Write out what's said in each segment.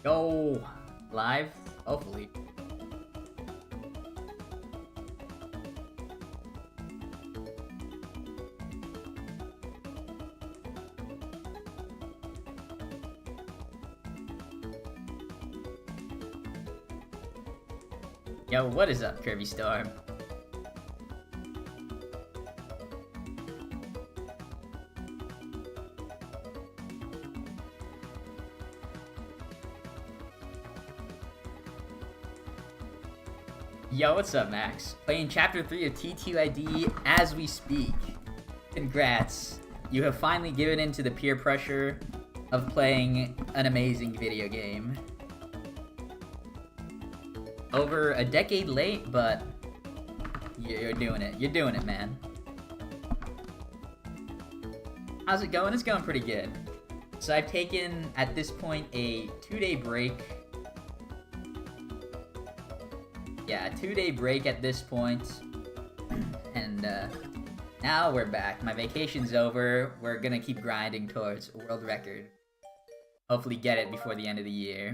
Go live, hopefully. Yo, what is up, Kirby Storm? Yo, what's up, Max? Playing Chapter 3 of TTID as we speak. Congrats. You have finally given in to the peer pressure of playing an amazing video game. Over a decade late, but you're doing it. You're doing it, man. How's it going? It's going pretty good. So I've taken, at this point, a 2-day break. Yeah, a 2-day break at this point. And now we're back. My vacation's over. We're gonna keep grinding towards a world record. Hopefully get it before the end of the year.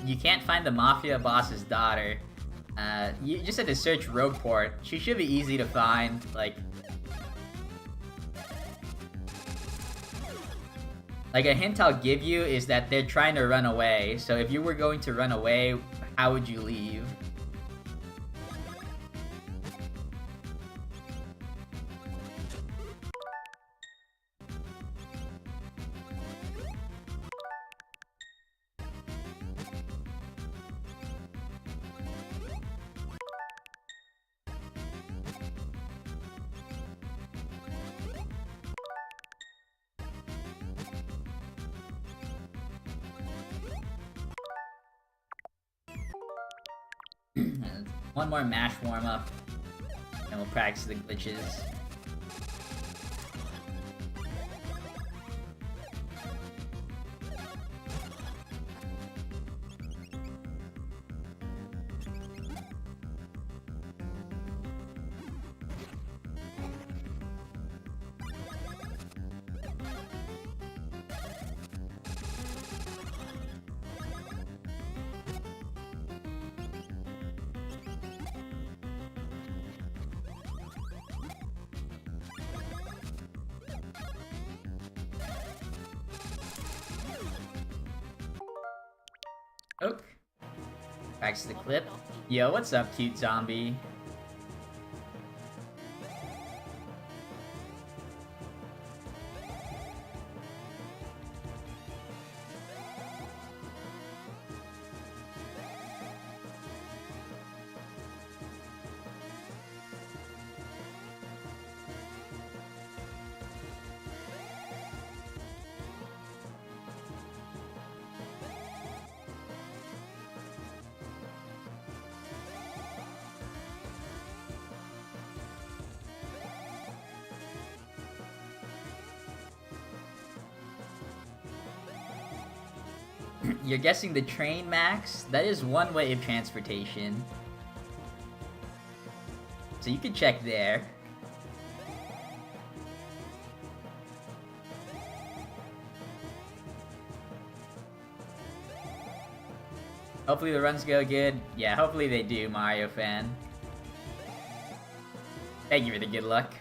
You can't find the Mafia boss's daughter. You just have to search Rogueport. She should be easy to find, like a hint I'll give you is that they're trying to run away. So if you were going to run away, how would you leave? One more mash warm-up, and we'll practice the glitches. Oh. Practice the clip. Yo, what's up, cute zombie? You're guessing the train, Max? That is one way of transportation. So you can check there. Hopefully the runs go good. Yeah, hopefully they do, Mario fan. Thank you for the good luck.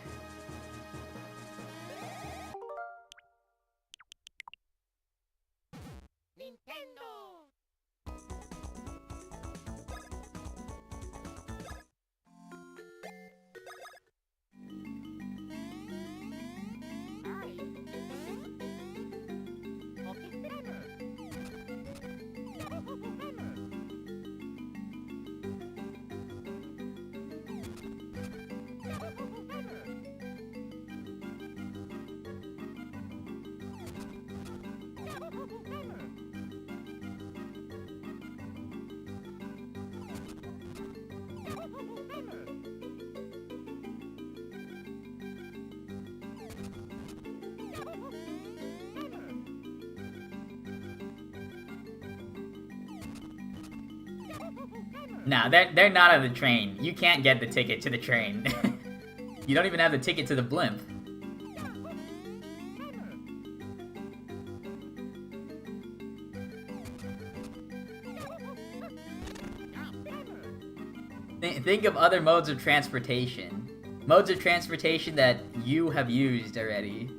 Nah, they're not on the train. You can't get the ticket to the train. You don't even have the ticket to the blimp. Think of other modes of transportation. Modes of transportation that you have used already.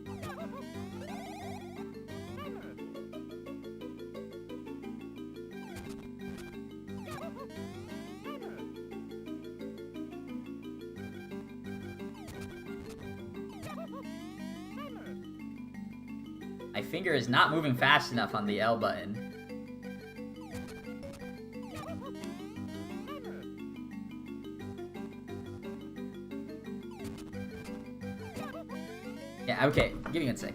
My finger is not moving fast enough on the L button. Yeah, okay, give me one sec.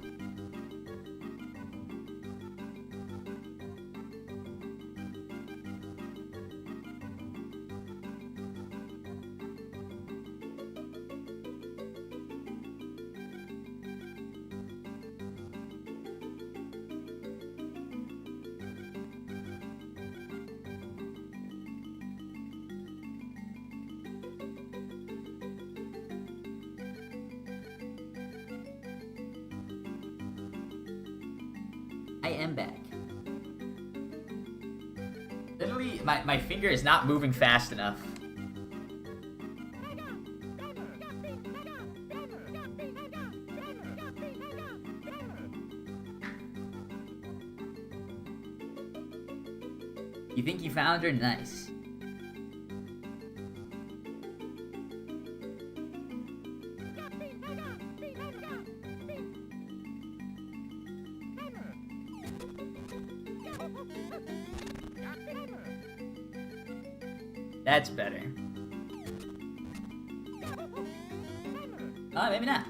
I am back. Literally, my finger is not moving fast enough. You think you found her? Nice. That's better. Oh, maybe not.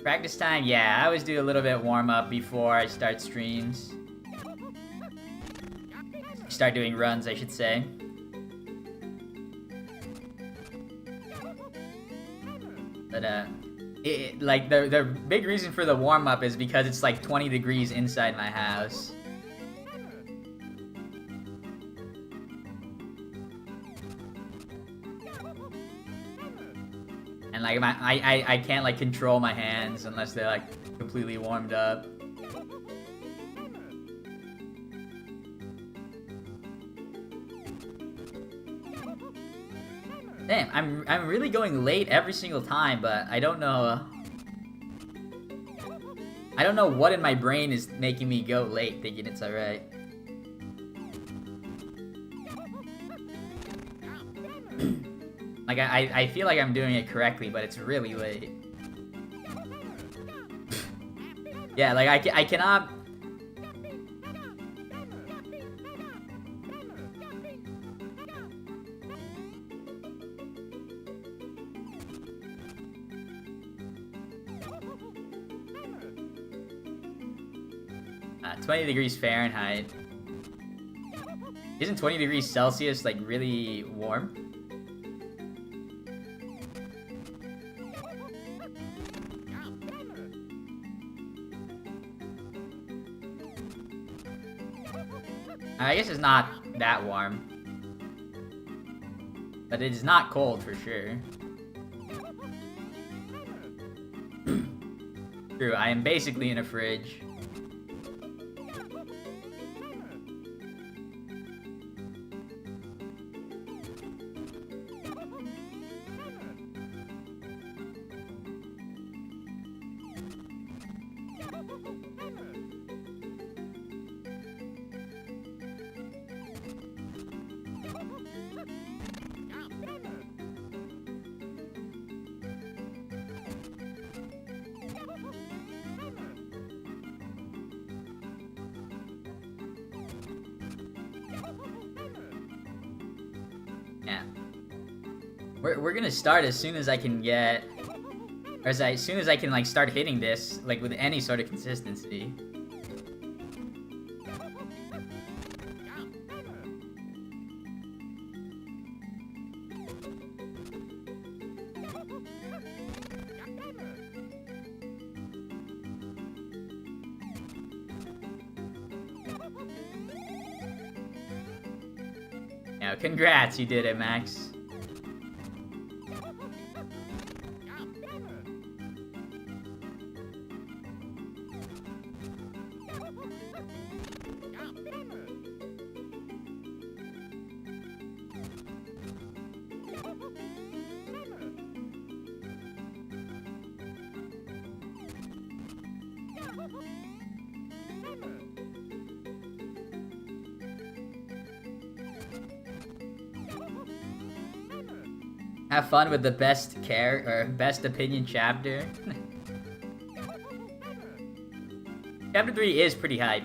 Practice time? Yeah, I always do a little bit warm up before I start streams. Start doing runs, I should say. But like the big reason for the warm up is because it's like 20 degrees inside my house. And like I can't like control my hands unless they're like completely warmed up. Damn, I'm really going late every single time, but I don't know what in my brain is making me go late, thinking it's alright. Like I feel like I'm doing it correctly, but it's really late. Yeah, like I cannot. 20 degrees Fahrenheit. Isn't 20 degrees Celsius like really warm? I guess it's not that warm. But it is not cold for sure. True, I am basically in a fridge. Yeah. We're gonna start as soon as I can get, or as soon as I can like start hitting this like with any sort of consistency. Yeah, congrats, you did it, Max. Have fun with the best best opinion chapter. Chapter 3 is pretty hype.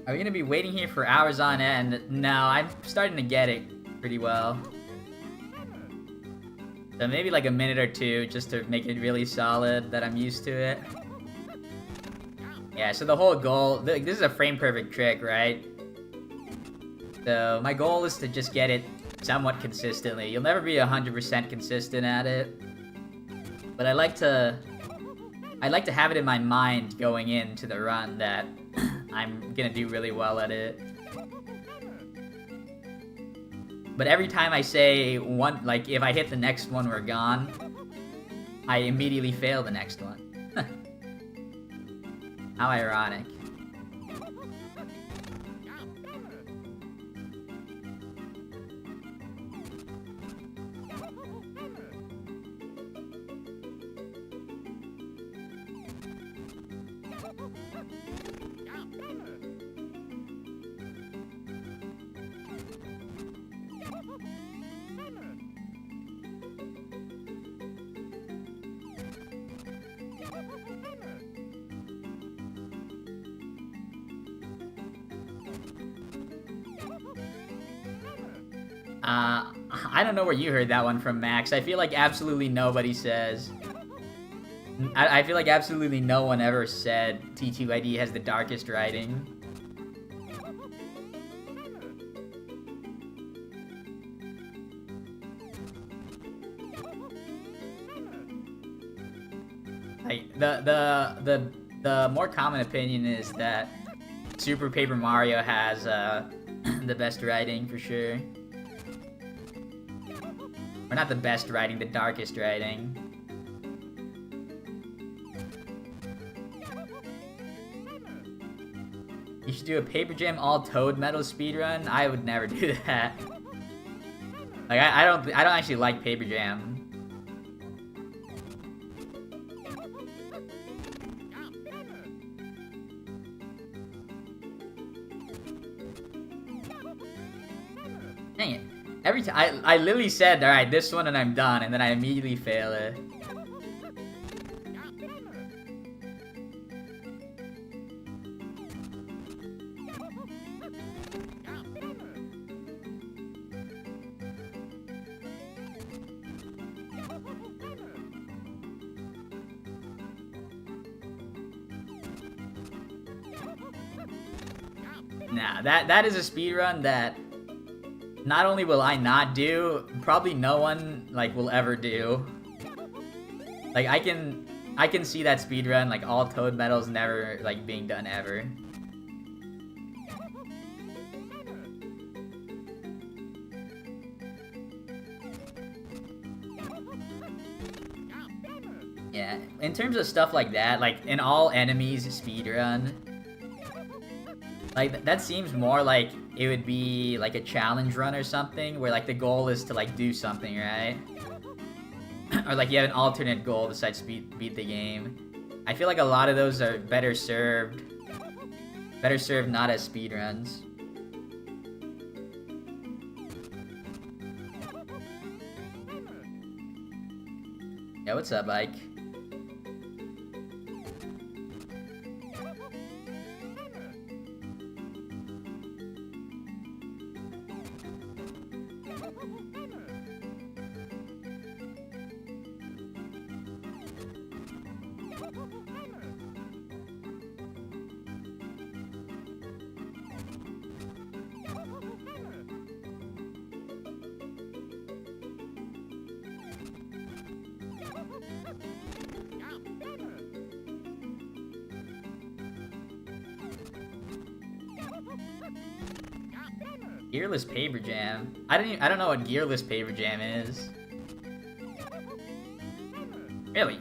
Are we gonna be waiting here for hours on end? No, I'm starting to get it pretty well. So maybe like a minute or two just to make it really solid that I'm used to it. Yeah, so the whole goal, this is a frame perfect trick, right? So my goal is to just get it somewhat consistently. You'll never be 100% consistent at it. But I like to have it in my mind going into the run that I'm gonna do really well at it. But every time I say one, like if I hit the next one, we're gone, I immediately fail the next one. How ironic. I don't know where you heard that one from, Max. I feel like absolutely nobody says. I feel like absolutely no one ever said T2ID has the darkest writing. Like the more common opinion is that Super Paper Mario has the best writing for sure. Or not the best writing, the darkest writing. You should do a Paper Jam all Toad Metal speedrun? I would never do that. Like I don't actually like Paper Jam. Dang it. Every time I literally said, alright, this one and I'm done, and then I immediately fail it. Nah, that is a speedrun that not only will I not do, probably no one like will ever do. Like I can see that speedrun, like all Toad Medals never like being done ever. Yeah, in terms of stuff like that, like in all enemies speedrun, like that seems more like it would be like a challenge run or something, where like the goal is to like do something, right? Or like you have an alternate goal besides beat the game. I feel like a lot of those are better served not as speedruns. Yeah, what's up, Ike? Gearless paper jam. I don't know what gearless paper jam is. Really?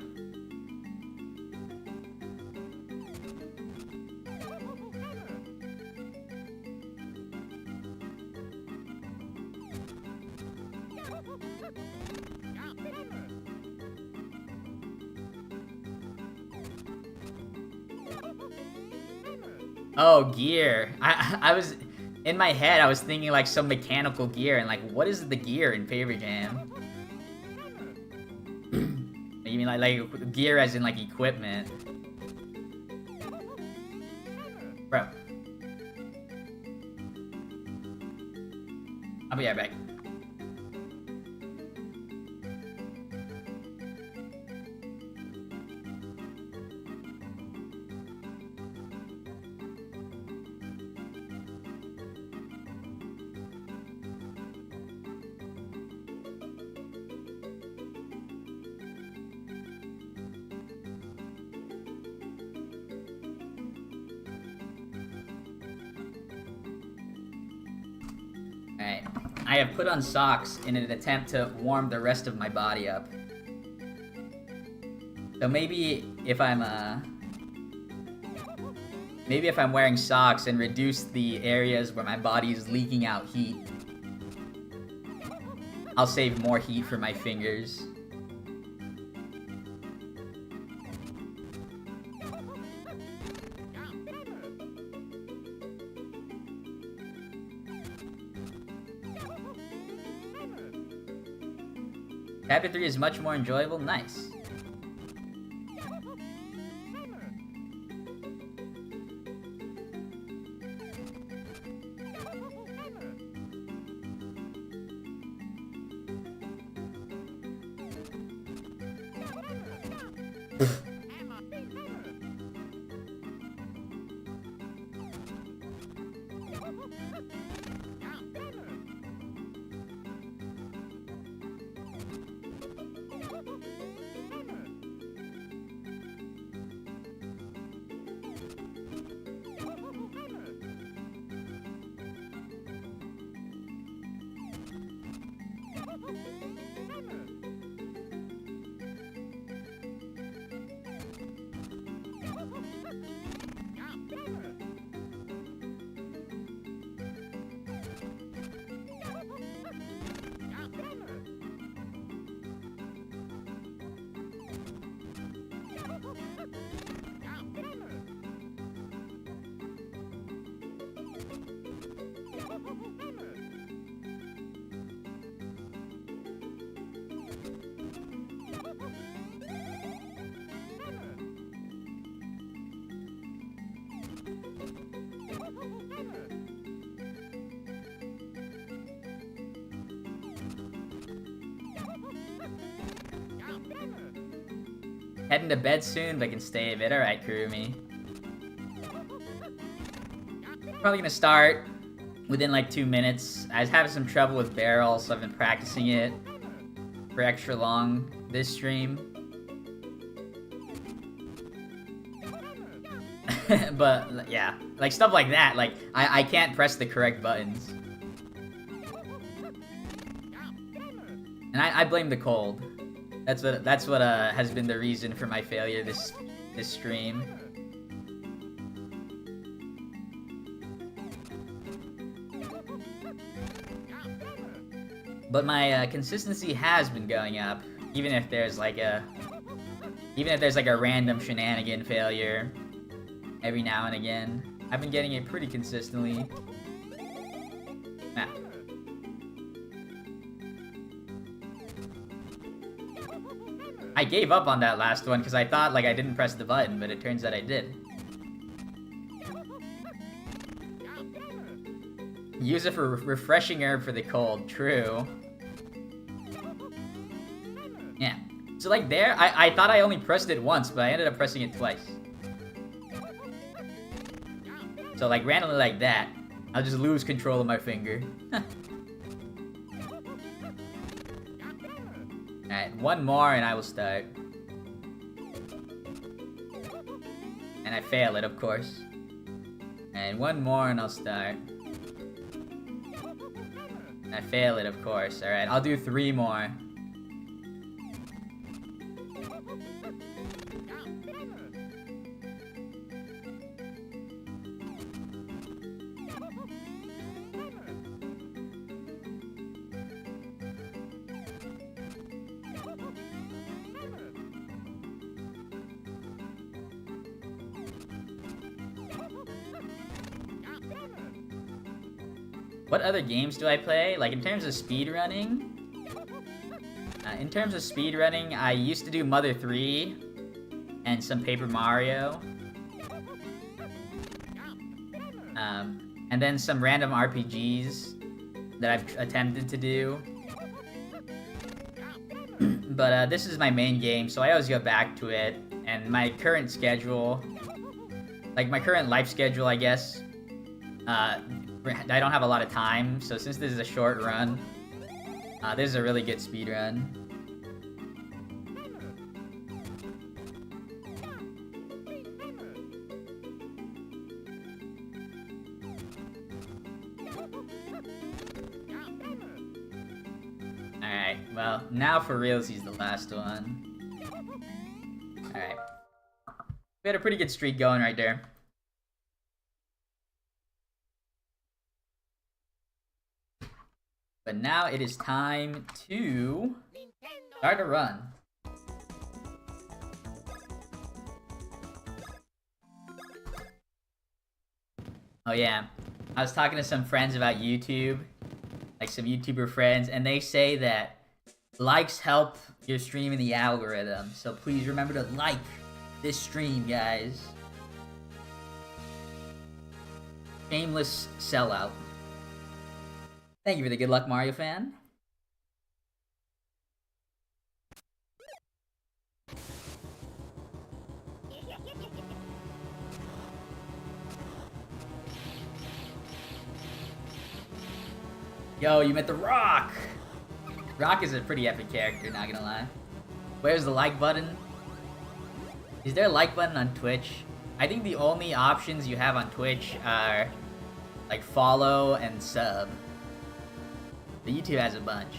Oh, gear. I was in my head. I was thinking like some mechanical gear, and like, what is the gear in Paper Jam? You mean like gear as in like equipment? Bro. I'll be right back. Alright, I have put on socks in an attempt to warm the rest of my body up. So maybe if I'm wearing socks and reduce the areas where my body is leaking out heat, I'll save more heat for my fingers. Chapter 3 is much more enjoyable. Nice. Heading to bed soon, but can stay a bit. Alright, Kurumi. Probably gonna start within like 2 minutes. I was having some trouble with barrel, so I've been practicing it for extra long this stream. But yeah, like stuff like that, like I can't press the correct buttons. And I blame the cold. That's what has been the reason for my failure this stream. But my consistency has been going up, even if there's like a random shenanigan failure every now and again. I've been getting it pretty consistently. Nah. I gave up on that last one because I thought like I didn't press the button, but it turns out I did. Use it for refreshing herb for the cold. True. Yeah. So like there, I thought I only pressed it once, but I ended up pressing it twice. So like randomly like that, I'll just lose control of my finger. Alright, one more and I will start. And I fail it, of course. And one more and I'll start. I fail it, of course. Alright, I'll do 3 more. What other games do I play? Like, in terms of speedrunning? I used to do Mother 3 and some Paper Mario. And then some random RPGs that I've attempted to do. But this is my main game, so I always go back to it. And my current schedule, like my current life schedule, I guess, I don't have a lot of time, so since this is a short run, this is a really good speed run. Alright, well, now for realsies the last one. Alright. We had a pretty good streak going right there. But now it is time to start a run. Oh yeah, I was talking to some friends about YouTube, like some YouTuber friends, and they say that likes help your stream in the algorithm. So please remember to like this stream, guys. Shameless sellout. Thank you for the good luck, Mario fan. Yo, you met the Rock! Rock is a pretty epic character, not gonna lie. Where's the like button? Is there a like button on Twitch? I think the only options you have on Twitch are like follow and sub. But YouTube has a bunch.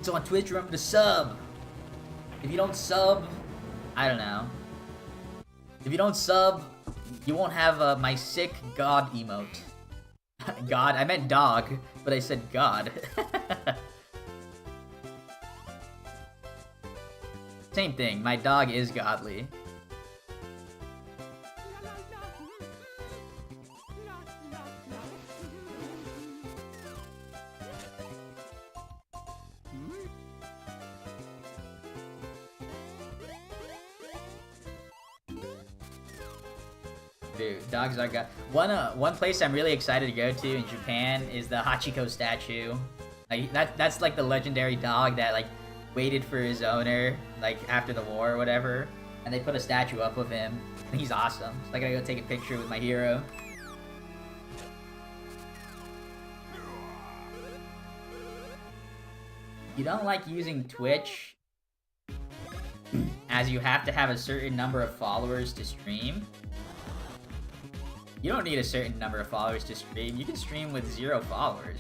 So on Twitch, remember to sub! If you don't sub, I don't know. If you don't sub, you won't have my sick God emote. God? I meant dog, but I said God. Same thing, my dog is godly. Dude, dogs are god. One place I'm really excited to go to in Japan is the Hachiko statue. Like that's like the legendary dog that like waited for his owner like after the war or whatever, and they put a statue up of him. And he's awesome. So I gotta go take a picture with my hero. You don't like using Twitch as you have to have a certain number of followers to stream? You don't need a certain number of followers to stream. You can stream with 0 followers.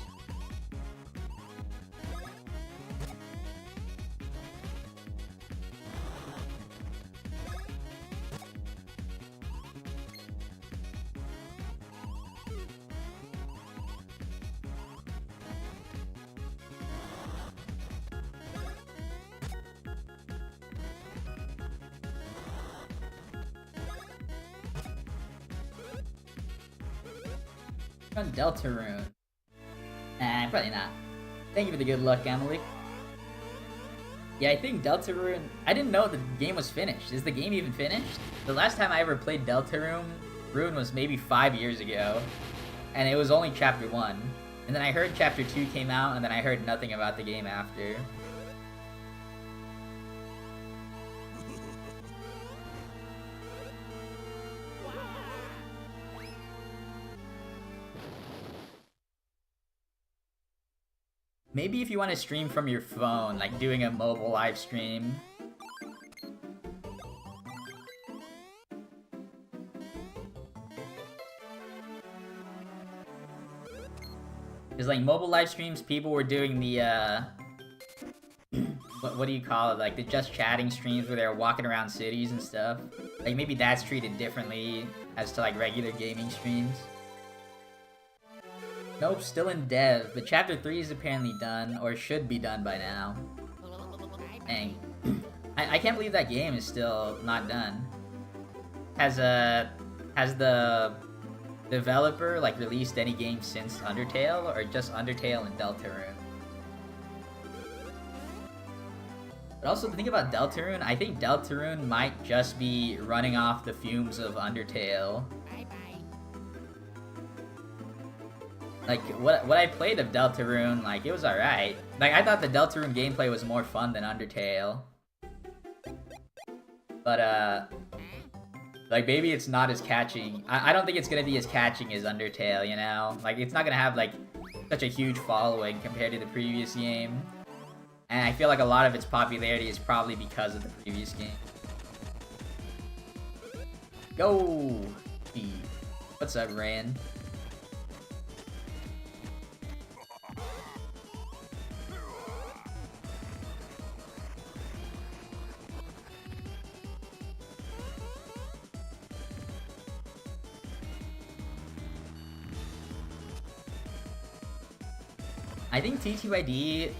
On Deltarune. Nah, probably not. Thank you for the good luck, Emily. Yeah, I think Deltarune... I didn't know the game was finished. Is the game even finished? The last time I ever played Deltarune was maybe 5 years ago. And it was only Chapter 1. And then I heard Chapter 2 came out, and then I heard nothing about the game after. Maybe if you want to stream from your phone, like doing a mobile live stream. Because, like, mobile live streams, people were doing the, what do you call it? Like, the just chatting streams where they're walking around cities and stuff. Like, maybe that's treated differently as to, like, regular gaming streams. Nope, still in dev, but Chapter 3 is apparently done, or should be done by now. Dang. I can't believe that game is still not done. Has the developer, like, released any games since Undertale, or just Undertale and Deltarune? But also, the thing about Deltarune, I think Deltarune might just be running off the fumes of Undertale. Like, what I played of Deltarune, like, it was alright. Like, I thought the Deltarune gameplay was more fun than Undertale. But, like, maybe it's not as catching. I don't think it's gonna be as catching as Undertale, you know? Like, it's not gonna have, like, such a huge following compared to the previous game. And I feel like a lot of its popularity is probably because of the previous game. Go! What's up, Rand? I think TTYD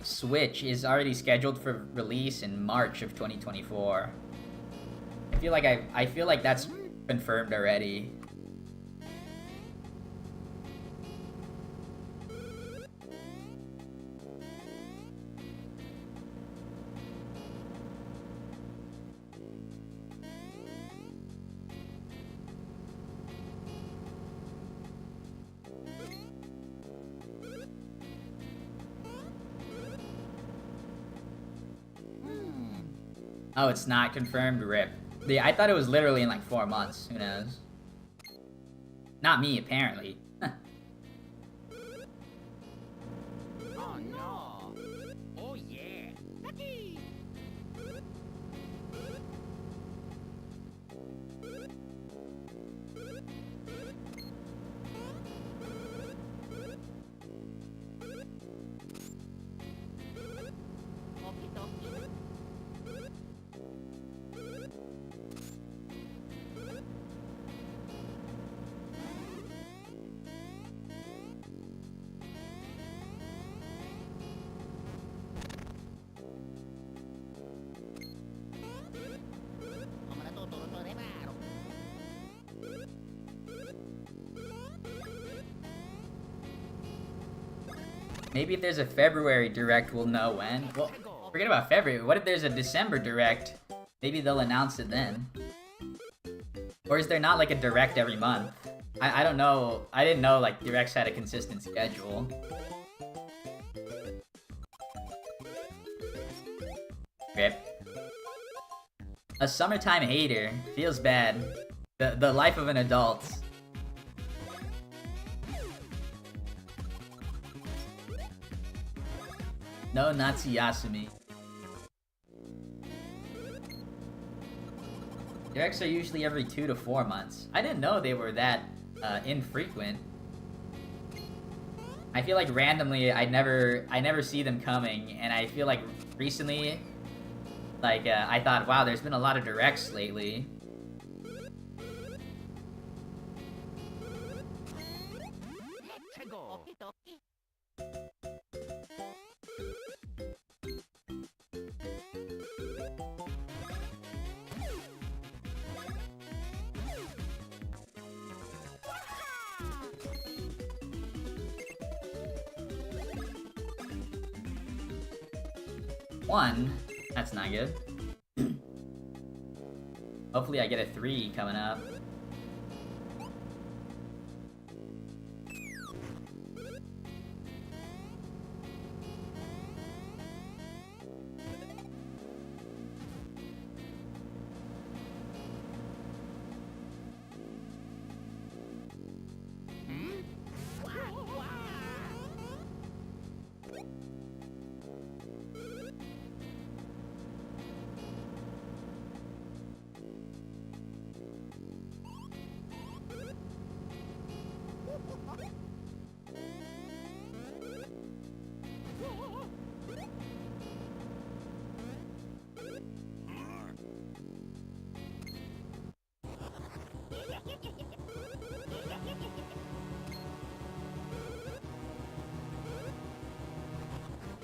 Switch is already scheduled for release in March of 2024. I feel like that's confirmed already. Oh, it's not confirmed? RIP. Yeah, I thought it was literally in like 4 months. Who knows? Not me, apparently. Oh no! Oh yeah! Maybe if there's a February Direct, we'll know when. Well, forget about February. What if there's a December Direct? Maybe they'll announce it then. Or is there not like a Direct every month? I don't know. I didn't know like Directs had a consistent schedule. Rip. A summertime hater. Feels bad. The life of an adult. No Nazi Yasumi. Directs are usually every 2 to 4 months. I didn't know they were that infrequent. I feel like randomly I never see them coming, and I feel like recently, like I thought, wow, there's been a lot of directs lately. One? That's not good. Hopefully I get a 3 coming up.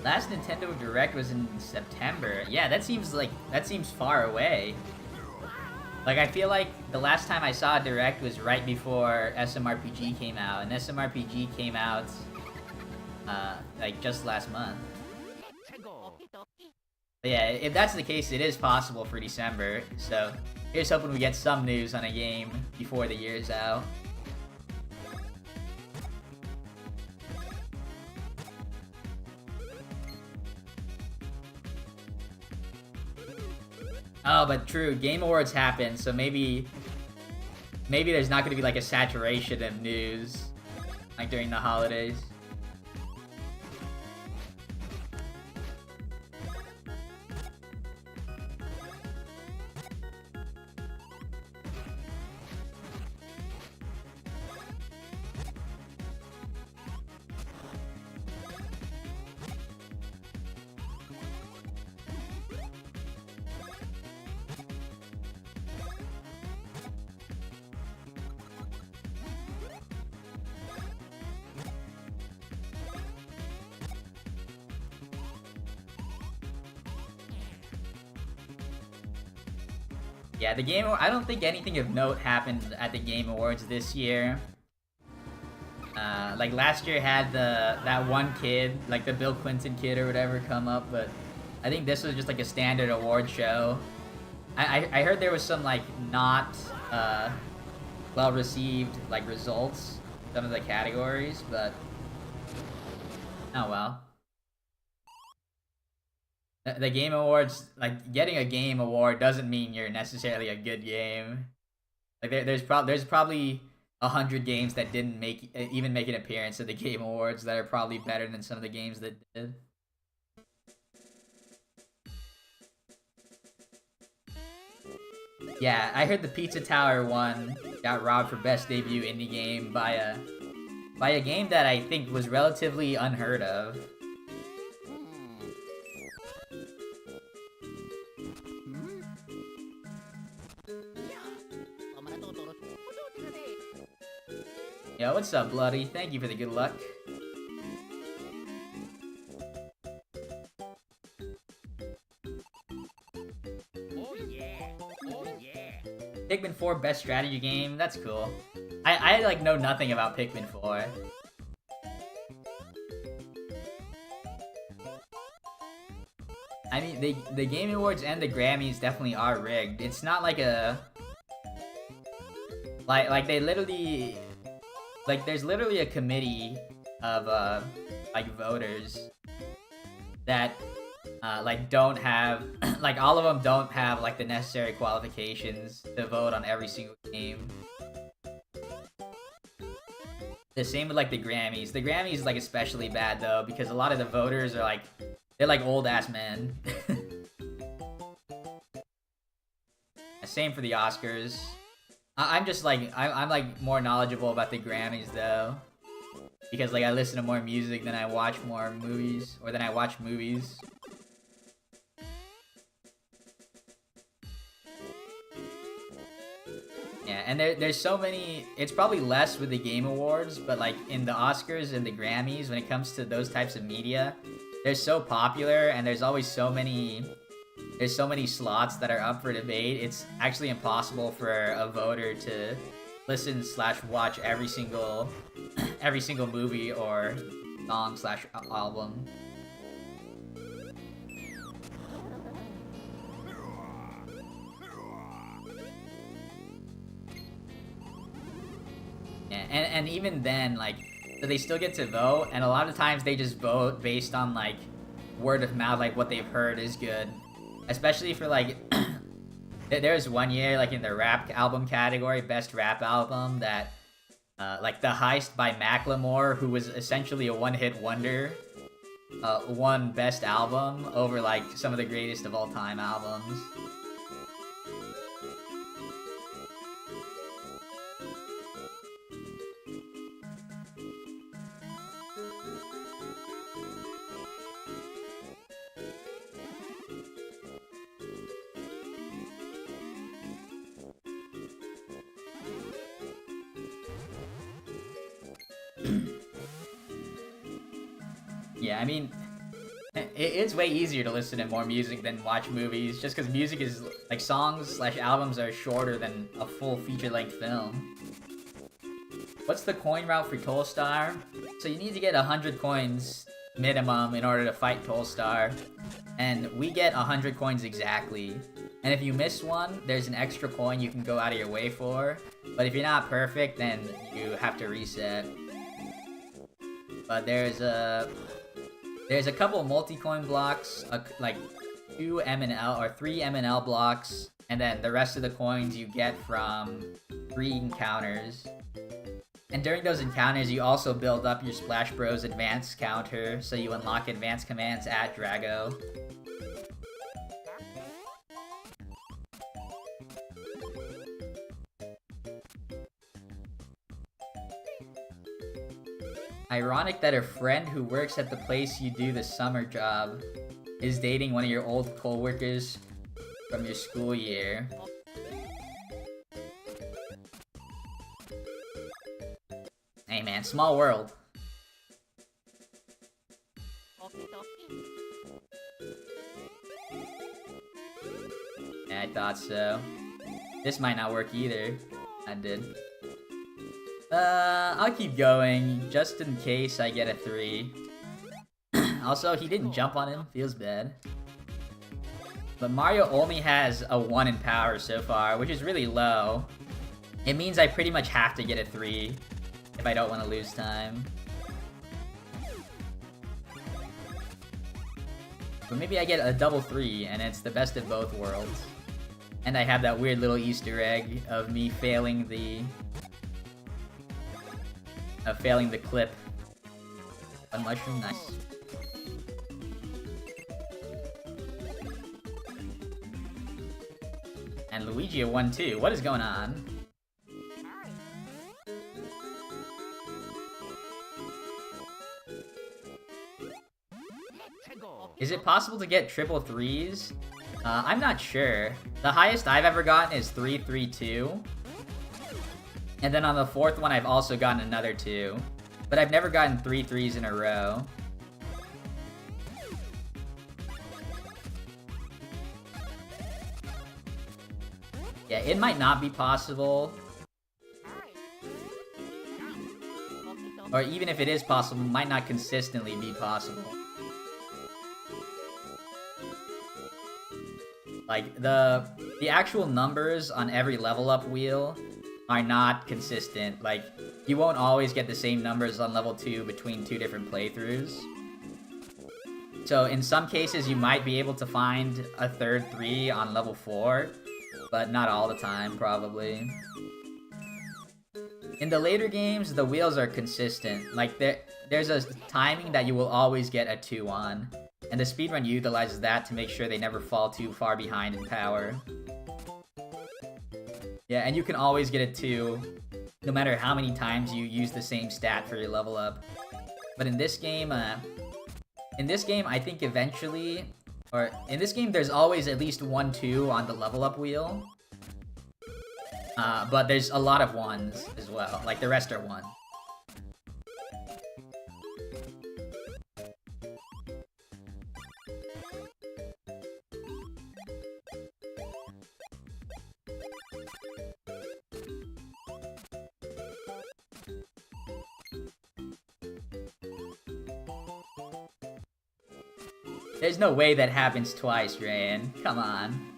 Last Nintendo Direct was in September. Yeah, that seems far away. Like, I feel like the last time I saw a Direct was right before SMRPG came out, and SMRPG came out, like, just last month. But yeah, if that's the case, it is possible for December, so here's hoping we get some news on a game before the year's out. Oh, but true, Game Awards happen, so maybe there's not gonna be like a saturation of news, like during the holidays. Yeah, I don't think anything of note happened at the Game Awards this year. Like last year had that one kid, like the Bill Clinton kid or whatever, come up, but I think this was just like a standard award show. I heard there was some like not well received like results in some of the categories, but oh well. The Game Awards, like, getting a Game Award doesn't mean you're necessarily a good game. Like, there's probably 100 games that didn't even make an appearance at the Game Awards that are probably better than some of the games that did. Yeah, I heard the Pizza Tower one got robbed for best debut indie game by a game that I think was relatively unheard of. Yo, what's up, Bloody? Thank you for the good luck. Oh yeah! Oh yeah! Pikmin 4 best strategy game? That's cool. I like know nothing about Pikmin 4. I mean, the Game Awards and the Grammys definitely are rigged. It's not like a... Like they literally... Like, there's literally a committee of, like, voters that, like, don't have... like, all of them don't have, like, the necessary qualifications to vote on every single game. The same with, like, the Grammys. The Grammys, like, especially bad, though, because a lot of the voters are, like... They're, like, old-ass men. Same for the Oscars. I'm just like I'm like more knowledgeable about the Grammys though, because like I listen to more music than I watch more movies, or than I watch movies. Yeah, and there's so many. It's probably less with the Game Awards, but like in the Oscars and the Grammys, when it comes to those types of media, they're so popular, and there's always so many. There's so many slots that are up for debate, it's actually impossible for a voter to listen / watch every single movie or song / album. Yeah, and even then, like, so they still get to vote, and a lot of times they just vote based on, like, word of mouth, like what they've heard is good. Especially for, like, there's one year, like, in the rap album category, best rap album, that, like, The Heist by Macklemore, who was essentially a one-hit wonder, won best album over, like, some of the greatest of all time albums. Yeah, I mean, It's way easier to listen to more music than watch movies, just because music is, like, songs/albums are shorter than a full feature-length film. What's the coin route for Tolstar? So you need to get 100 coins minimum in order to fight Tolstar, and we get 100 coins exactly. And if you miss one, there's an extra coin you can go out of your way for, but if you're not perfect, then you have to reset. But there's a couple multi-coin blocks, like 2 M&L or 3 M&L blocks, and then the rest of the coins you get from 3 encounters. And during those encounters, you also build up your Splash Bros advanced counter, so you unlock advanced commands at Drago. Ironic that a friend who works at the place you do the summer job is dating one of your old co-workers from your school year. Hey man, small world. Yeah, I thought so. This might not work either. I did. I'll keep going, just in case I get a 3. Also, he didn't jump on him, feels bad. But Mario only has a 1 in power so far, which is really low. It means I pretty much have to get a 3 if I don't want to lose time. But maybe I get a double 3, and it's the best of both worlds. And I have that weird little Easter egg of me failing the clip. A mushroom, nice. And Luigi a 1-2. What is going on? Is it possible to get triple 3s? I'm not sure. The highest I've ever gotten is 3-3-2. And then on the 4th one, I've also gotten another 2. But I've never gotten 3 3s in a row. Yeah, it might not be possible. Or even if it is possible, it might not consistently be possible. Like, the actual numbers on every level up wheel are not consistent. Like, you won't always get the same numbers on level 2 between 2 different playthroughs. So in some cases, you might be able to find a third 3 on level 4, but not all the time, probably. In the later games, the wheels are consistent. Like, there's a timing that you will always get a 2 on, and the speedrun utilizes that to make sure they never fall too far behind in power. Yeah, and you can always get a 2, no matter how many times you use the same stat for your level up. But in this game, I think eventually, or in this game, there's always at least 1 2 on the level up wheel. But there's a lot of 1s as well. Like, the rest are 1. There's no way that happens twice, Rayan. Come on.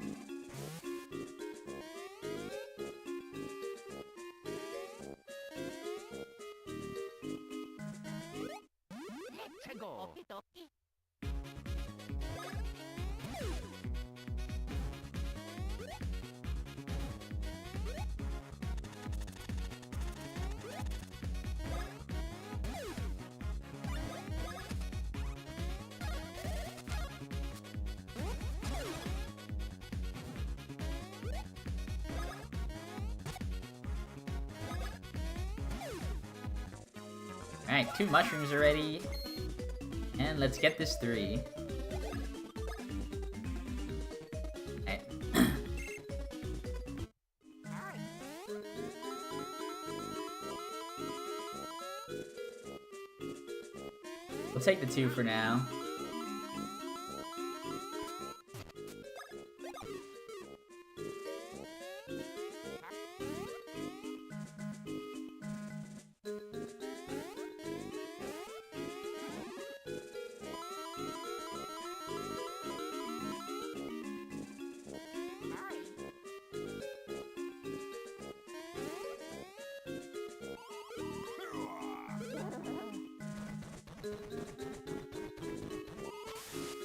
Alright, 2 mushrooms already. And let's get this 3. Alright. We'll take the 2 for now.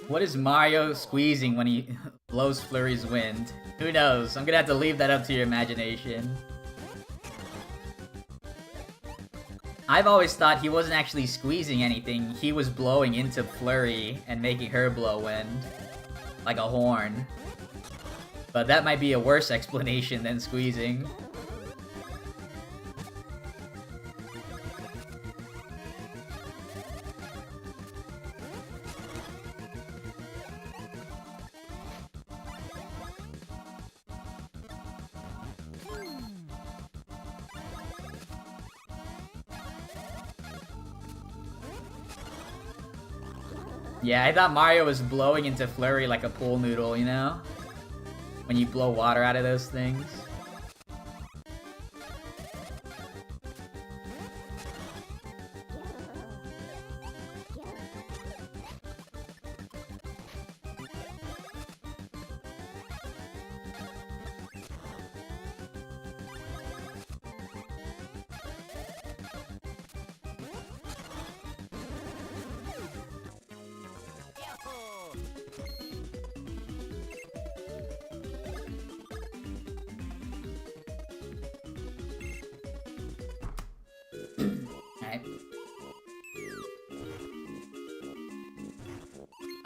What is Mario squeezing when he blows Flurry's wind? Who knows? I'm gonna have to leave that up to your imagination. I've always thought he wasn't actually squeezing anything. He was blowing into Flurry and making her blow wind. Like a horn. But that might be a worse explanation than squeezing. Yeah, I thought Mario was blowing into Flurry like a pool noodle, you know? When you blow water out of those things.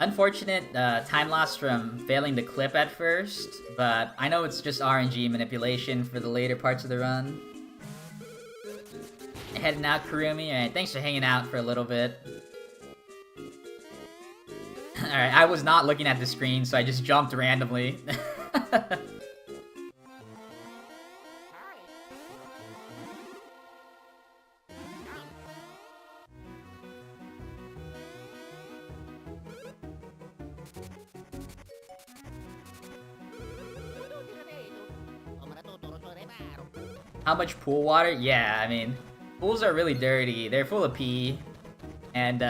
Unfortunate time loss from failing the clip at first, but I know it's just RNG manipulation for the later parts of the run. Heading out, Kurumi. Alright, thanks for hanging out for a little bit. Alright, I was not looking at the screen, so I just jumped randomly. How much pool water? Yeah, I mean, pools are really dirty. They're full of pee. And,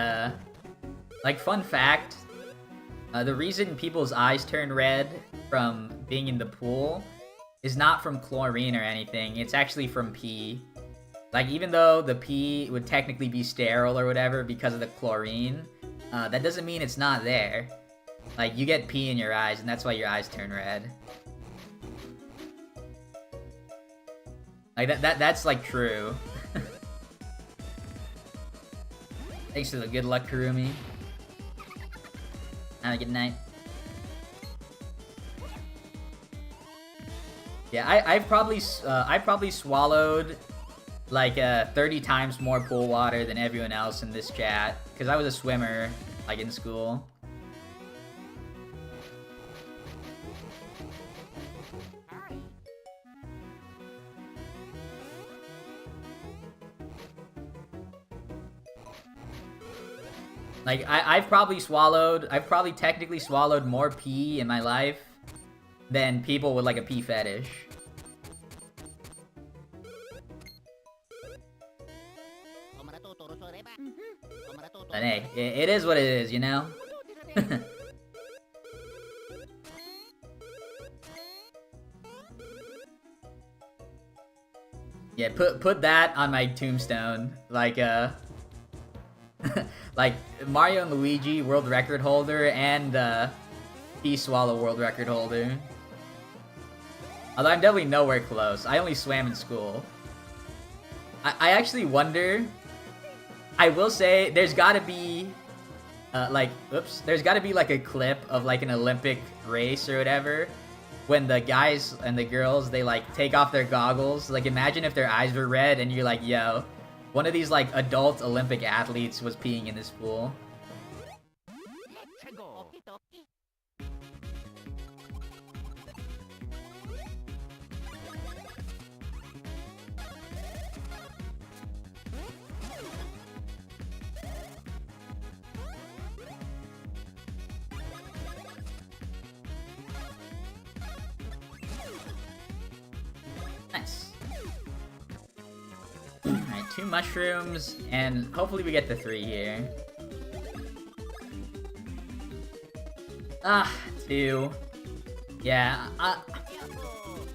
like, fun fact, the reason people's eyes turn red from being in the pool is not from chlorine or anything. It's actually from pee. Like, even though the pee would technically be sterile or whatever because of the chlorine, that doesn't mean it's not there. Like, you get pee in your eyes, and that's why your eyes turn red. Like, that's like, true. Thanks for the good luck, Kurumi. Have a good night. Yeah, I've probably swallowed, like, 30 times more pool water than everyone else in this chat. Because I was a swimmer, like, in school. Like, I've probably technically swallowed more pee in my life than people with, like, a pee fetish. But hey, it is what it is, you know? Yeah, put that on my tombstone. Like, like, Mario and Luigi, world record holder, and, Pea Swallow world record holder. Although I'm definitely nowhere close. I only swam in school. I actually wonder... I will say, there's gotta be... there's gotta be, like, a clip of, like, an Olympic race or whatever, when the guys and the girls, they, like, take off their goggles. Like, imagine if their eyes were red and you're like, yo... One of these, like, adult Olympic athletes was peeing in this pool. Nice. Alright, 2 mushrooms, and hopefully we get the 3 here. Ah, 2. Yeah,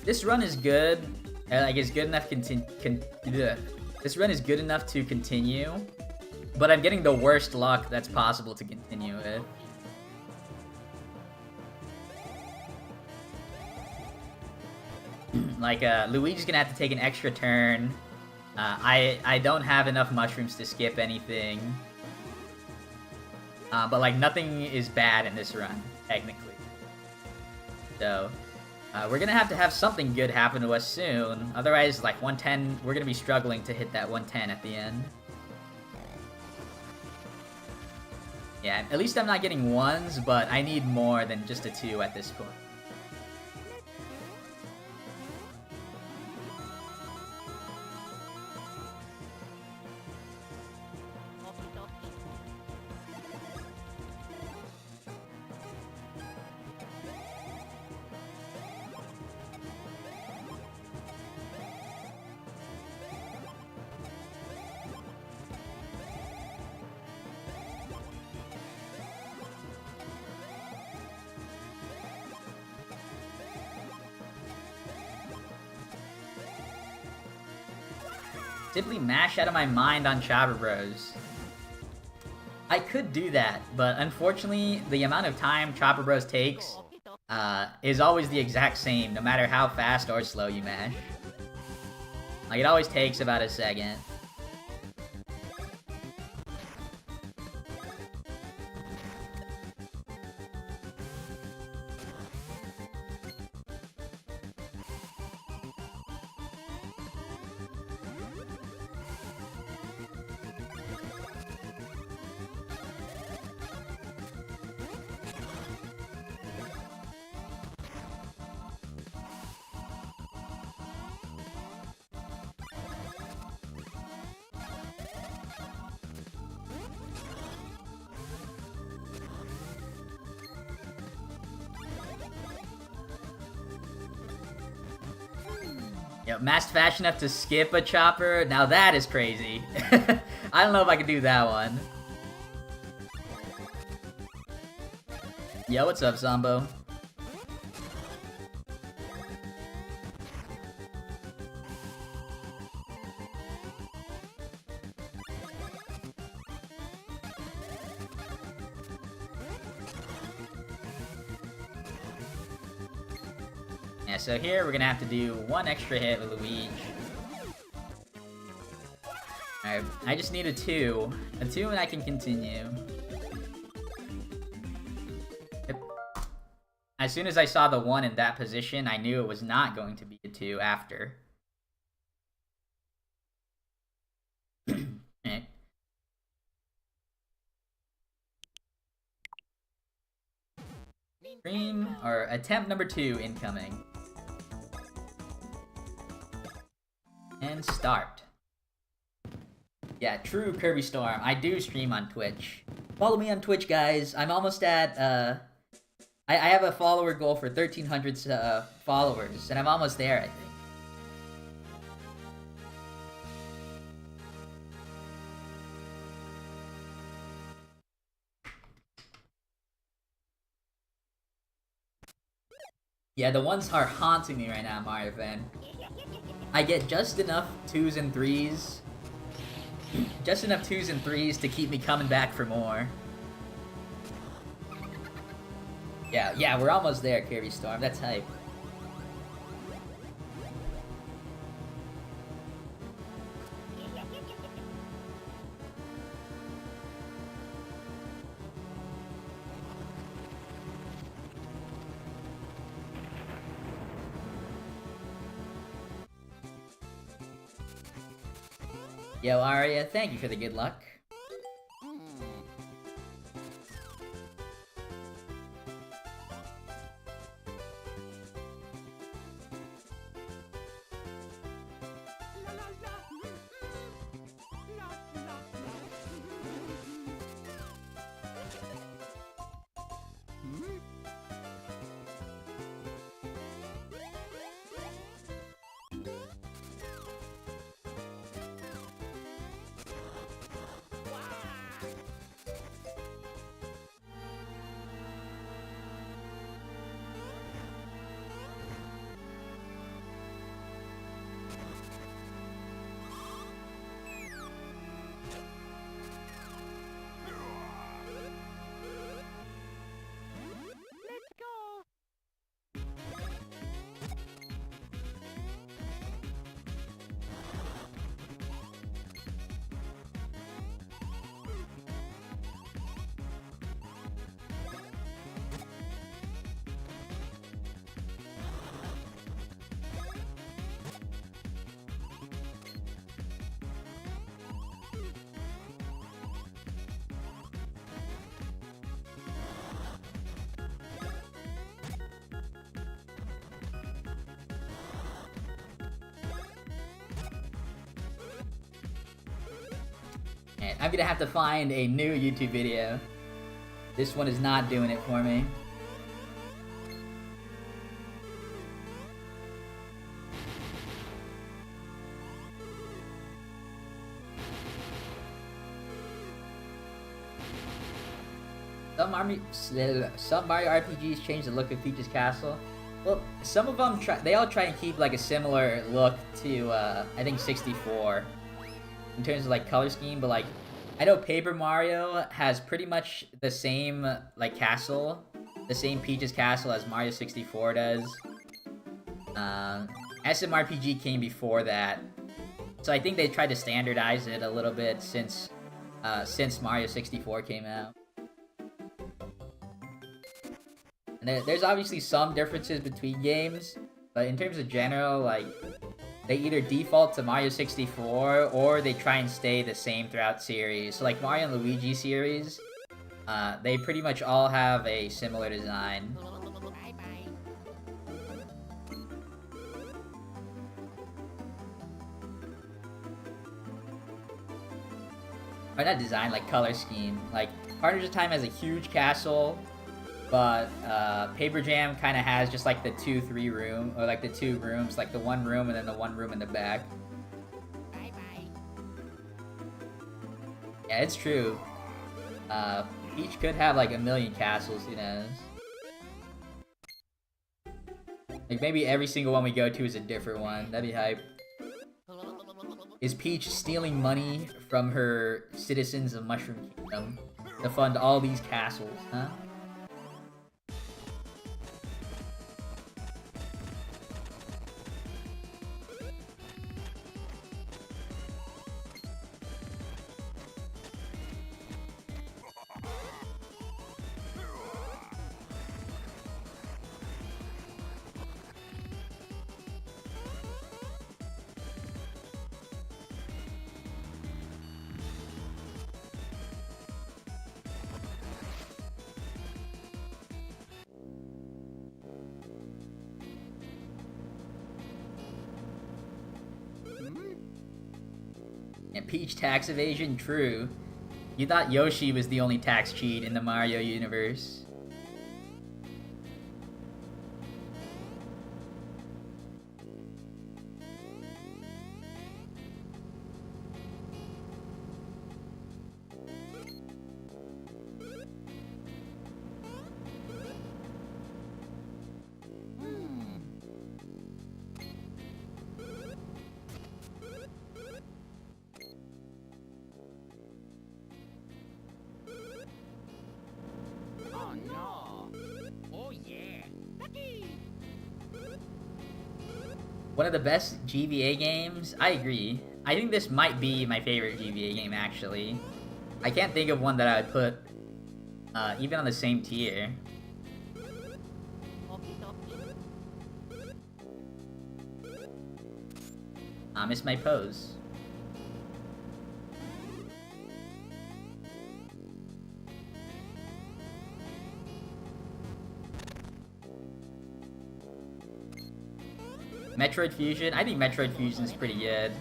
this run is good. Like, it's good enough this run is good enough to continue, but I'm getting the worst luck that's possible to continue with. Like, Luigi's gonna have to take an extra turn. I don't have enough mushrooms to skip anything. But, like, nothing is bad in this run, technically. So, we're gonna have to have something good happen to us soon. Otherwise, like, 110, we're gonna be struggling to hit that 110 at the end. Yeah, at least I'm not getting 1s, but I need more than just a 2 at this point. Simply mash out of my mind on Chopper Bros. I could do that, but unfortunately, the amount of time Chopper Bros takes is always the exact same, no matter how fast or slow you mash. Like, it always takes about a second. Yo, masked fast enough to skip a chopper? Now that is crazy. I don't know if I can do that one. Yo, what's up, Zombo? Yeah, so here we're gonna have to do one extra hit with Luigi. Alright, I just need a 2. A 2 and I can continue. Yep. As soon as I saw the 1 in that position, I knew it was not going to be a 2 after. Alright. Stream, or attempt number 2 incoming. And start. Yeah, true, Kirby Storm. I do stream on Twitch. Follow me on Twitch, guys. I'm almost at, I have a follower goal for 1,300 followers, and I'm almost there, I think. Yeah, the 1s are haunting me right now, Mario fan. I get just enough 2s and 3s. Just enough 2s and 3s to keep me coming back for more. Yeah, we're almost there, Kirby Storm. That's hype. Yo, Aria, thank you for the good luck. I'm gonna have to find a new YouTube video. This one is not doing it for me. Some Mario RPGs change the look of Peach's castle. Well, some of them they all try and keep like a similar look to I think 64 in terms of like color scheme, but like I know Paper Mario has pretty much the same like castle, the same Peach's castle as Mario 64 does. SMRPG came before that, so I think they tried to standardize it a little bit since Mario 64 came out. And there's obviously some differences between games, but in terms of general, like, they either default to Mario 64 or they try and stay the same throughout series. So like Mario and Luigi series, they pretty much all have a similar design. Or not design, like color scheme. Like, Partners of Time has a huge castle, but Paper Jam kind of has just like the 2-3 room, or like the 2 rooms, like the 1 room and then the 1 room in the back. Yeah, it's true. Peach could have like a million castles, you know. Like maybe every single one we go to is a different one. That'd be hype. Is Peach stealing money from her citizens of Mushroom Kingdom to fund all these castles, huh? And Peach tax evasion, true. You thought Yoshi was the only tax cheat in the Mario universe. One of the best GBA games? I agree. I think this might be my favorite GBA game, actually. I can't think of one that I would put even on the same tier. I missed my pose. Metroid Fusion? I think Metroid Fusion is pretty good.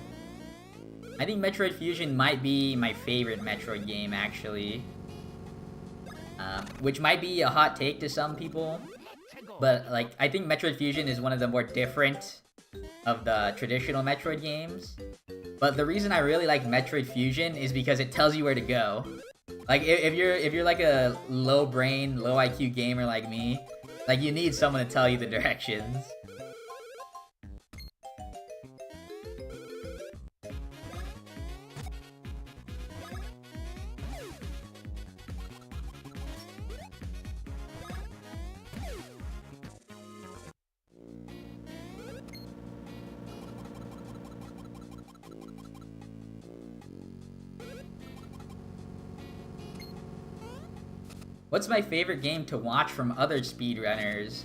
I think Metroid Fusion might be my favorite Metroid game, actually. Which might be a hot take to some people. But, like, I think Metroid Fusion is one of the more different of the traditional Metroid games. But the reason I really like Metroid Fusion is because it tells you where to go. Like, if you're like a low brain, low IQ gamer like me, like, you need someone to tell you the directions. What's my favorite game to watch from other speedrunners?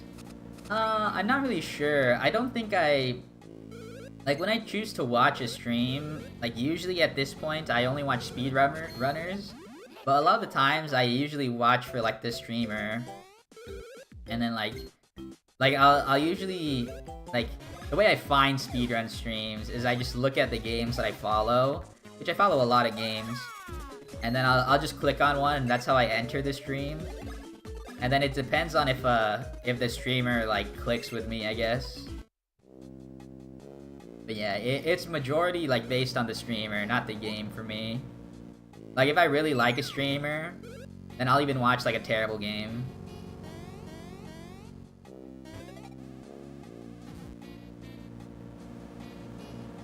I'm not really sure. I don't think like, when I choose to watch a stream, like, usually at this point, I only watch speedrunners. But a lot of the times, I usually watch for, like, the streamer. And then, like, I'll usually, like, the way I find speedrun streams is I just look at the games that I follow, which I follow a lot of games. and then I'll just click on one, and that's how I enter the stream. And then it depends on if the streamer like clicks with me, I guess. But yeah, it's majority like based on the streamer, not the game for me. Like if I really like a streamer, then I'll even watch like a terrible game.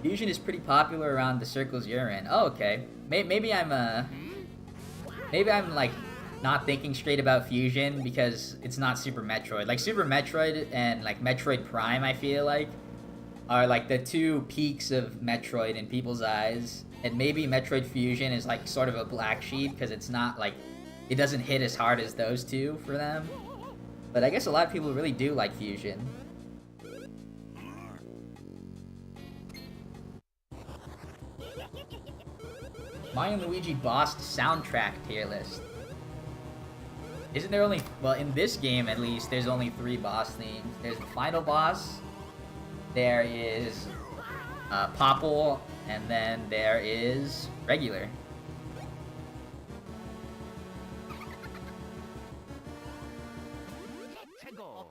Fusion is pretty popular around the circles you're in. Oh, okay. Maybe I'm like not thinking straight about Fusion because it's not Super Metroid. Like Super Metroid and like Metroid Prime, I feel like, are like the two peaks of Metroid in people's eyes. And maybe Metroid Fusion is like sort of a black sheep because it's not like, it doesn't hit as hard as those two for them. But I guess a lot of people really do like Fusion. Mario & Luigi boss soundtrack tier list. Isn't there only... Well, in this game, at least, there's only 3 boss themes. There's the final boss, there is Popple, and then there is regular. Let's go.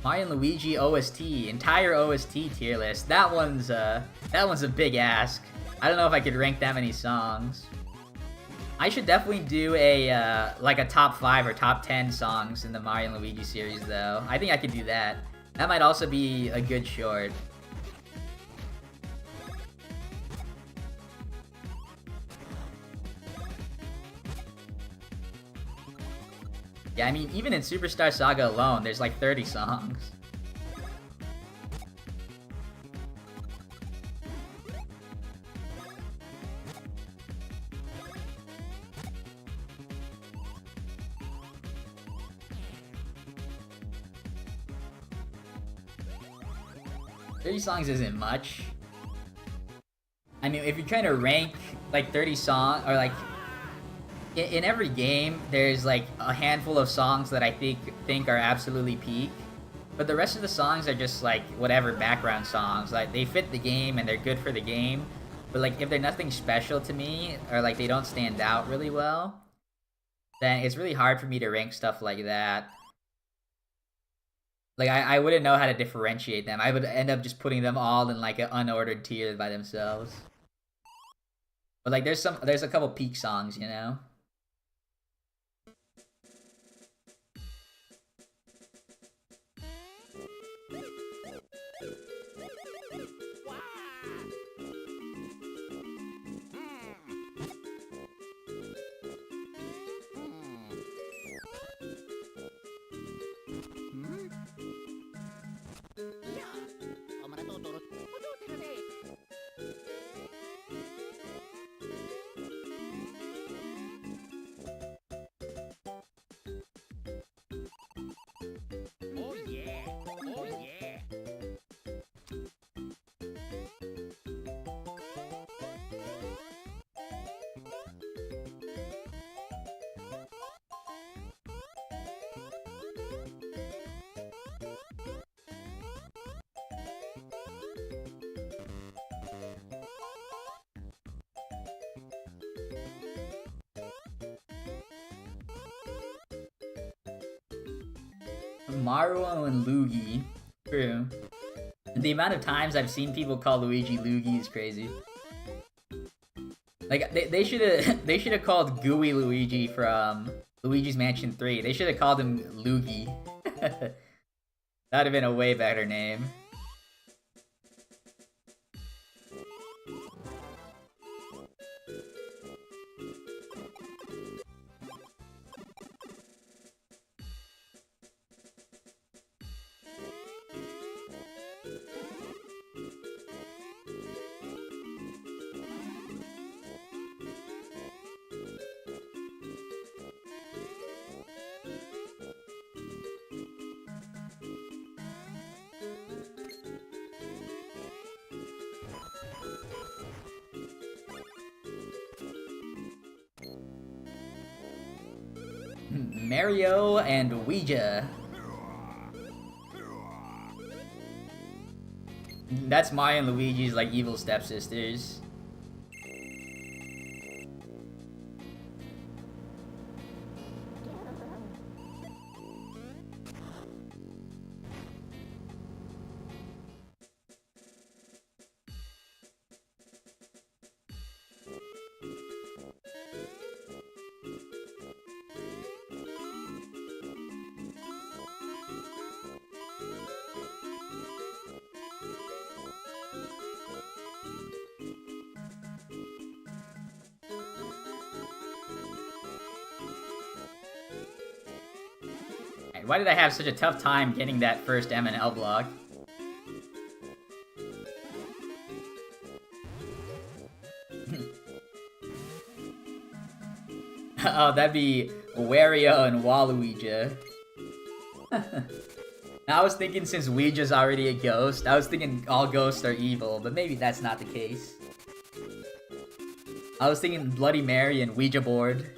Mario & Luigi OST, entire OST tier list. That one's a big ask. I don't know if I could rank that many songs. I should definitely do a like a top 5 or top 10 songs in the Mario & Luigi series though. I think I could do that. That might also be a good short. Yeah, I mean, even in Superstar Saga alone, there's like 30 songs. Songs isn't much. I mean, if you're trying to rank like 30 songs, or like in every game, there's like a handful of songs that I think are absolutely peak, but the rest of the songs are just like whatever background songs. Like they fit the game and they're good for the game, but like if they're nothing special to me or like they don't stand out really well, then it's really hard for me to rank stuff like that. Like, I wouldn't know how to differentiate them. I would end up just putting them all in, like, an unordered tier by themselves. But, like, there's a couple peak songs, you know? Oh yeah. Oh yeah. Mario and Luigi. True. The amount of times I've seen people call Luigi Luigi is crazy. Like they should have called Gooey Luigi from Luigi's Mansion 3. They should have called him Luigi. That'd have been a way better name. Mario and Ouija. That's Mario and Luigi's like evil stepsisters. Why did I have such a tough time getting that first M and L block? Oh, that'd be Wario and Waluigi. I was thinking since Ouija's already a ghost, I was thinking all ghosts are evil, but maybe that's not the case. I was thinking Bloody Mary and Ouija board.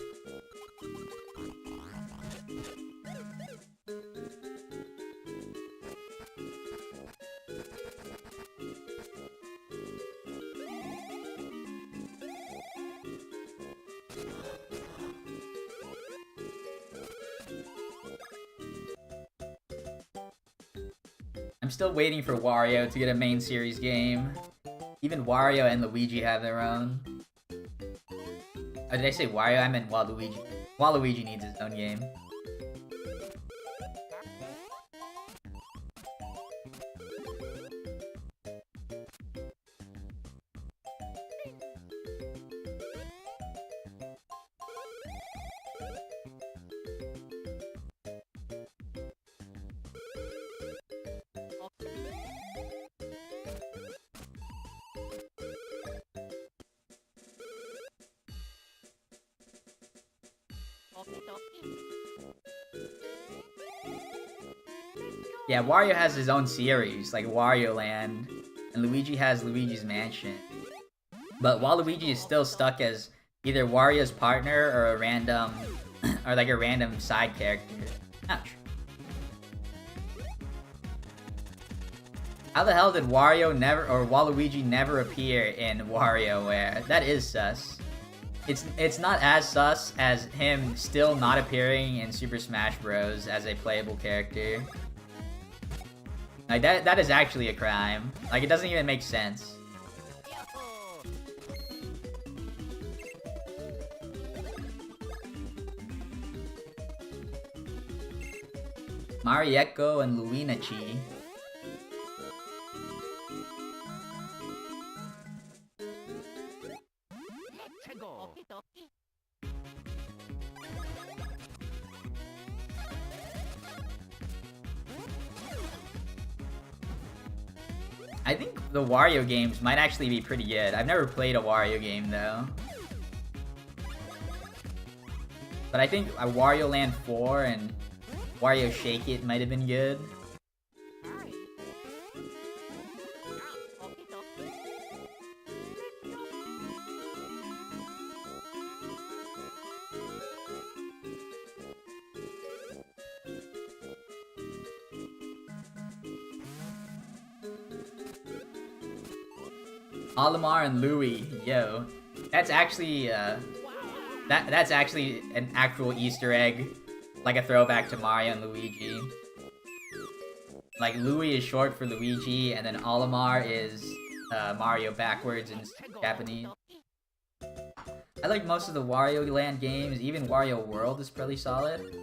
I'm still waiting for Wario to get a main series game. Even Wario and Luigi have their own. Oh, did I say Wario? I meant Waluigi. Waluigi needs his own game. Yeah, Wario has his own series, like Wario Land, and Luigi has Luigi's Mansion. But Waluigi is still stuck as either Wario's partner or a random, or like a random side character. Ouch. How the hell did Wario never, or Waluigi never appear in WarioWare? That is sus. It's not as sus as him still not appearing in Super Smash Bros. As a playable character. Like, that is actually a crime. Like, it doesn't even make sense. Marieko and Luinachi. I think the Wario games might actually be pretty good. I've never played a Wario game though. But I think Wario Land 4 and Wario Shake It might have been good. Olimar and Louie, yo, that's actually that's actually an actual Easter egg, like a throwback to Mario and Luigi. Like Louie is short for Luigi, and then Olimar is Mario backwards in Japanese. I like most of the Wario Land games. Even Wario World is pretty solid.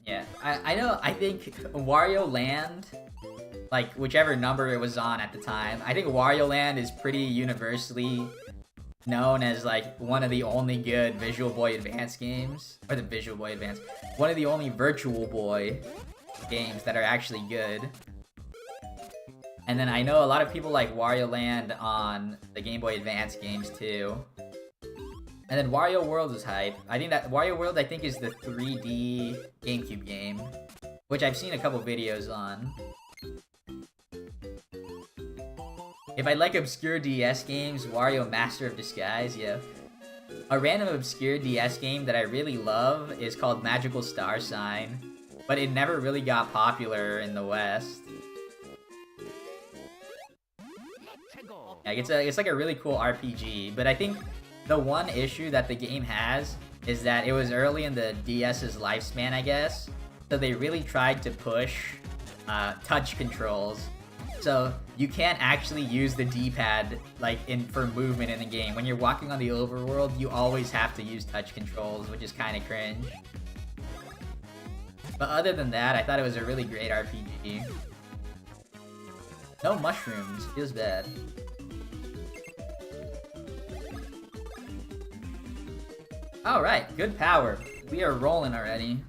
Yeah, I know. I think Wario Land, like, whichever number it was on at the time, I think Wario Land is pretty universally known as, like, one of the only good Visual Boy Advance games. Or the Visual Boy Advance. One of the only Virtual Boy games that are actually good. And then I know a lot of people like Wario Land on the Game Boy Advance games, too. And then Wario World is hype. I think that Wario World, I think, is the 3D GameCube game, which I've seen a couple videos on. If I like obscure DS games, Wario Master of Disguise, yeah. A random obscure DS game that I really love is called Magical Star Sign, but it never really got popular in the West. Like it's like a really cool RPG, but I think the one issue that the game has is that it was early in the DS's lifespan, I guess. So they really tried to push touch controls. So you can't actually use the D-pad like for movement in the game. When you're walking on the overworld, you always have to use touch controls, which is kind of cringe. But other than that, I thought it was a really great RPG. No mushrooms, feels bad. Alright, good power. We are rolling already.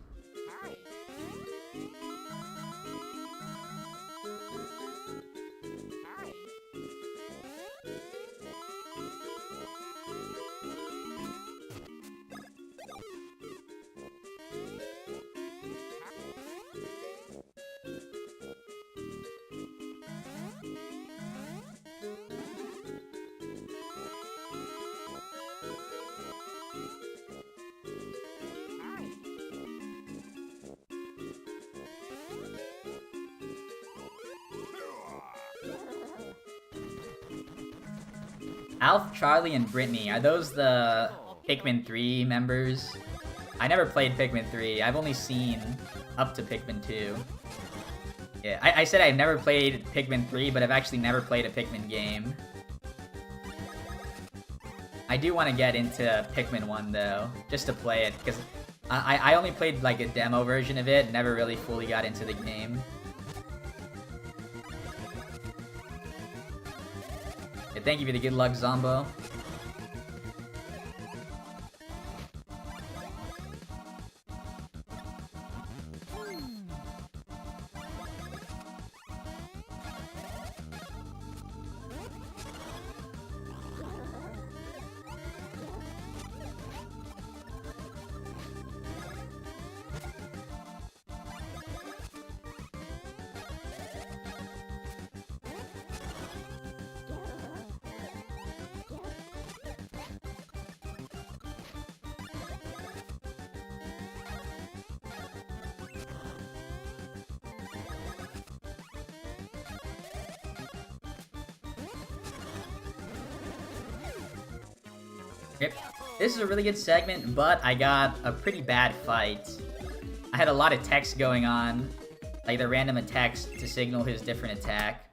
Alf, Charlie, and Brittany, are those the Pikmin 3 members? I never played Pikmin 3, I've only seen up to Pikmin 2. Yeah, I said I've never played Pikmin 3, but I've actually never played a Pikmin game. I do want to get into Pikmin 1 though, just to play it, because I only played like a demo version of it, never really fully got into the game. Thank you for the good luck, Zombo. Yep. This is a really good segment, but I got a pretty bad fight. I had a lot of text going on, like the random attacks to signal his different attack.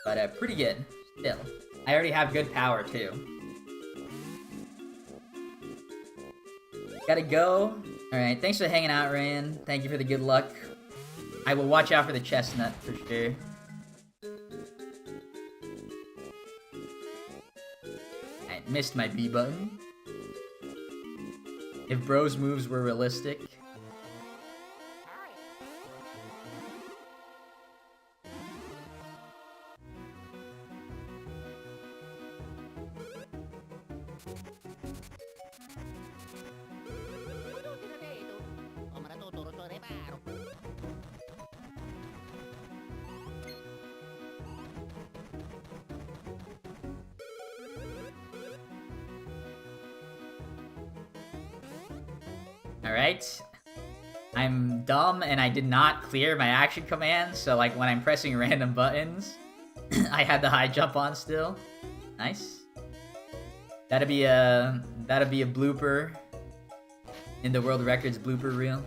But pretty good, still. I already have good power, too. Gotta go. Alright, thanks for hanging out, Ryan. Thank you for the good luck. I will watch out for the chestnut, for sure. Missed my B button. If Bro's moves were realistic. Alright. I'm dumb and I did not clear my action commands, so like when I'm pressing random buttons, I had the high jump on still. Nice. That'd be a blooper in the world records blooper reel.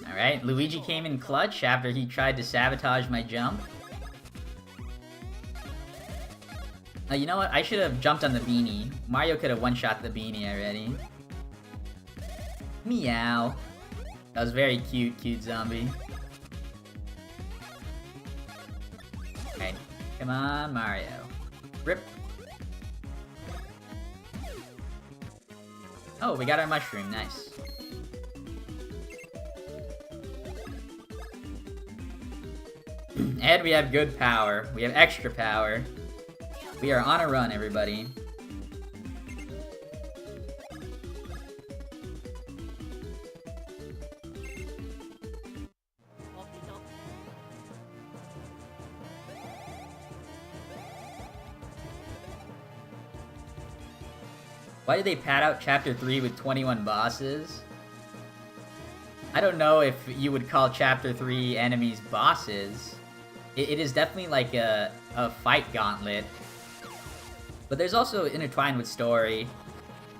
Alright, Luigi came in clutch after he tried to sabotage my jump. You know what? I should have jumped on the beanie. Mario could have one-shot the beanie already. Meow. That was very cute zombie. Okay, come on, Mario. Rip. Oh, we got our mushroom, nice. And we have good power. We have extra power. We are on a run, everybody. Why did they pad out Chapter 3 with 21 bosses? I don't know if you would call Chapter 3 enemies bosses. It is definitely like a fight gauntlet. But there's also intertwined with story.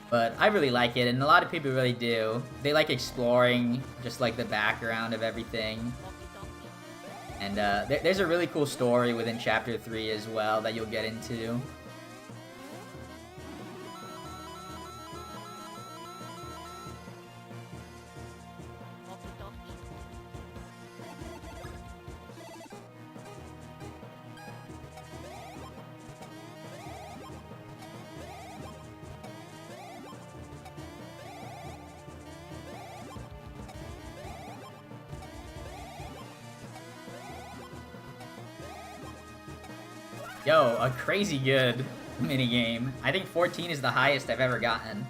But I really like it, and a lot of people really do. They like exploring just like the background of everything. And there's a really cool story within Chapter 3 as well that you'll get into. Yo, a crazy good minigame. I think 14 is the highest I've ever gotten.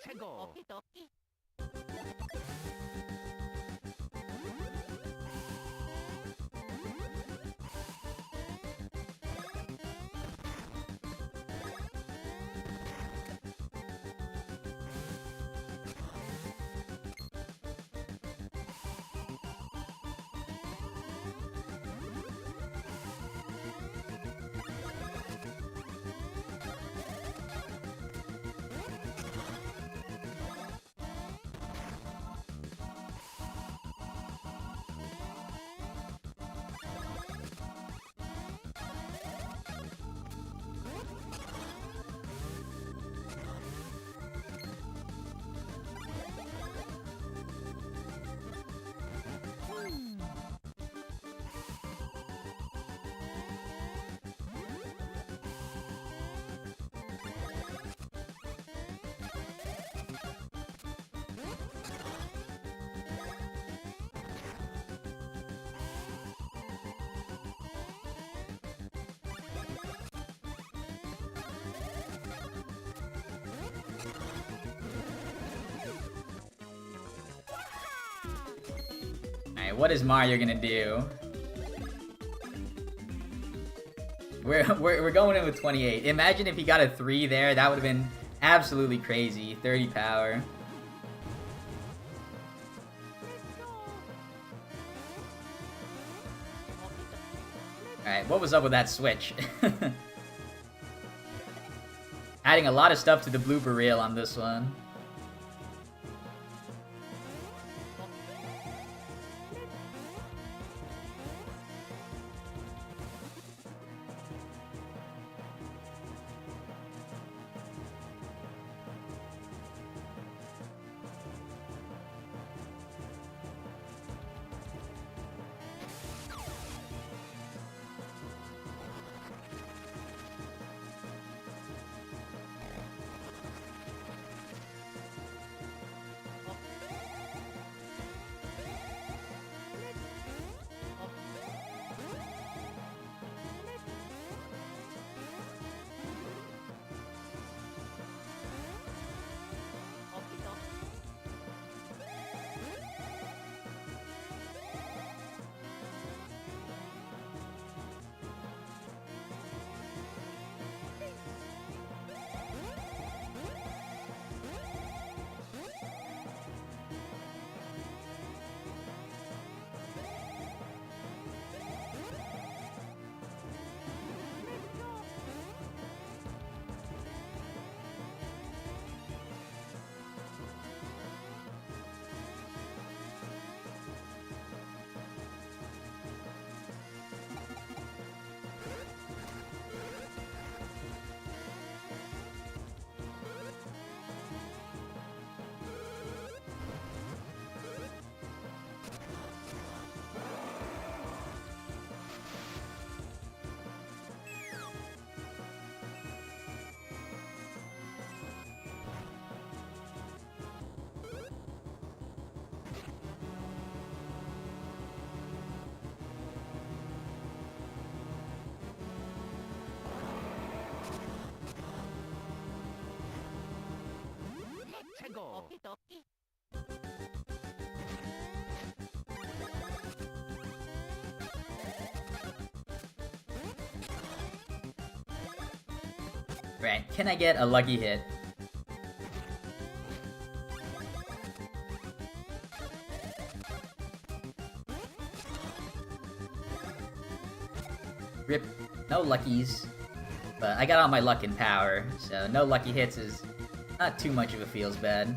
Let's go. Alright, what is Mario gonna do? We're going in with 28. Imagine if he got a 3 there, that would have been absolutely crazy. 30 power. Alright, what was up with that switch? Adding a lot of stuff to the blooper reel on this one. Okie dokie. Right, can I get a lucky hit? Rip, no luckies. But I got all my luck and power, so no lucky hits is not too much of a feels bad.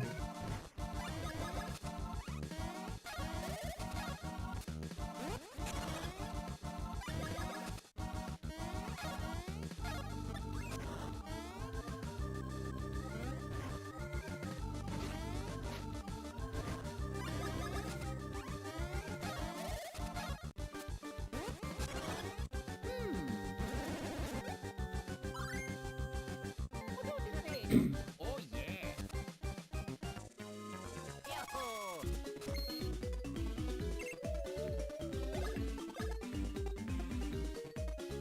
Oh yeah. Yahoo!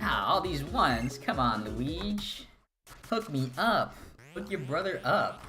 Ah, all these ones. Come on, Luigi. Hook me up. Hook your brother up.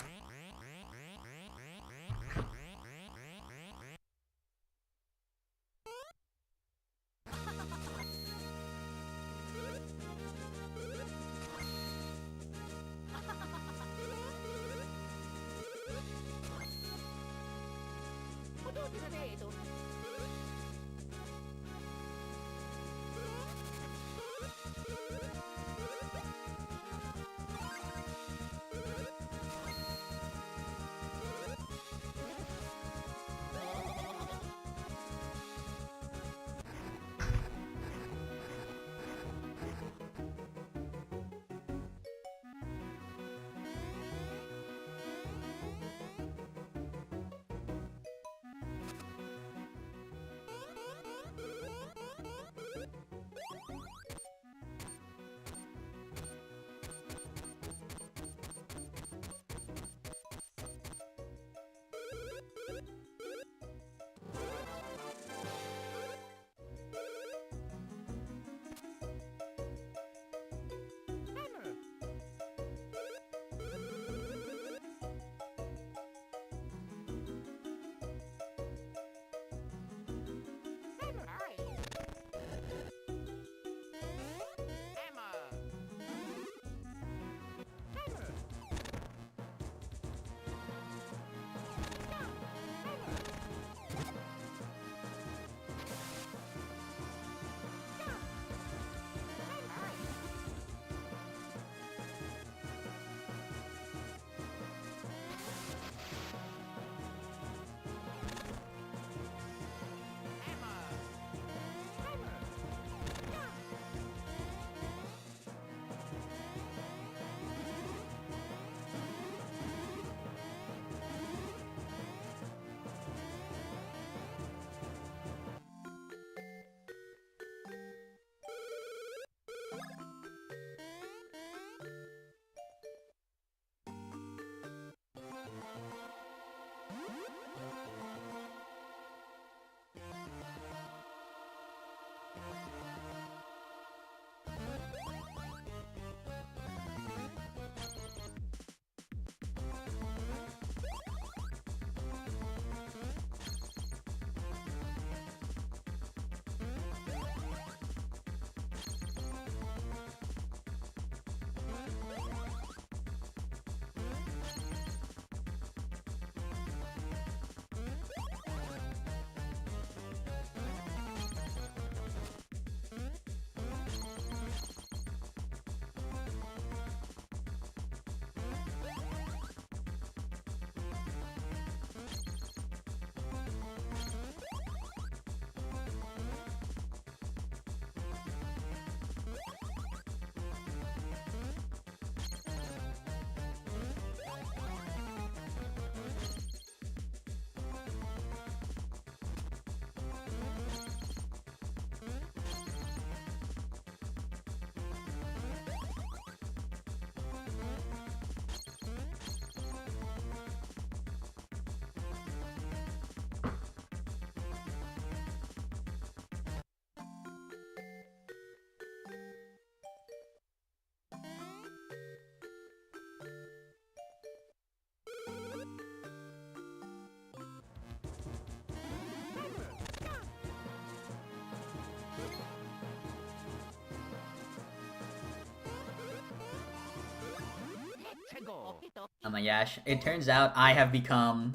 Oh my gosh. It turns out I have become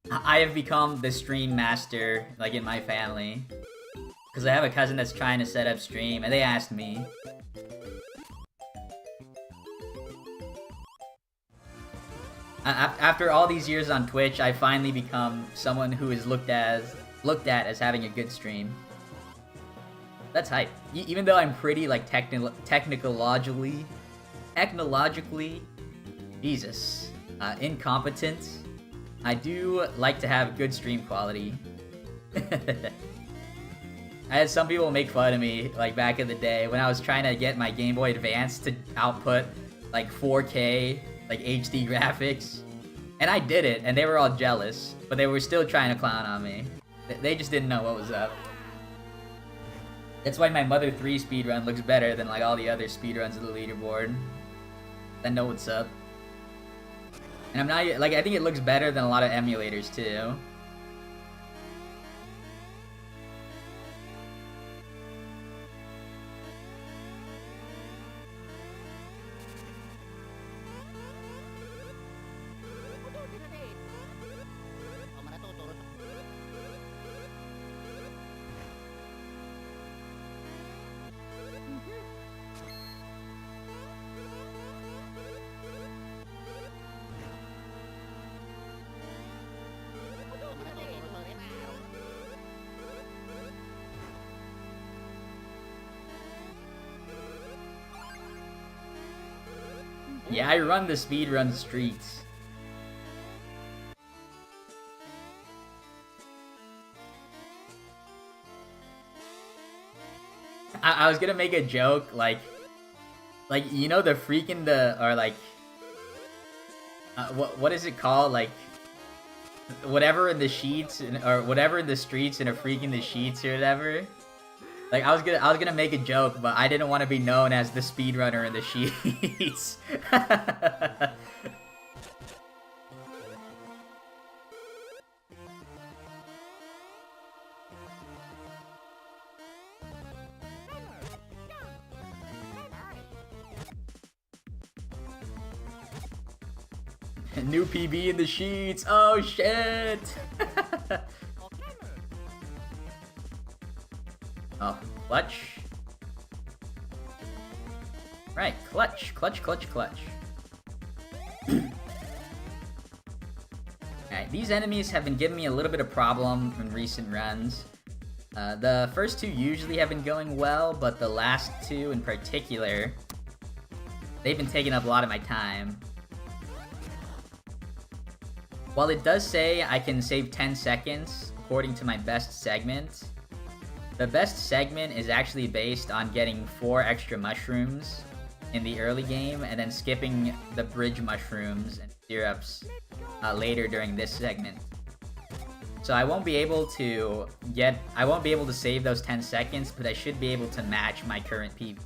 the stream master, like, in my family. Because I have a cousin that's trying to set up stream, and they asked me. After all these years on Twitch, I finally become someone who is looked at as having a good stream. That's hype. Even though I'm pretty, like, technologically, Jesus, incompetent, I do like to have good stream quality. I had some people make fun of me, like, back in the day when I was trying to get my Game Boy Advance to output, like, 4K, like, HD graphics. And I did it, and they were all jealous, but they were still trying to clown on me. They just didn't know what was up. That's why my Mother 3 speedrun looks better than, like, all the other speedruns of the leaderboard. I know what's up. And I'm not, like, I think it looks better than a lot of emulators, too. Yeah, I run the speedrun streets. I was gonna make a joke, like, you know, the freak in the, or like, what is it called, like, whatever in the sheets, or whatever in the streets and a freak in the sheets or whatever. Like, I was gonna make a joke, but I didn't want to be known as the speedrunner in the sheets. New PB in the sheets. Oh shit! Oh, clutch. Right, clutch. Alright, these enemies have been giving me a little bit of problem in recent runs. The first two usually have been going well, but the last two in particular, they've been taking up a lot of my time. While it does say I can save 10 seconds according to my best segment, the best segment is actually based on getting 4 extra mushrooms in the early game and then skipping the bridge mushrooms and syrups later during this segment. So I won't be able to save those 10 seconds, but I should be able to match my current PB.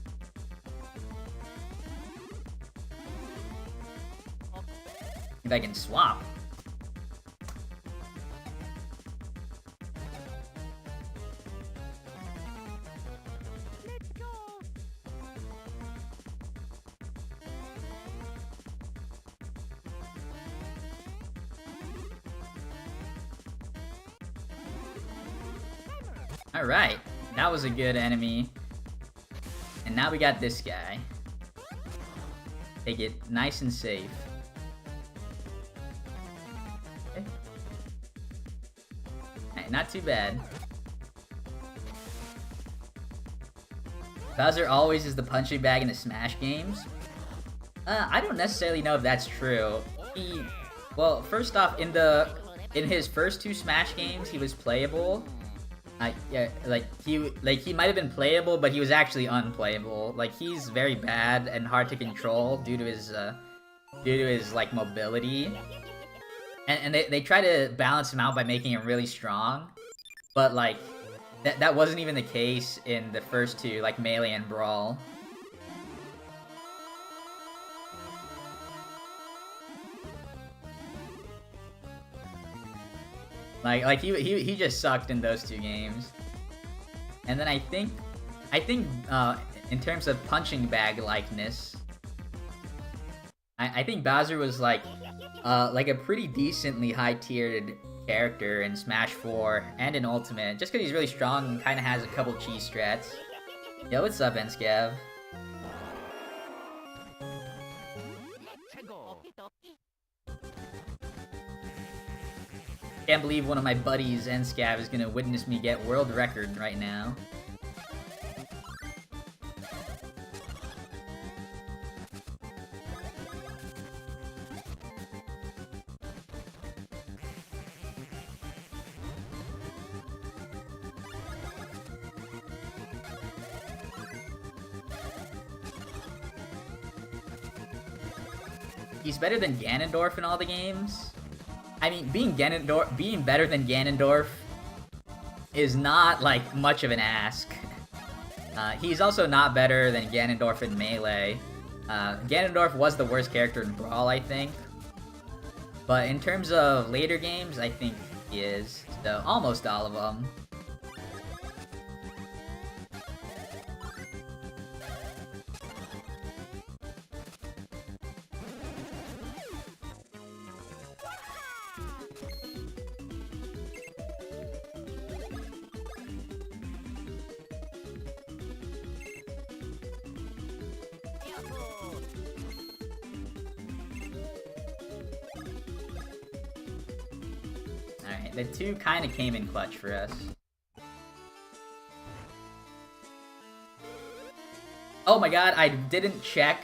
If I can swap. Alright, that was a good enemy. And now we got this guy. Take it nice and safe. Okay. Alright, not too bad. Bowser always is the punching bag in the Smash games. I don't necessarily know if that's true. Well, first off, in his first 2 Smash games, he was playable. Yeah, he might have been playable, but he was actually unplayable. Like, he's very bad and hard to control due to his like mobility. And they try to balance him out by making him really strong, but like that wasn't even the case in the first 2, like Melee and Brawl. Like he just sucked in those 2 games. And then I think in terms of punching bag likeness, I think Bowser was like a pretty decently high-tiered character in Smash 4 and in Ultimate, just because he's really strong and kind of has a couple cheese strats. Yo, what's up, Nscav? Let's go. Can't believe one of my buddies, Nscav, is gonna witness me get world record right now. He's better than Ganondorf in all the games. I mean, being better than Ganondorf is not like much of an ask. He's also not better than Ganondorf in Melee. Ganondorf was the worst character in Brawl, I think. But in terms of later games, I think he is. So almost all of them. Alright, the two kind of came in clutch for us. Oh my god, I didn't check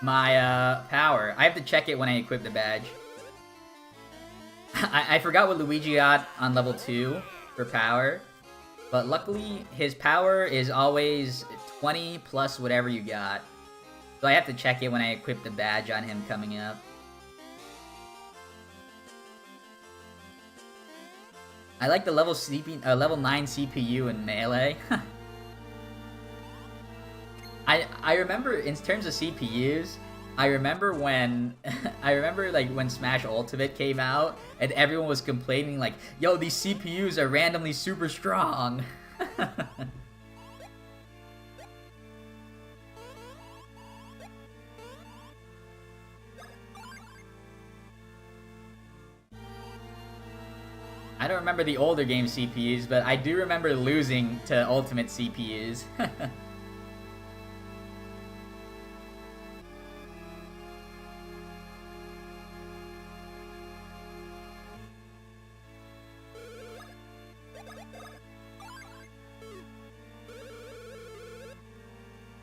my power. I have to check it when I equip the badge. I forgot what Luigi got on level 2 for power. But luckily, his power is always 20 plus whatever you got. So I have to check it when I equip the badge on him coming up. I like the level 9 CPU in Melee. I remember in terms of CPUs, I remember when when Smash Ultimate came out and everyone was complaining like, "Yo, these CPUs are randomly super strong." I don't remember the older game CPUs, but I do remember losing to Ultimate CPUs.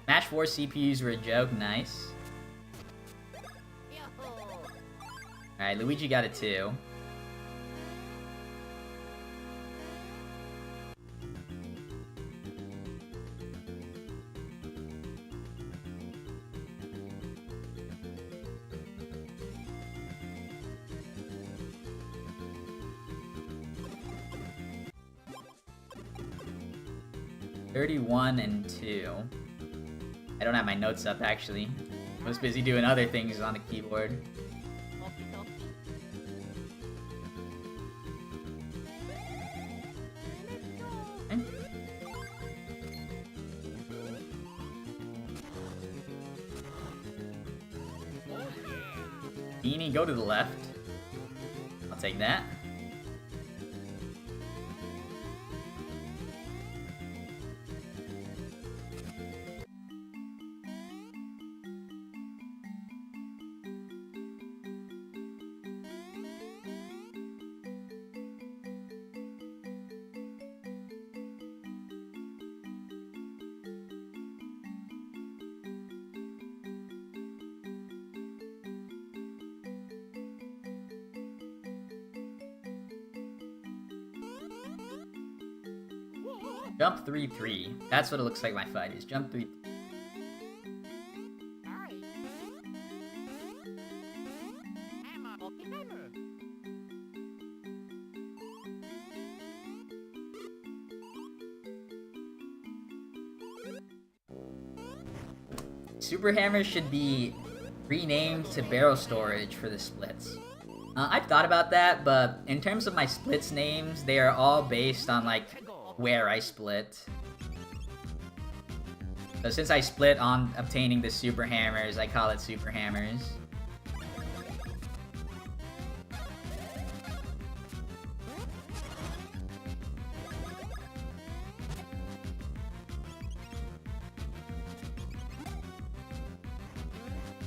Smash 4 CPUs were a joke, nice. Alright, Luigi got a 2. $31 and 2. I don't have my notes up actually. I was busy doing other things on the keyboard. Okay. Beanie, go to the left. I'll take that. Jump 3-3. That's what it looks like my fight is. Jump 3. Super Hammers should be renamed to Barrel Storage for the splits. I've thought about that, but in terms of my splits names, they are all based on like where I split. So since I split on obtaining the Super Hammers, I call it Super Hammers.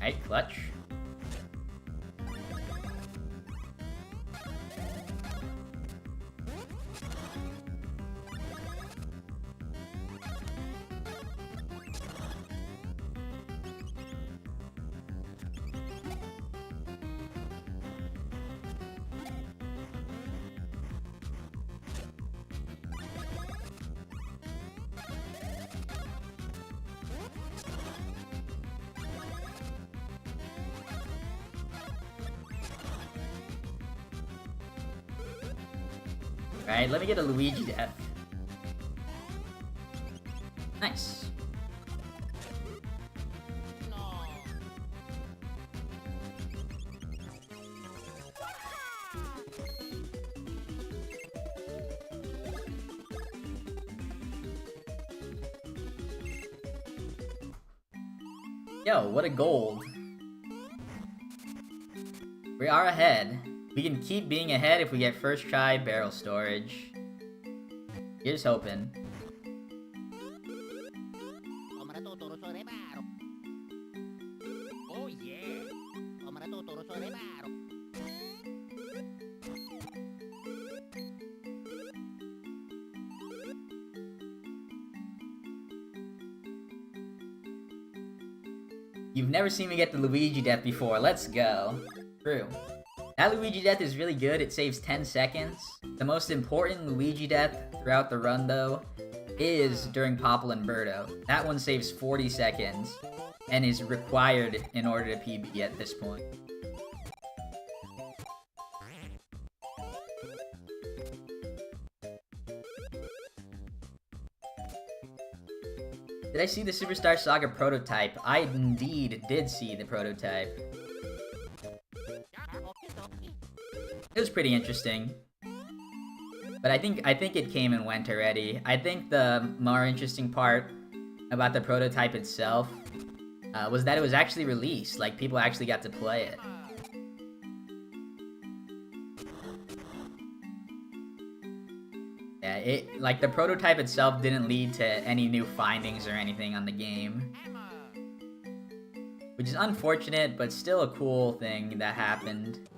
Alright, clutch. Alright, let me get a Luigi death. Nice. Yo, what a gold. We are ahead. We can keep being ahead if we get first try barrel storage. Here's hoping. Oh yeah. You've never seen me get the Luigi death before. Let's go. True. That Luigi death is really good. It saves 10 seconds. The most important Luigi death throughout the run, though, is during Popple and Birdo. That one saves 40 seconds and is required in order to PB at this point. Did I see the Superstar Saga prototype? I indeed did see the prototype. It was pretty interesting. But I think it came and went already. I think the more interesting part about the prototype itself was that it was actually released. Like, people actually got to play it. Yeah, like, the prototype itself didn't lead to any new findings or anything on the game. Which is unfortunate, but still a cool thing that happened.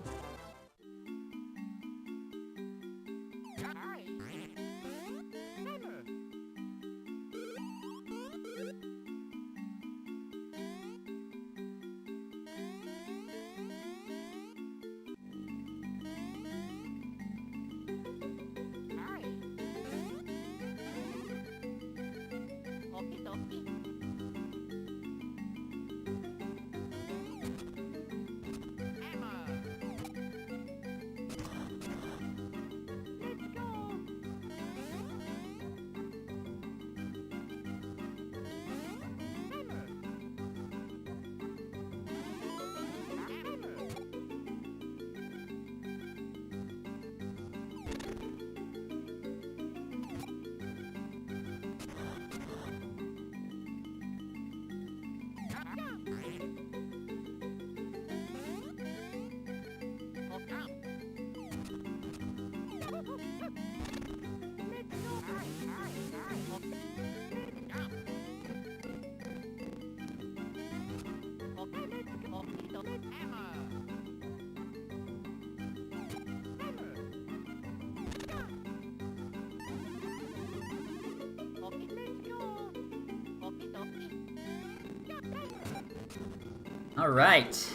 Alright.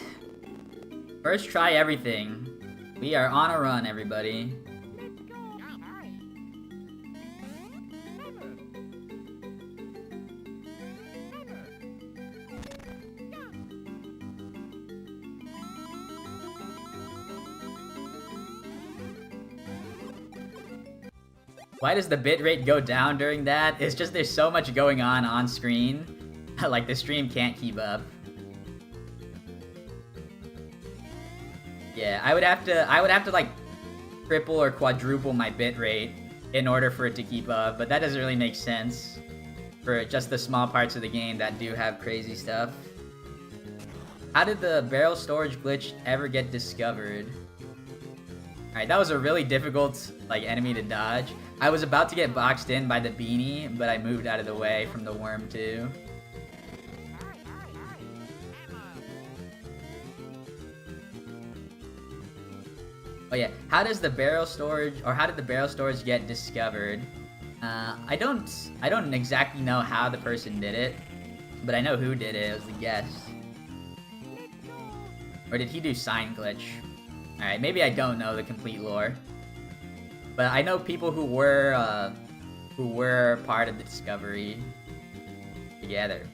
First try everything. We are on a run, everybody. Why does the bitrate go down during that? It's just there's so much going on screen. Like, the stream can't keep up. Yeah, I would have to like triple or quadruple my bitrate in order for it to keep up, but that doesn't really make sense for just the small parts of the game that do have crazy stuff. How did the barrel storage glitch ever get discovered? Alright, that was a really difficult like enemy to dodge. I was about to get boxed in by the beanie, but I moved out of the way from the worm too. Oh yeah, how does the barrel storage, or how did the barrel storage get discovered? I don't exactly know how the person did it, but I know who did it. It was the guess. Or did he do sign glitch? Alright, maybe I don't know the complete lore. But I know people who were part of the discovery together.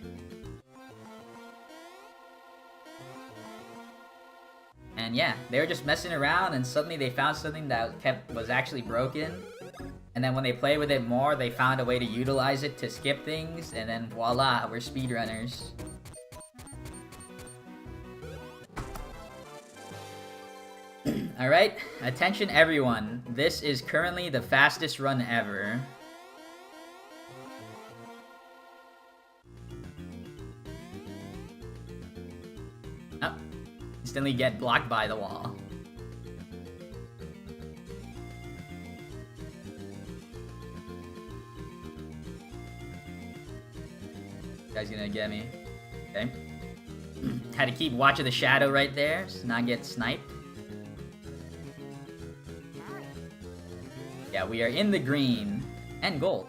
And yeah, they were just messing around and suddenly they found something that was actually broken. And then when they played with it more, they found a way to utilize it to skip things, and then voila, we're speedrunners. Alright, attention everyone. This is currently the fastest run ever. Oh, instantly get blocked by the wall. Guy's gonna get me. Okay. Had to keep watch of the shadow right there, so not get sniped. Yeah, we are in the green and gold.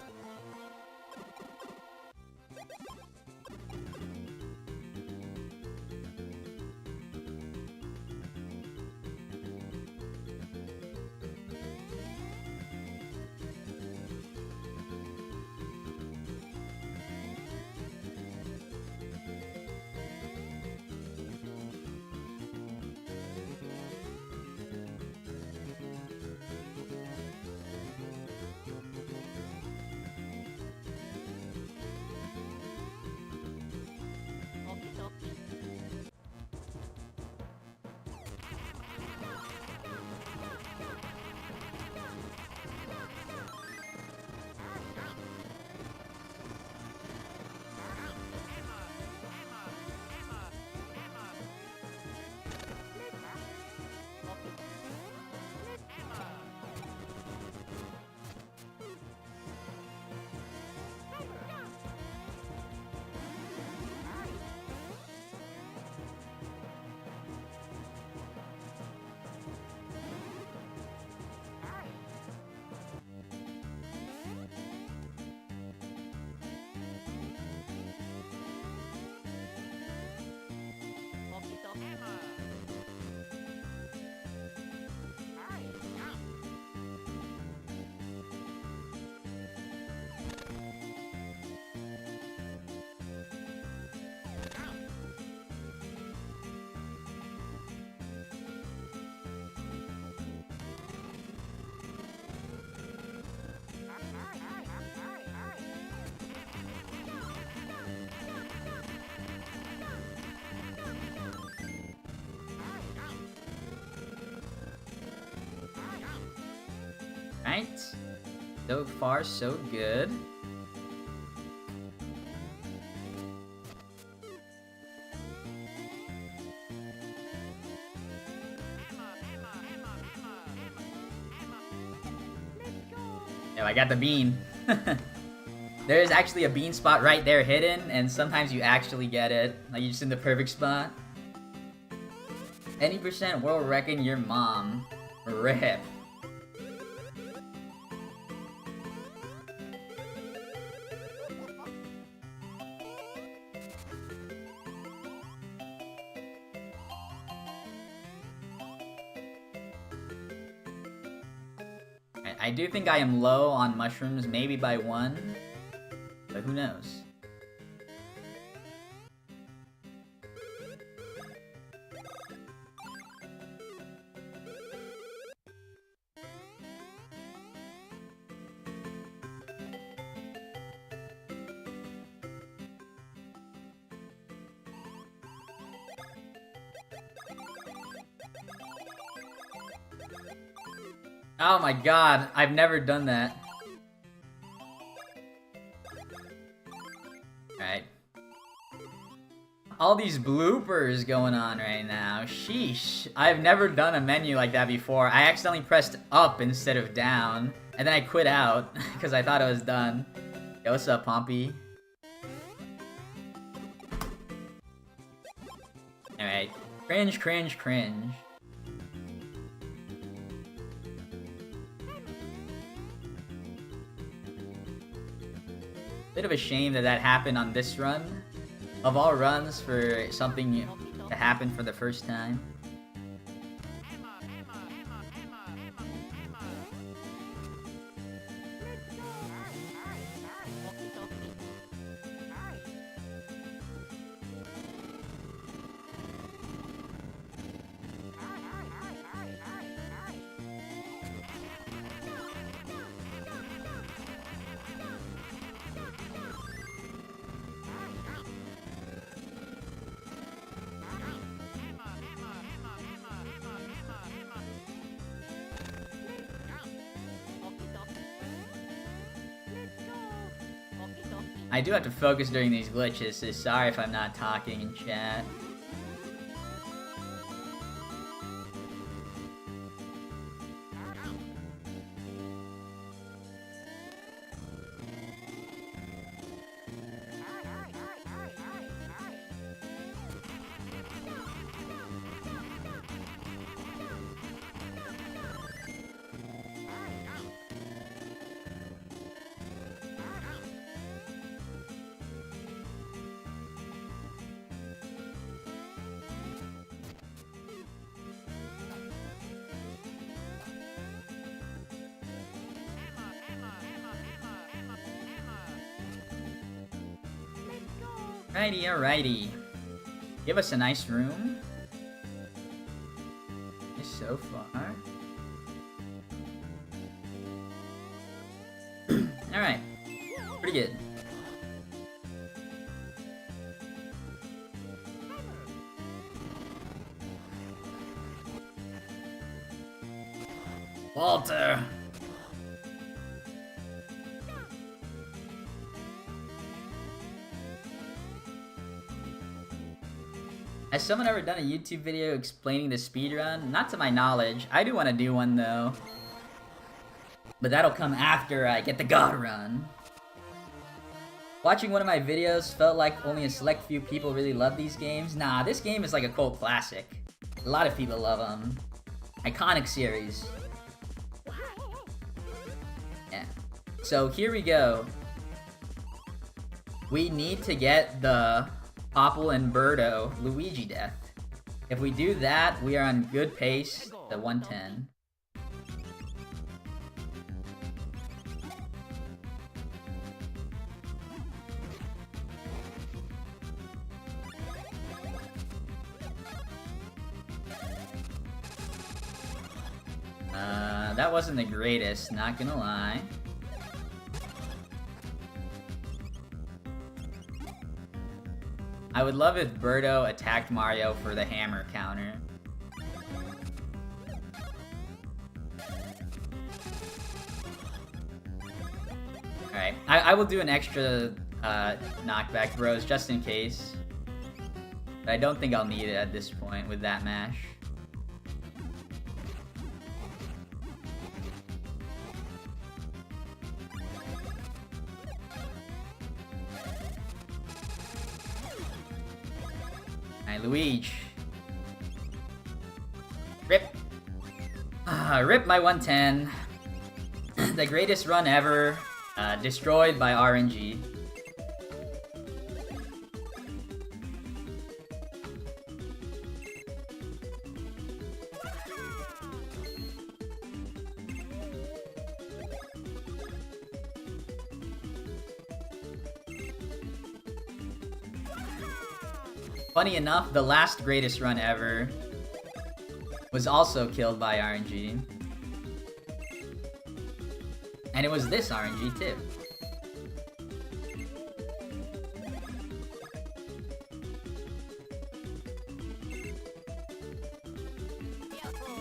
Right. So far, so good. Yeah, I got the bean. There is actually a bean spot right there hidden, and sometimes you actually get it. Like, you're just in the perfect spot. Any percent world reckon your mom. Rip. I do think I am low on mushrooms, maybe by 1, but who knows? Oh my god, I've never done that. Alright. All these bloopers going on right now. Sheesh. I've never done a menu like that before. I accidentally pressed up instead of down, and then I quit out because I thought it was done. Yo, what's up, Pompey? Alright. Cringe, cringe, cringe. Bit of a shame that that happened on this run. Of all runs, for something to happen for the first time. I do have to focus during these glitches, so sorry if I'm not talking in chat. Alrighty, alrighty. Give us a nice room. Just so far. Alright. Pretty good. Walter! Has someone ever done a YouTube video explaining the speedrun? Not to my knowledge. I do want to do one though. But that'll come after I get the God run. Watching one of my videos felt like only a select few people really love these games. Nah, this game is like a cult classic. A lot of people love them. Iconic series. Yeah. So here we go. We need to get the Popple and Birdo Luigi death. If we do that, we are on good pace to 110. That wasn't the greatest, not gonna lie. I would love if Birdo attacked Mario for the hammer counter. Alright, I will do an extra knockback throws just in case. But I don't think I'll need it at this point with that mash. Luigi. Rip. Rip my 110. The greatest run ever. Destroyed by RNG. Funny enough, the last greatest run ever was also killed by RNG. And it was this RNG too.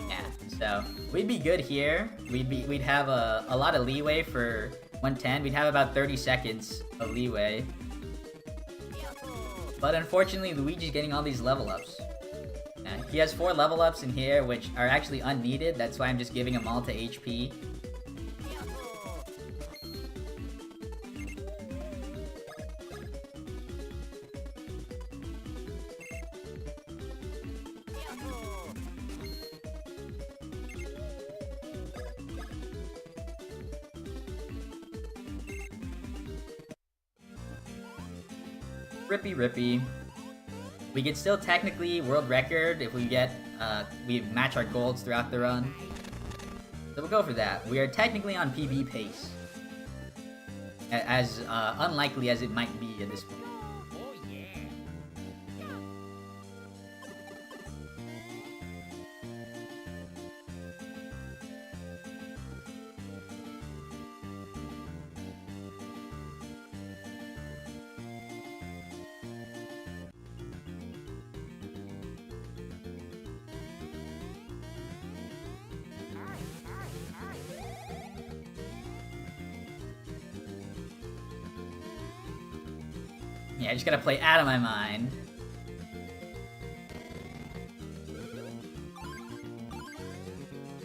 Yeah, so we'd be good here. We'd have a lot of leeway for 110. We'd have about 30 seconds of leeway. But unfortunately, Luigi's getting all these level ups. He has 4 level ups in here, which are actually unneeded. That's why I'm just giving them all to HP. Rippy Rippy. We could still technically world record if we get, we match our golds throughout the run. So we'll go for that. We are technically on PB pace. As unlikely as it might be at this point. Oh yeah. Yeah, I just gotta play out of my mind.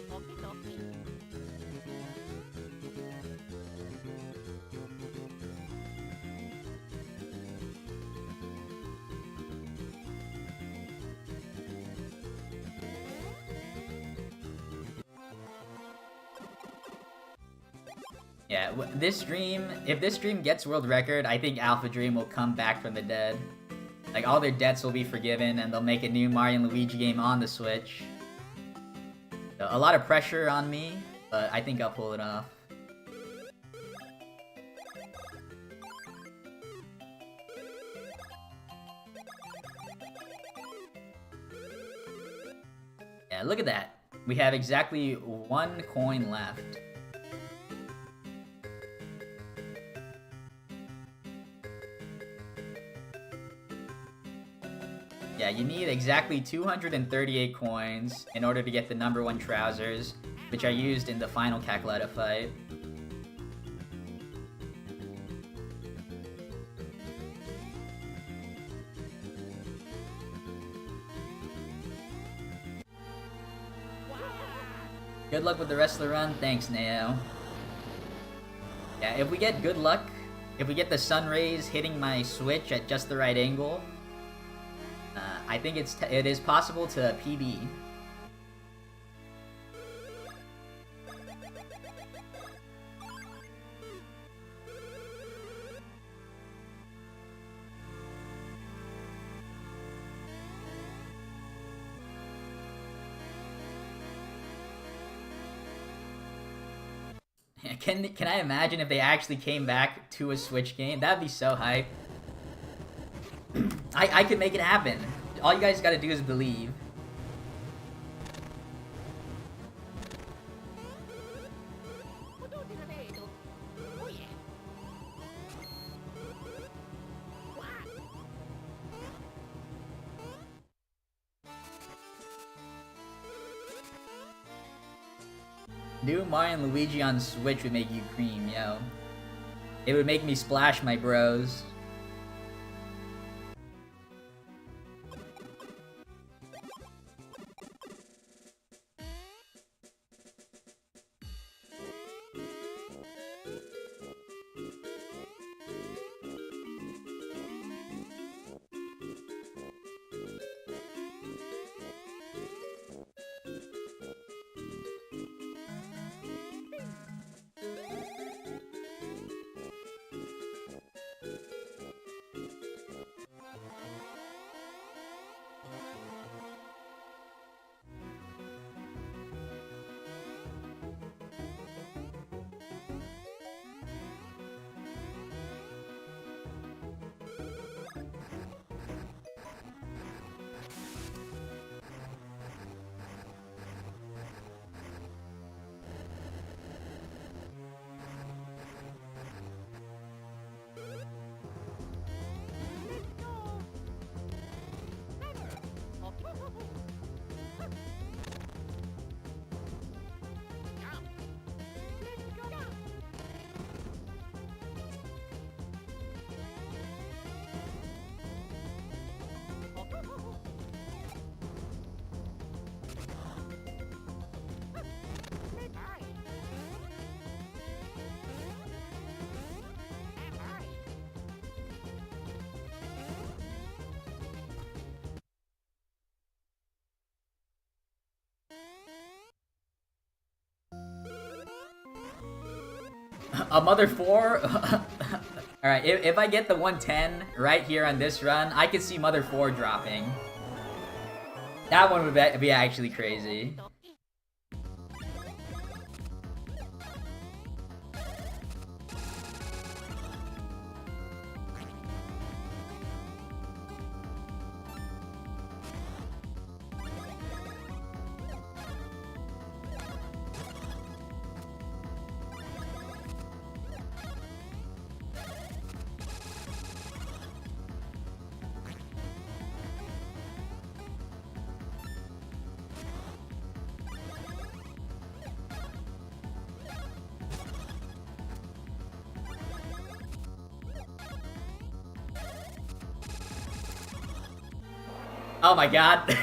Okie dokie. Yeah, this stream, if this stream gets world record, I think Alpha Dream will come back from the dead. Like, all their debts will be forgiven, and they'll make a new Mario and Luigi game on the Switch. So, a lot of pressure on me, but I think I'll pull it off. Yeah, look at that. We have exactly 1 coin left. Yeah, you need exactly 238 coins in order to get the #1 trousers, which are used in the final Cackletta fight. Good luck with the rest of the run. Thanks, Neo. Yeah, if we get good luck, if we get the sun rays hitting my Switch at just the right angle, I think it is possible to PB. Can I imagine if they actually came back to a Switch game? That'd be so hype. I could make it happen. All you guys gotta do is believe. Oh yeah. New Mario and Luigi on Switch would make you cream, yo. It would make me splash my bros. A Mother 4? Alright, if I get the 110 right here on this run, I could see Mother 4 dropping. That one would be actually crazy. Oh my god.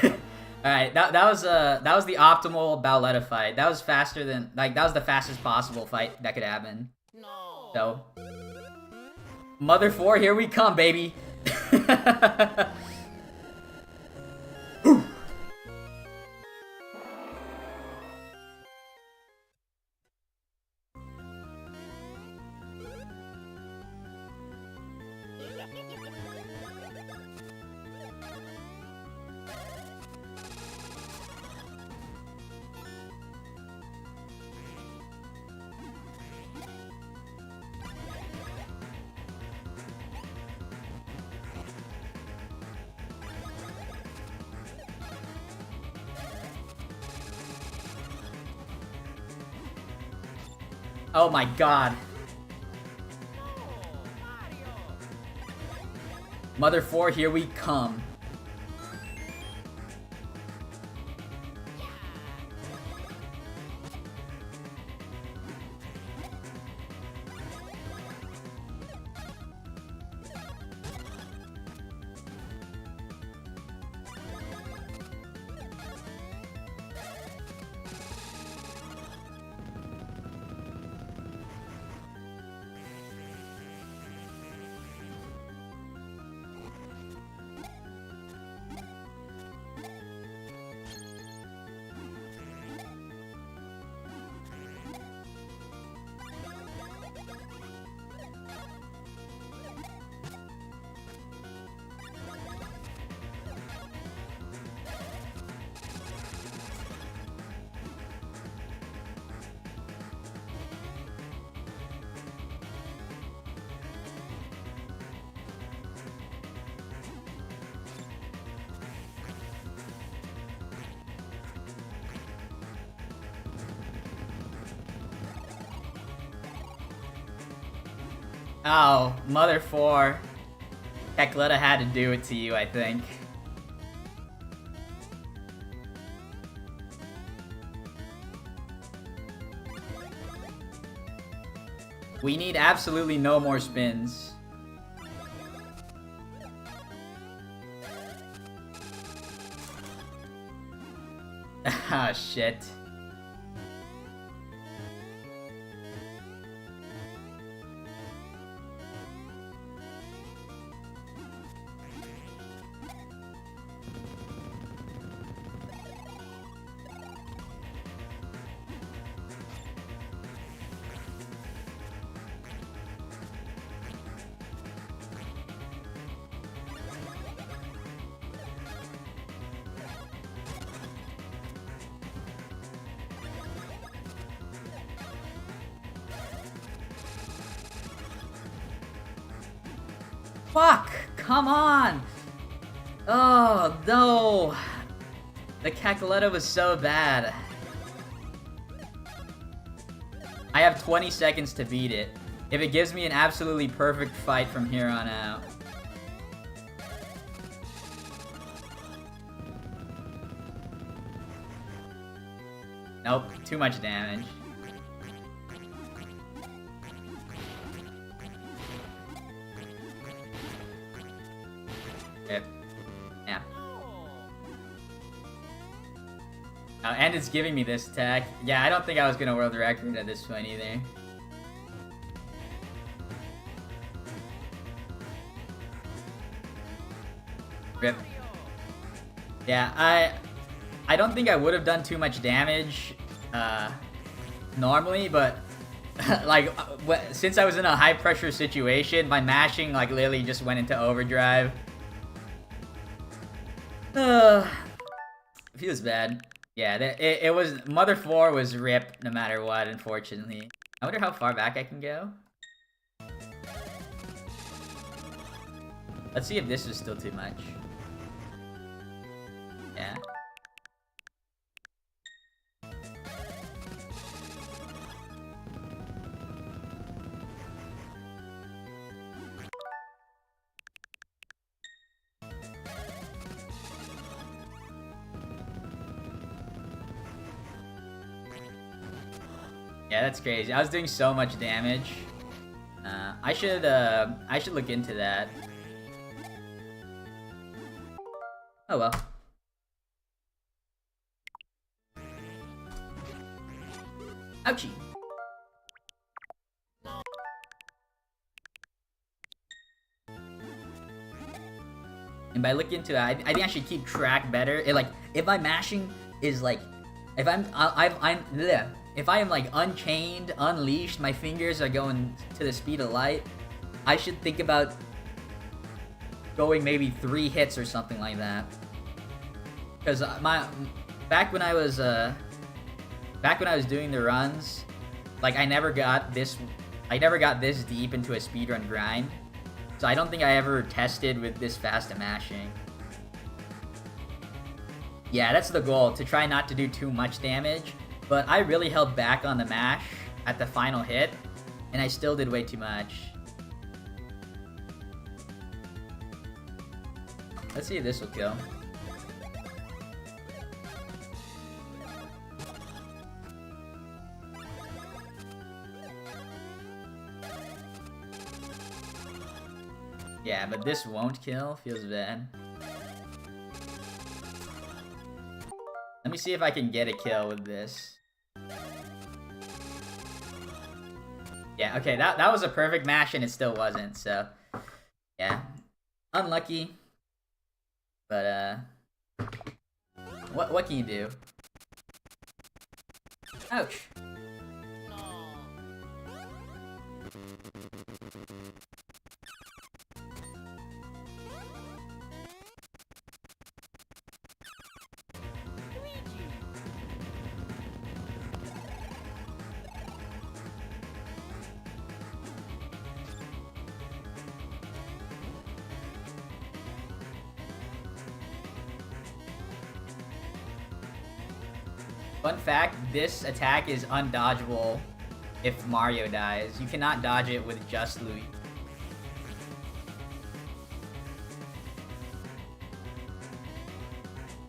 Alright, that was the optimal Bowletta fight. That was faster than that was the fastest possible fight that could happen. No. So Mother 4, here we come, baby. Oh my god. Mother 4, here we come. Oh, Mother 4. Heckletta had to do it to you, I think. We need absolutely no more spins. Ah, shit. Fuck! Come on! Oh, no! The Cackletta was so bad. I have 20 seconds to beat it. If it gives me an absolutely perfect fight from here on out. Nope, too much damage. Yep. Yeah. Oh, and it's giving me this attack. Yeah, I don't think I was gonna world record at this point either. Rip. Yeah, I don't think I would have done too much damage normally, but like, since I was in a high pressure situation, my mashing like literally just went into overdrive. Feels bad. Yeah, it was Mother 4 was rip no matter what, unfortunately. I wonder how far back I can go. Let's see if this is still too much. Yeah. Yeah, that's crazy. I was doing so much damage. I should look into that. Oh well. Ouchie. And by looking into that, I think I should keep track better. Like, if my mashing is like, if if I am like unchained, unleashed, my fingers are going to the speed of light, I should think about going maybe 3 hits or something like that. Because back when I was doing the runs, like I never got this deep into a speedrun grind. So I don't think I ever tested with this fast a mashing. Yeah, that's the goal, to try not to do too much damage. But I really held back on the mash at the final hit, and I still did way too much. Let's see if this will kill. Yeah, but this won't kill. Feels bad. Let me see if I can get a kill with this. Yeah, okay, that was a perfect mash and it still wasn't, so... Yeah. Unlucky. But, what can you do? Ouch. Fun fact, this attack is undodgeable if Mario dies. You cannot dodge it with just Luigi.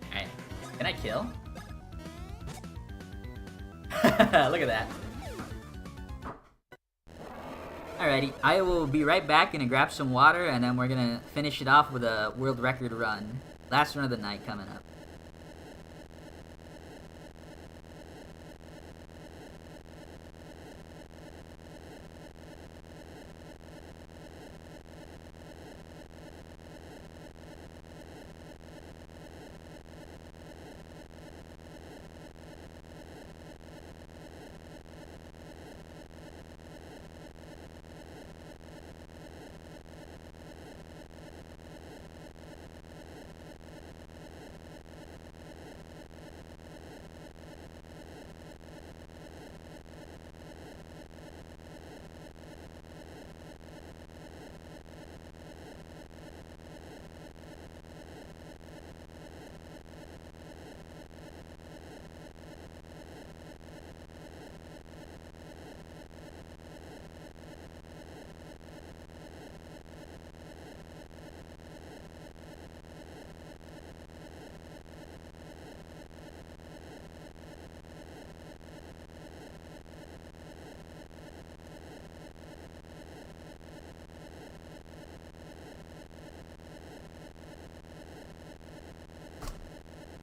Alright, can I kill? Look at that. Alrighty, I will be right back, gonna grab some water, and then we're gonna finish it off with a world record run. Last run of the night coming up.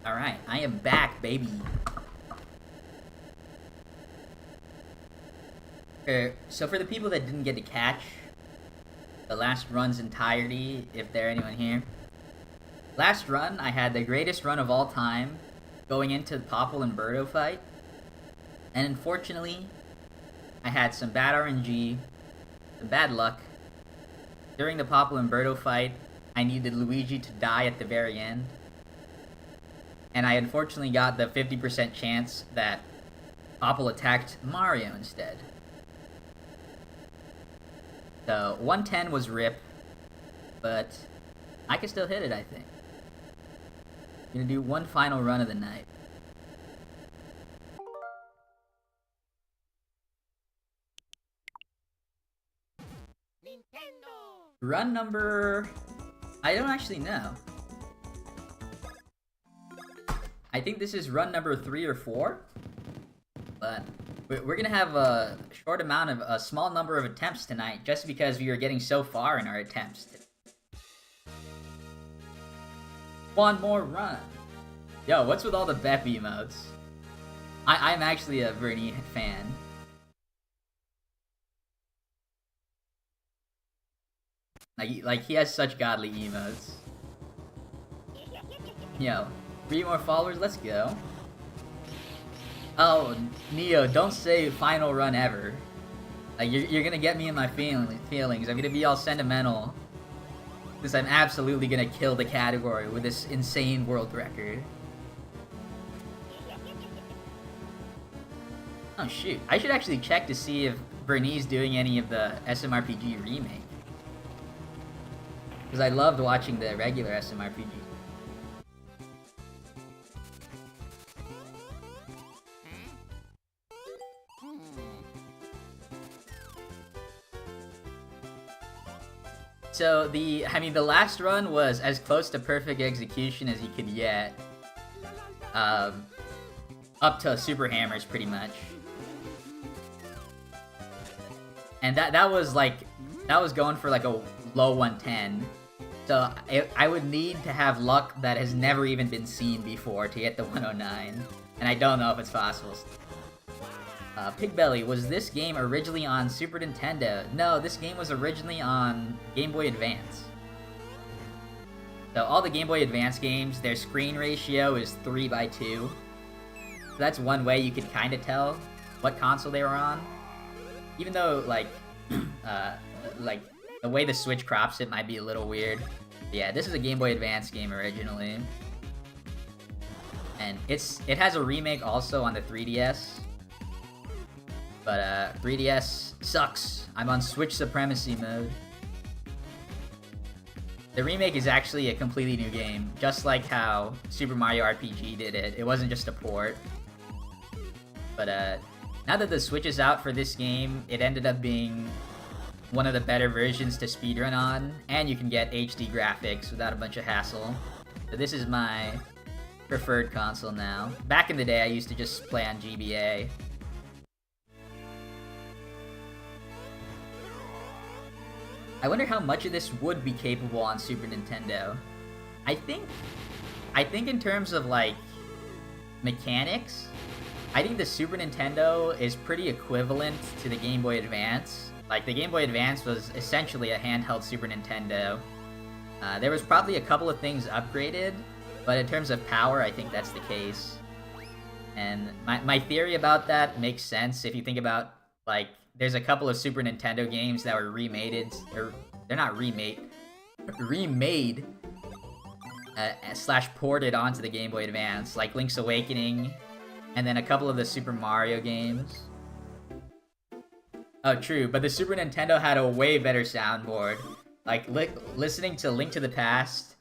Alright, I am back, baby. So for the people that didn't get to catch the last run's entirety, if there anyone here. Last run, I had the greatest run of all time going into the Popple and Birdo fight. And unfortunately, I had some bad RNG, some bad luck. During the Popple and Birdo fight, I needed Luigi to die at the very end. And I unfortunately got the 50% chance that Popple attacked Mario instead. So 110 was rip, but I can still hit it, I think. I'm gonna do one final run of the night. Nintendo. Run number... I don't actually know. I think this is run number 3 or 4. But we're gonna have a short amount of a small number of attempts tonight, just because we are getting so far in our attempts. One more run. Yo, what's with all the Bep emotes? I'm actually a Bernie fan. Like he has such godly emotes. Yo, 3 more followers, let's go. Oh, Neo, don't say final run ever. Like, you're gonna get me in my feelings. I'm gonna be all sentimental. Because I'm absolutely gonna kill the category with this insane world record. Oh shoot, I should actually check to see if Bernie's doing any of the SMRPG remake. Because I loved watching the regular SMRPG. So the last run was as close to perfect execution as you could get. Up to Super Hammers, pretty much. And that was going for like a low 110. So I would need to have luck that has never even been seen before to get the 109. And I don't know if it's possible. Pigbelly, was this game originally on Super Nintendo? No, this game was originally on Game Boy Advance. So all the Game Boy Advance games, their screen ratio is 3:2. So that's one way you could kind of tell what console they were on. Even though, like, like, the way the Switch crops it might be a little weird. But yeah, this is a Game Boy Advance game originally. And it has a remake also on the 3DS. But 3DS sucks. I'm on Switch Supremacy mode. The remake is actually a completely new game, just like how Super Mario RPG did it. It wasn't just a port. But now that the Switch is out for this game, it ended up being one of the better versions to speedrun on, and you can get HD graphics without a bunch of hassle. So this is my preferred console now. Back in the day, I used to just play on GBA. I wonder how much of this would be capable on Super Nintendo. I think in terms of, like, mechanics, I think the Super Nintendo is pretty equivalent to the Game Boy Advance. Like, the Game Boy Advance was essentially a handheld Super Nintendo. There was probably a couple of things upgraded, but in terms of power, I think that's the case. And my theory about that makes sense if you think about, like, there's a couple of Super Nintendo games that were remade, they're not remade, slash ported onto the Game Boy Advance, like Link's Awakening, and then a couple of the Super Mario games. Oh, true, but the Super Nintendo had a way better soundboard. Like, listening to Link to the Past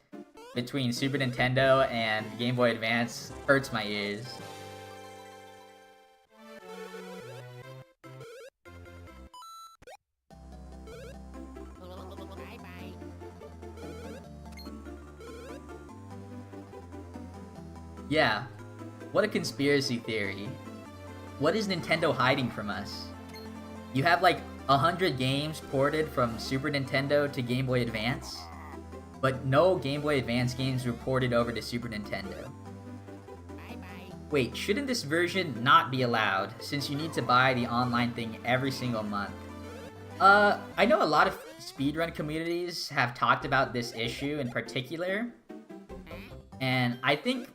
between Super Nintendo and Game Boy Advance hurts my ears. Bye-bye. Yeah, what a conspiracy theory. What is Nintendo hiding from us? You have like 100 games ported from Super Nintendo to Game Boy Advance, but no Game Boy Advance games were ported over to Super Nintendo. Bye-bye. Wait, shouldn't this version not be allowed, since you need to buy the online thing every single month? I know a lot of speedrun communities have talked about this issue in particular, and I think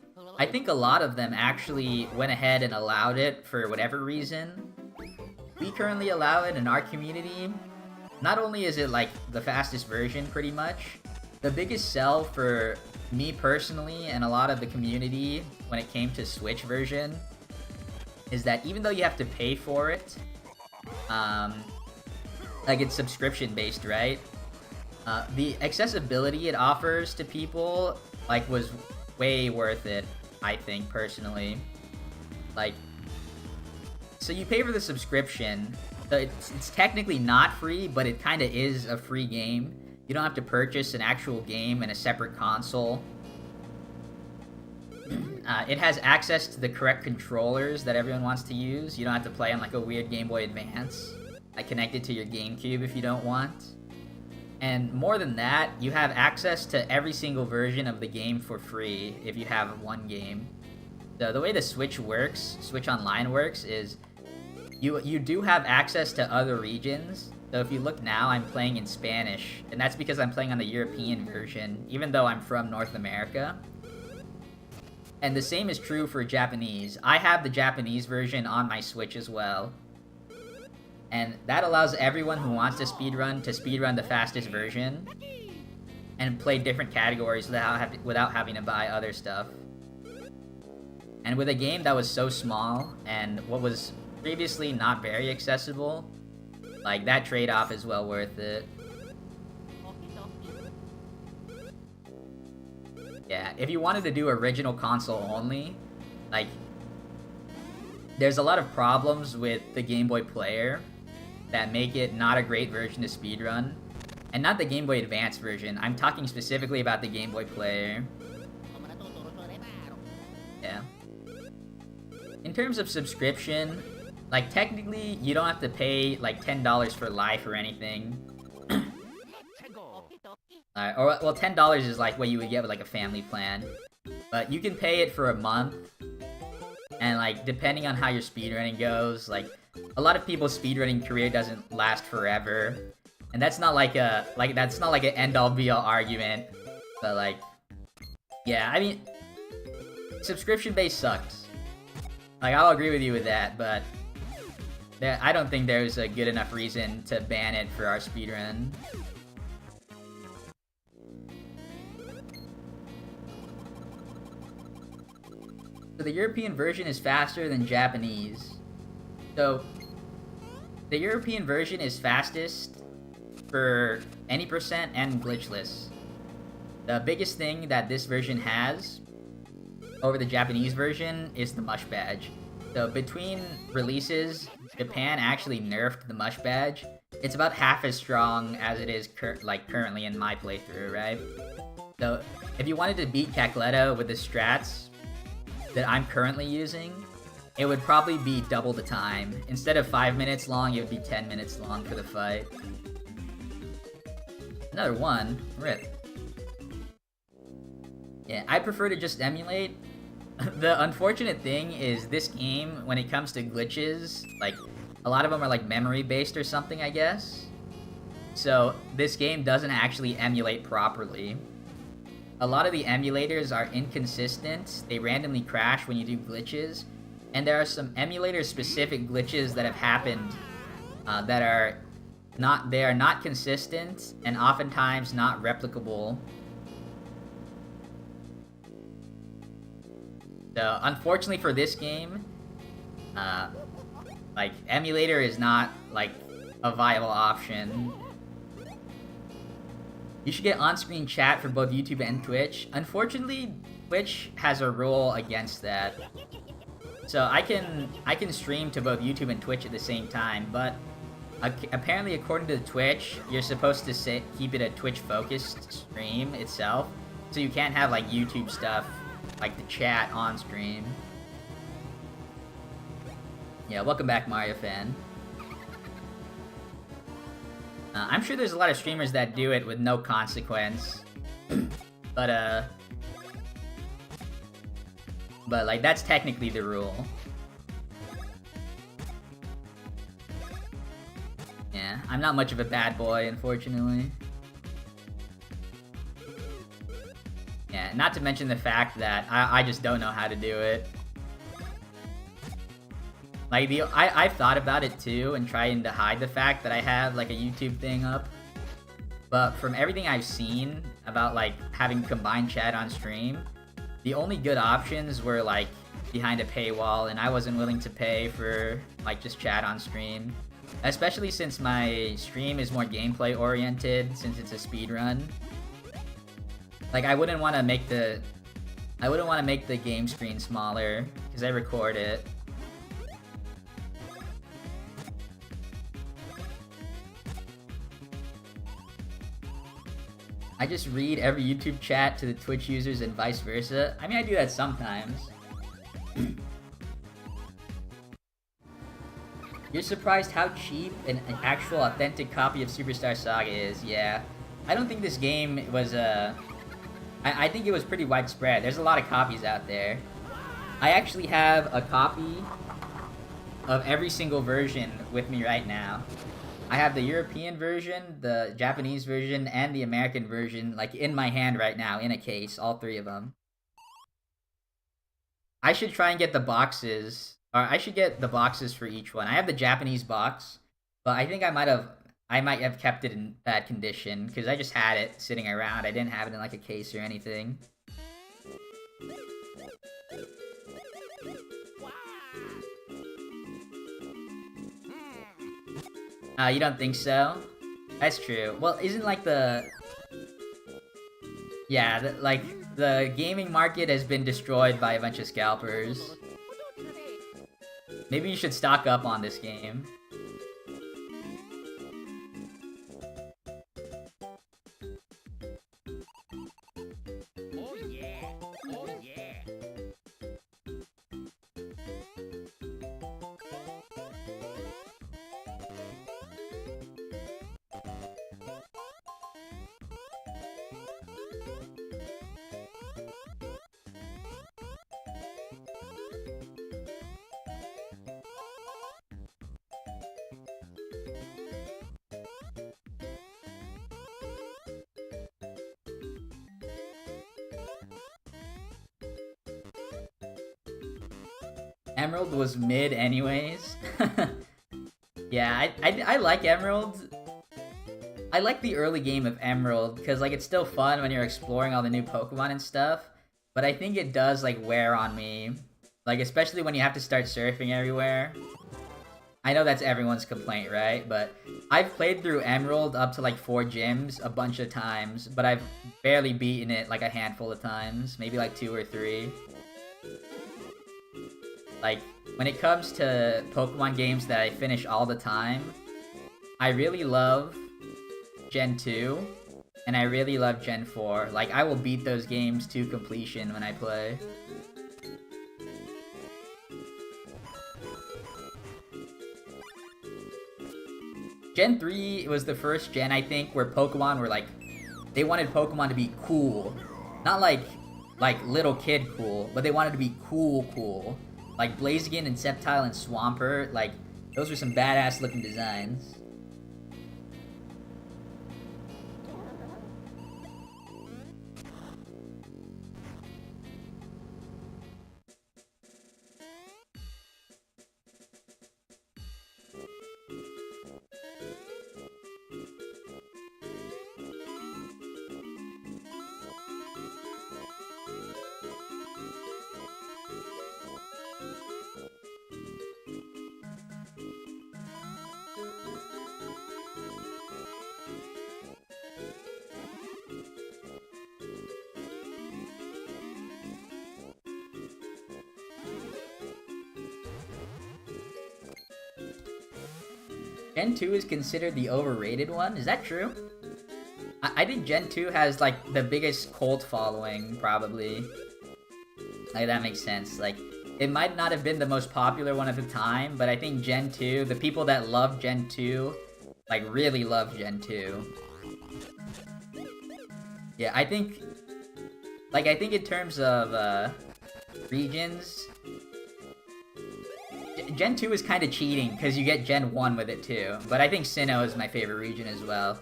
a lot of them actually went ahead and allowed it for whatever reason. we currently allow it in our community. Not only is it like the fastest version pretty much, the biggest sell for me personally and a lot of the community when it came to Switch version is that even though you have to pay for it, like it's subscription based, right? The accessibility it offers to people like was way worth it, I think personally. Like, so you pay for the subscription. So it's technically not free, but it kind of is a free game. You don't have to purchase an actual game and a separate console. It has access to the correct controllers that everyone wants to use. You don't have to play on like a weird Game Boy Advance. Like connect it to your GameCube if you don't want. And more than that, you have access to every single version of the game for free if you have one game. So the way the Switch works, Switch Online works, is you do have access to other regions. So if you look now, I'm playing in Spanish, and that's because I'm playing on the European version, even though I'm from North America. And the same is true for Japanese. I have the Japanese version on my Switch as well. And that allows everyone who wants to speedrun the fastest version and play different categories without having to buy other stuff. And with a game that was so small and what was previously not very accessible, like that trade-off is well worth it. Yeah, if you wanted to do original console only, like there's a lot of problems with the Game Boy Player that make it not a great version to speedrun. And not the Game Boy Advance version, I'm talking specifically about the Game Boy Player. Yeah. In terms of subscription, like technically you don't have to pay like $10 for life or anything. Or well, $10 is like what you would get with like a family plan. But you can pay it for a month. And like depending on how your speedrunning goes, like a lot of people's speedrunning career doesn't last forever. And that's not like an end all be all argument. But like, yeah, I mean, subscription based sucks. Like I'll agree with you with that, but I don't think there's a good enough reason to ban it for our speedrun. So the European version is faster than Japanese. So the European version is fastest for any percent and glitchless. The biggest thing that this version has over the Japanese version is the mush badge. So between releases, Japan actually nerfed the mush badge. It's about half as strong as it is currently in my playthrough, right? So if you wanted to beat Cacletta with the strats that I'm currently using, it would probably be double the time. Instead of 5 minutes long, it would be 10 minutes long for the fight. Another one. Rip. Yeah, I prefer to just emulate. The unfortunate thing is this game, when it comes to glitches, like, a lot of them are like memory-based or something, I guess. So, this game doesn't actually emulate properly. A lot of the emulators are inconsistent. They randomly crash when you do glitches. And there are some emulator-specific glitches that have happened that are not consistent and oftentimes not replicable. So, unfortunately for this game, like, emulator is not, like, a viable option. You should get on-screen chat for both YouTube and Twitch. Unfortunately, Twitch has a rule against that. So I can stream to both YouTube and Twitch at the same time, but apparently according to Twitch, you're supposed to keep it a Twitch-focused stream itself. So you can't have, like, YouTube stuff, like the chat on stream. Yeah, welcome back, Mario fan. I'm sure there's a lot of streamers that do it with no consequence. But like, that's technically the rule. Yeah, I'm not much of a bad boy, unfortunately. Yeah, not to mention the fact that I just don't know how to do it. Like, I've thought about it too and trying to hide the fact that I have, like, a YouTube thing up. But from everything I've seen about, like, having combined chat on stream, the only good options were, like, behind a paywall, and I wasn't willing to pay for, like, just chat on stream. Especially since my stream is more gameplay oriented, since it's a speedrun. Like, I wouldn't want to make the game screen smaller, because I record it. I just read every YouTube chat to the Twitch users and vice versa. I mean, I do that sometimes. You're surprised how cheap an actual authentic copy of Superstar Saga is. Yeah. I don't think this game was, I think it was pretty widespread. There's a lot of copies out there. I actually have a copy of every single version with me right now. I have the European version, the Japanese version, and the American version, like, in my hand right now, in a case, all three of them. I should try and get the boxes, or I should get the boxes for each one. I have the Japanese box, but I think I might have kept it in bad condition, because I just had it sitting around. I didn't have it in, like, a case or anything. You don't think so? That's true. Well, isn't, like, yeah, like, the gaming market has been destroyed by a bunch of scalpers. Maybe you should stock up on this game. Oh yeah. Oh yeah. Emerald was mid anyways. Yeah, I like Emerald. I like the early game of Emerald, because, like, it's still fun when you're exploring all the new Pokemon and stuff, but I think it does, like, wear on me. Like, especially when you have to start surfing everywhere. I know that's everyone's complaint, right? But I've played through Emerald up to, like, 4 gyms a bunch of times, but I've barely beaten it, like, a handful of times. Maybe, like, 2 or 3. Like, when it comes to Pokemon games that I finish all the time, I really love Gen 2, and I really love Gen 4. Like, I will beat those games to completion when I play. Gen 3 was the first gen, I think, where Pokemon were, like, they wanted Pokemon to be cool. Not like little kid cool, but they wanted to be cool. Like, Blaziken and Sceptile and Swampert, like, those were some badass looking designs. Gen 2 is considered the overrated one? Is that true? I think Gen 2 has, like, the biggest cult following, probably. Like, that makes sense. Like, it might not have been the most popular one at the time, but I think Gen 2, the people that love Gen 2, like, really love Gen 2. Yeah, I think in terms of, regions, Gen 2 is kind of cheating, because you get Gen 1 with it too. But I think Sinnoh is my favorite region as well.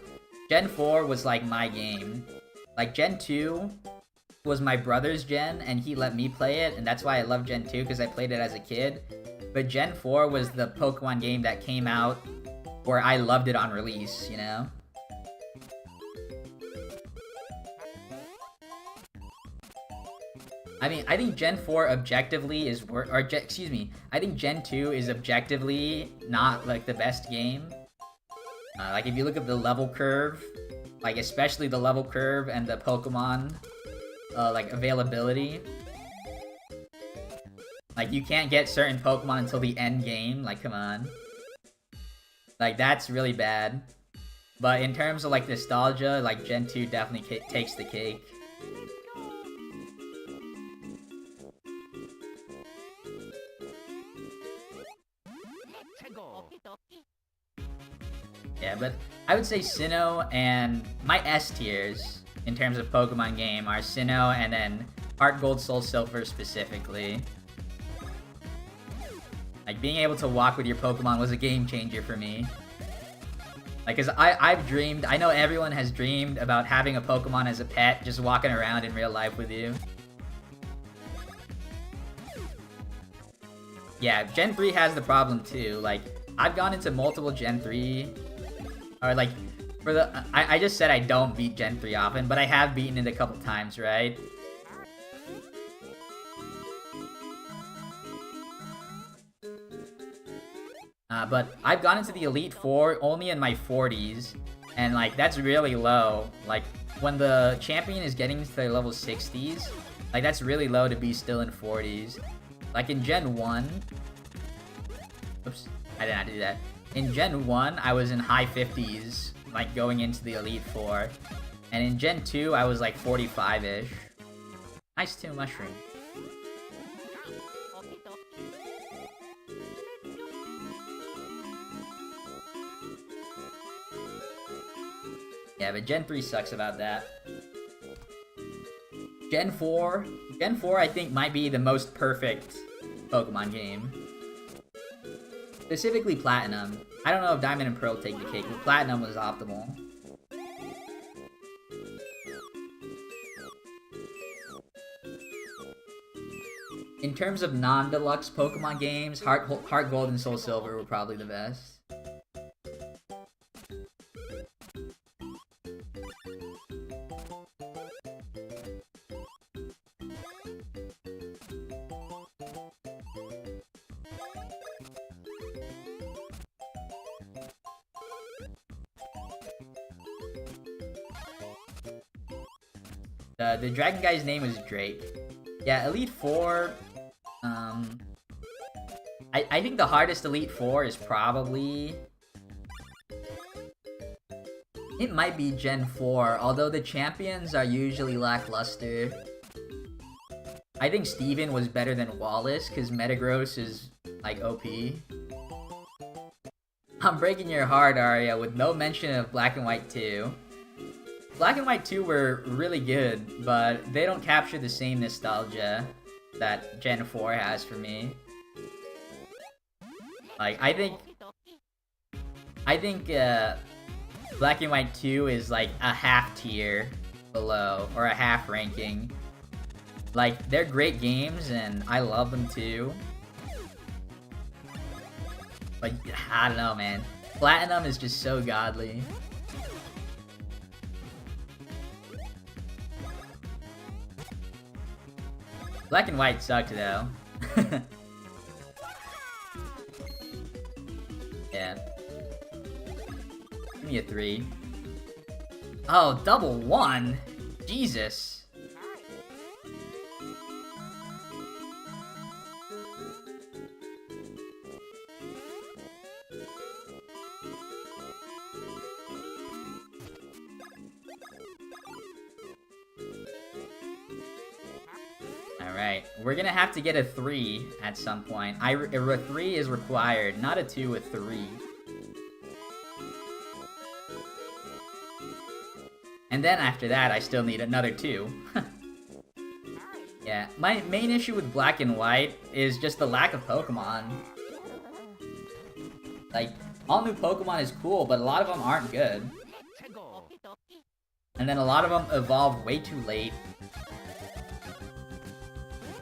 Gen 4 was, like, my game. Like, Gen 2 was my brother's gen, and he let me play it, and that's why I love Gen 2, because I played it as a kid. but Gen 4 was the Pokemon game that came out where I loved it on release, you know? I mean, I think Gen 4 objectively is excuse me, I think Gen 2 is objectively not, like, the best game. Like, if you look at the level curve, like, especially the level curve and the Pokemon, like, availability. Like, you can't get certain Pokemon until the end game, like, come on. Like, that's really bad. But in terms of, like, nostalgia, like, Gen 2 definitely takes the cake. Yeah, but I would say Sinnoh and my S tiers in terms of Pokemon game are Sinnoh and then Heart Gold, Soul Silver specifically. Like, being able to walk with your Pokemon was a game changer for me. Like, cause I've dreamed, I know everyone has dreamed about having a Pokemon as a pet, just walking around in real life with you. Yeah, Gen 3 has the problem too. Like, I've gone into multiple Gen 3, or like, for the, I just said I don't beat Gen 3 often, but I have beaten it a couple times, right? But I've gone into the Elite Four only in my 40s, and like, that's really low. Like, when the champion is getting to their level 60s, like, that's really low to be still in 40s. Like, in Gen 1... Oops, I did not do that. In Gen 1, I was in high 50s, like, going into the Elite Four. And in Gen 2, I was like 45-ish. Nice 2 mushroom. Yeah, but Gen 3 sucks about that. Gen 4 I think might be the most perfect Pokemon game. Specifically Platinum. I don't know if Diamond and Pearl take the cake, but Platinum was optimal. In terms of non-deluxe Pokemon games, Heart Gold and Soul Silver were probably the best. The dragon guy's name was Drake. Yeah, Elite Four. I think the hardest Elite Four is probably... It might be Gen 4, although the champions are usually lackluster. I think Steven was better than Wallace, because Metagross is, like, OP. I'm breaking your heart, Arya, with no mention of Black and White 2. Black and White 2 were really good, but they don't capture the same nostalgia that Gen 4 has for me. Like, I think Black and White 2 is like a half tier below, or a half ranking. Like, they're great games, and I love them too. But, I don't know, man. Platinum is just so godly. Black and White sucked, though. Yeah. Give me a 3. Oh, double 1? Jesus. Alright, we're gonna have to get a 3 at some point. A 3 is required, not a 2, a 3. And then after that, I still need another 2. Yeah, my main issue with Black and White is just the lack of Pokemon. Like, all new Pokemon is cool, but a lot of them aren't good. And then a lot of them evolve way too late.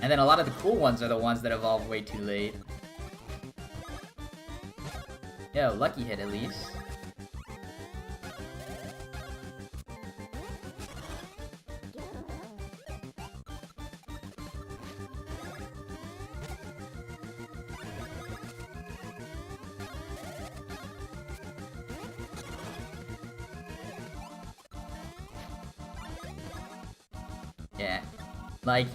And then a lot of the cool ones are the ones that evolve way too late. Yo, lucky hit at least. Yeah. Like,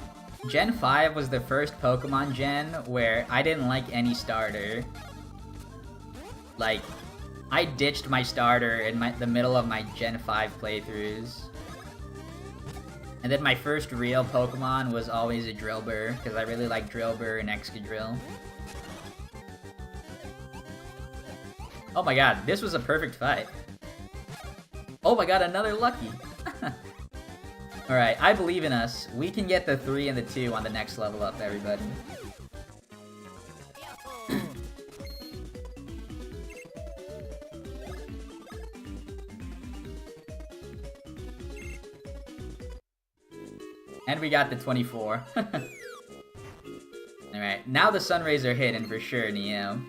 Gen 5 was the first Pokemon gen where I didn't like any starter. Like, I ditched my starter in the middle of my Gen 5 playthroughs. And then my first real Pokemon was always a Drillbur, because I really like Drillbur and Excadrill. Oh my god, this was a perfect fight. Oh my god, another lucky! Alright, I believe in us. We can get the 3 and the 2 on the next level up, everybody. And we got the 24. Alright, now the sun rays are hidden for sure, Neo.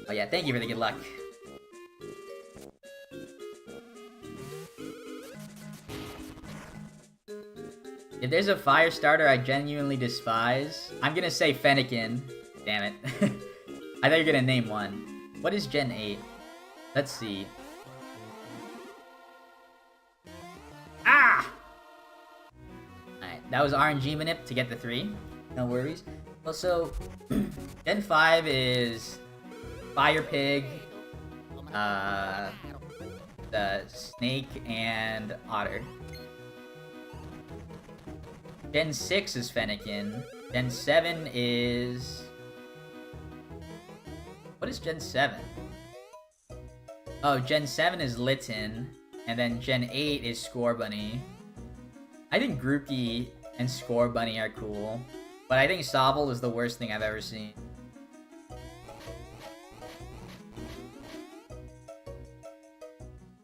Oh yeah, thank you for the good luck. If there's a fire starter I genuinely despise, I'm gonna say Fennekin. Damn it. I thought you were gonna name one. What is Gen 8? Let's see. Ah! Alright, that was RNG manip to get the 3. No worries. Also, Gen 5 is Fire Pig, the Snake, and Otter. Gen 6 is Fennekin. Gen 7 is... What is Gen 7? Oh, Gen 7 is Litten. And then Gen 8 is Scorbunny. I think Grookey and Scorbunny are cool. But I think Sobble is the worst thing I've ever seen.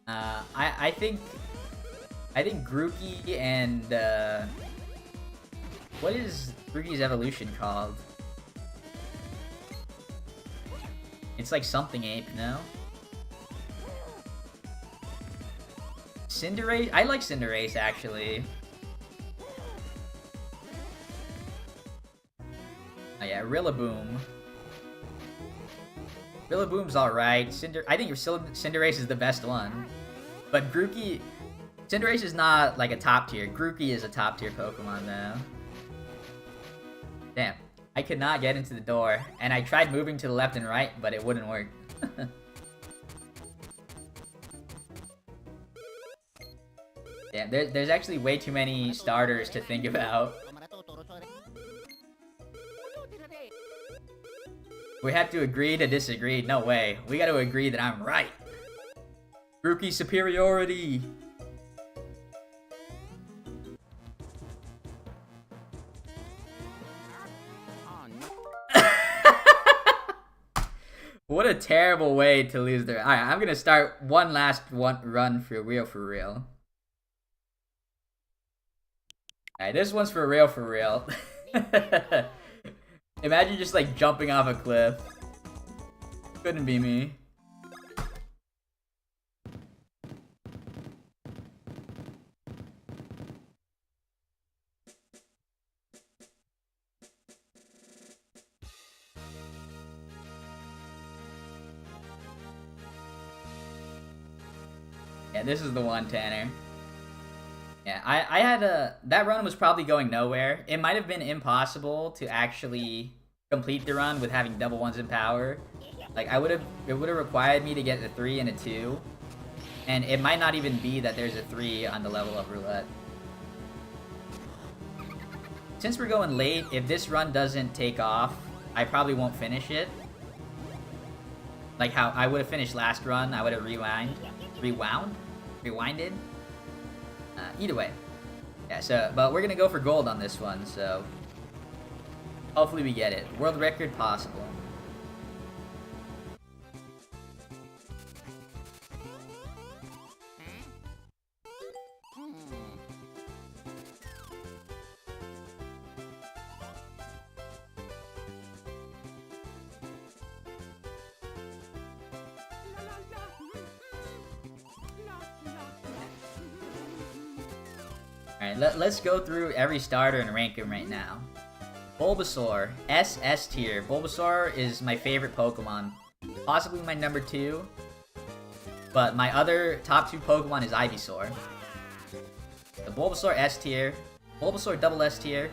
I think Grookey and what is Grookey's evolution called? It's like something ape, no? Cinderace? I like Cinderace actually. Oh yeah, Rillaboom. Rillaboom's alright. I think Cinderace is the best one. But Grookey... Cinderace is not like a top tier. Grookey is a top tier Pokemon though. Damn. I could not get into the door. And I tried moving to the left and right, but it wouldn't work. Damn, there's actually way too many starters to think about. We have to agree to disagree. No way. We gotta agree that I'm right. Grookey superiority. What a terrible way to lose their... Alright, I'm gonna start one last run for real for real. Alright, this one's for real for real. Imagine just like jumping off a cliff. Couldn't be me. Yeah, this is the one, Tanner. Yeah, I had that run was probably going nowhere. It might have been impossible to actually complete the run with having double ones in power. Like, it would have required me to get a 3 and a 2. And it might not even be that there's a 3 on the level up roulette. Since we're going late, if this run doesn't take off, I probably won't finish it. Like how I would have finished last run, I would have rewinded. Either way. Yeah, so, but we're gonna go for gold on this one, so hopefully we get it. World record possible. Alright, let's go through every starter and rank them right now. Bulbasaur, S tier. Bulbasaur is my favorite Pokemon. Possibly my number 2. But my other top 2 Pokemon is Ivysaur. The Bulbasaur S tier, Bulbasaur double S tier,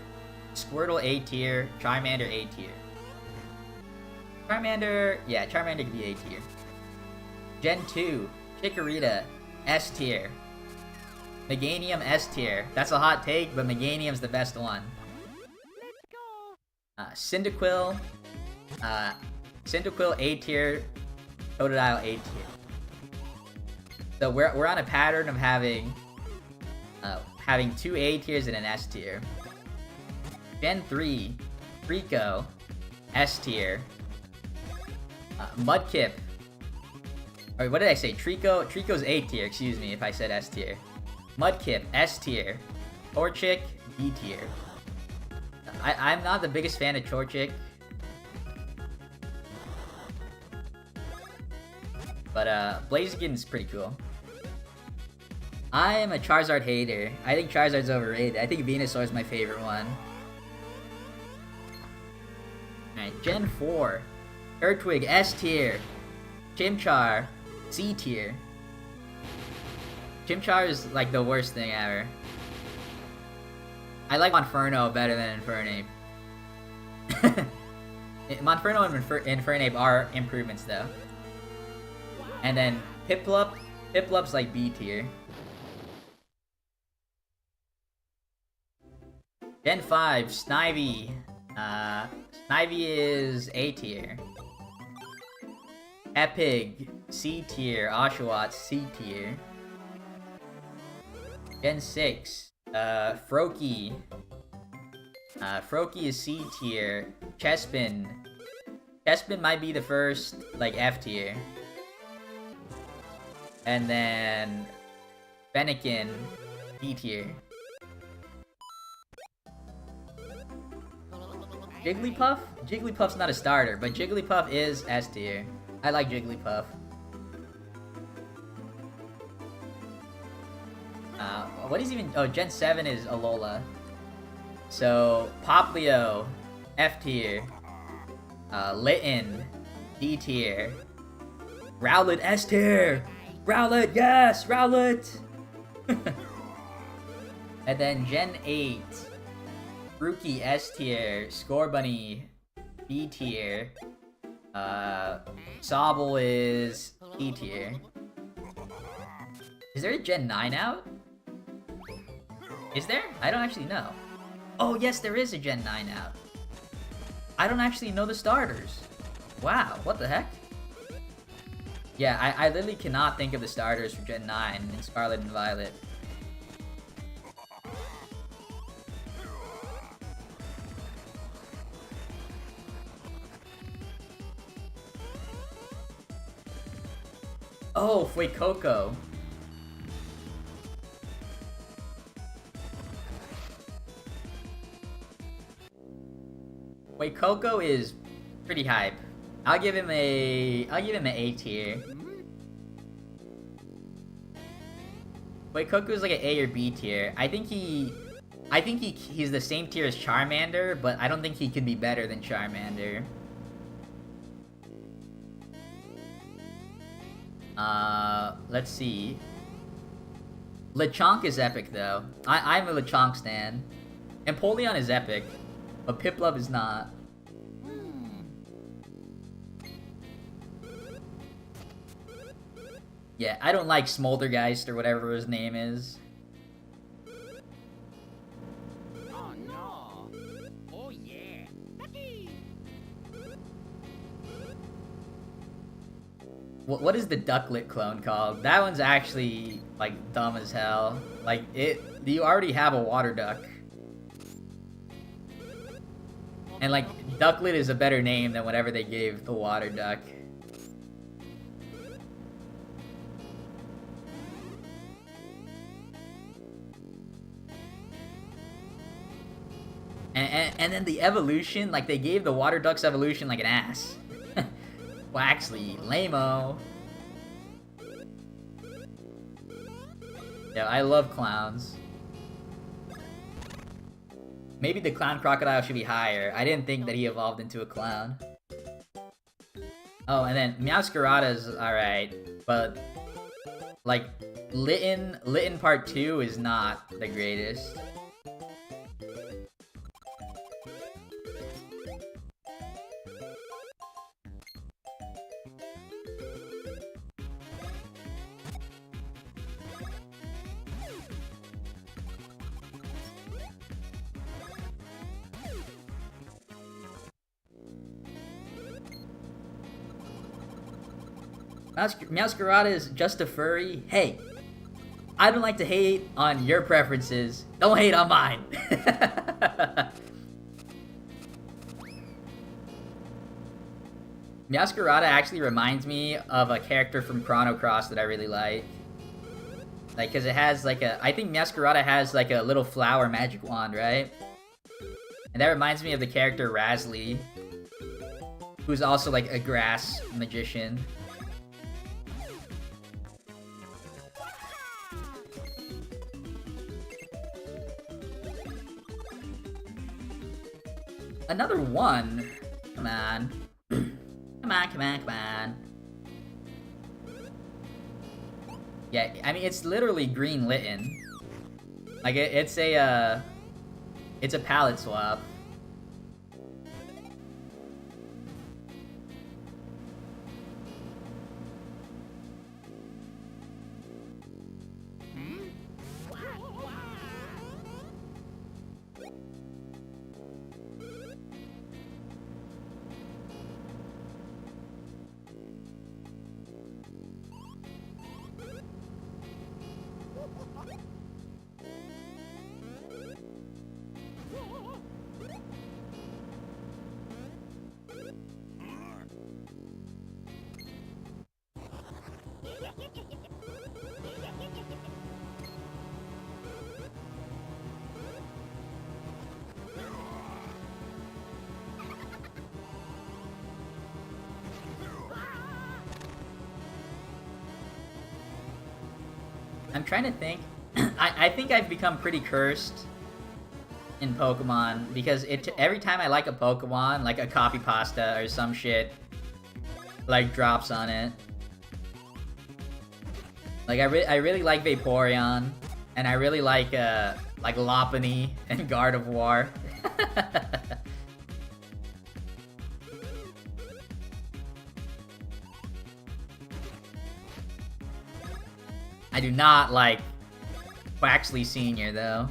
Squirtle A tier, Charmander A tier. Charmander could be A tier. Gen 2, Chikorita, S tier. Meganium S tier. That's a hot take, but Meganium's the best one. Cyndaquil, Cyndaquil A tier, Totodile A tier. So we're on a pattern of having 2 A tiers and an S tier. Gen 3, Trico, S tier. Mudkip. Or what did I say? Trico's A tier, excuse me if I said S tier. Mudkip, S tier. Torchic, B tier. I'm not the biggest fan of Torchic. But Blaziken's pretty cool. I am a Charizard hater. I think Charizard's overrated. I think Venusaur is my favorite one. Alright, Gen 4. Turtwig, S tier. Chimchar, C tier. Chimchar is like the worst thing ever. I like Monferno better than Infernape. Monferno and Infernape are improvements though. And then Piplup's like B tier. Gen 5, Snivy. Snivy is A tier. Epig, C tier. Oshawott, C tier. Gen 6, Froakie. Froakie is C tier. Chespin might be the first, like, F tier. And then Fennekin, D tier. Jigglypuff? Jigglypuff's not a starter, but Jigglypuff is S tier. I like Jigglypuff. What is even... Oh, Gen 7 is Alola. So, Poplio, F tier. Litten, D tier. Rowlet, S tier! Rowlet, yes! Rowlet! And then Gen 8. Grookey, S tier. Scorbunny, B tier. Sobble is E tier. Is there a Gen 9 out? Is there? I don't actually know. Oh yes, there is a Gen 9 out. I don't actually know the starters. Wow, what the heck? Yeah, I literally cannot think of the starters for Gen 9 in Scarlet and Violet. Oh, Fuecoco. Fuecoco is pretty hype. I'll give him an A tier. Fuecoco is like an A or B tier. I think he's the same tier as Charmander, but I don't think he could be better than Charmander. Let's see. Lechonk is epic though. I'm a Lechonk stan. Empoleon is epic, but Piplup is not. Yeah, I don't like Smoldergeist or whatever his name is. Oh no. Oh yeah. What is the Ducklet clone called? That one's actually, like, dumb as hell. Like, you already have a water duck. And, like, Ducklet is a better name than whatever they gave the water duck. And then the evolution, like, they gave the water duck's evolution like an ass. Waxley, lame-o. Yeah, I love clowns. Maybe the clown crocodile should be higher. I didn't think that he evolved into a clown. Oh, and then Meowscarada's alright, but like Litten Part 2 is not the greatest. Meowscarada is just a furry. Hey, I don't like to hate on your preferences. Don't hate on mine. Meowscarada actually reminds me of a character from Chrono Cross that I really like. Like, cause it has like a, I think Meowscarada has like a little flower magic wand, right? And that reminds me of the character Razly, who's also like a grass magician. Another one? Come on. Come on, come on, come on. Yeah, I mean, it's literally green Litten. Like, it's a palette swap. I'm trying to think. I think I've become pretty cursed in Pokemon because every time I like a Pokemon, like a copy pasta or some shit, like drops on it. Like I really like Vaporeon, and I really like Lopunny and Gardevoir. I do not like Quaxley Sr. though.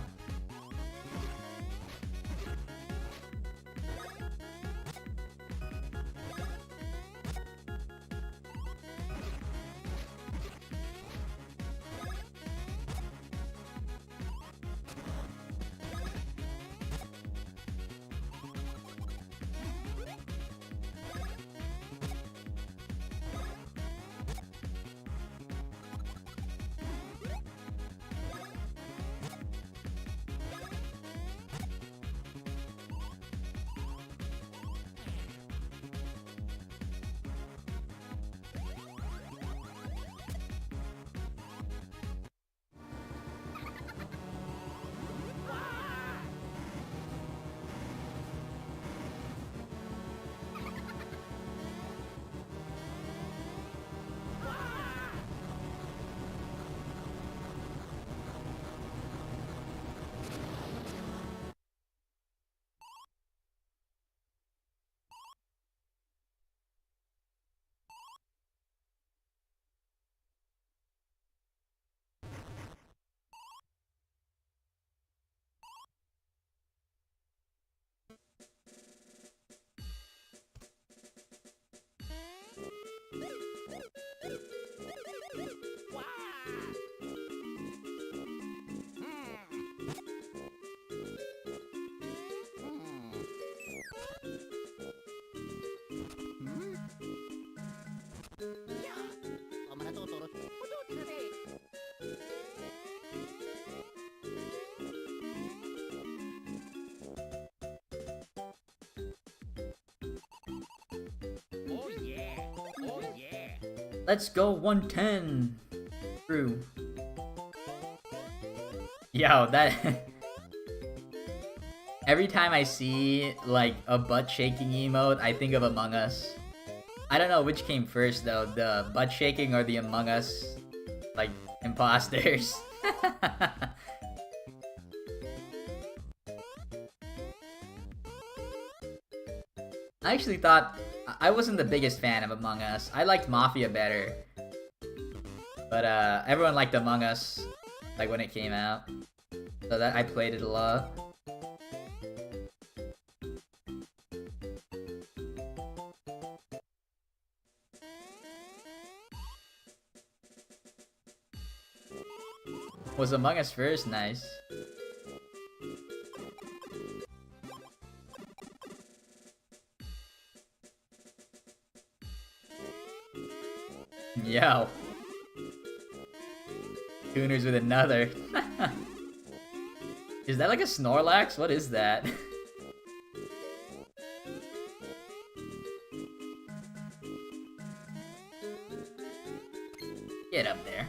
Oh yeah. Oh yeah. Let's go 110. True. Yo, that Every time I see, like, a butt-shaking emote, I think of Among Us. I don't know which came first, though. The butt-shaking or the Among Us, like, imposters. I actually thought... I wasn't the biggest fan of Among Us. I liked Mafia better. But, everyone liked Among Us, like, when it came out. So that I played it a lot. Was Among Us first? Nice. Yo. Tuners with another. Is that like a Snorlax? What is that? Get up there.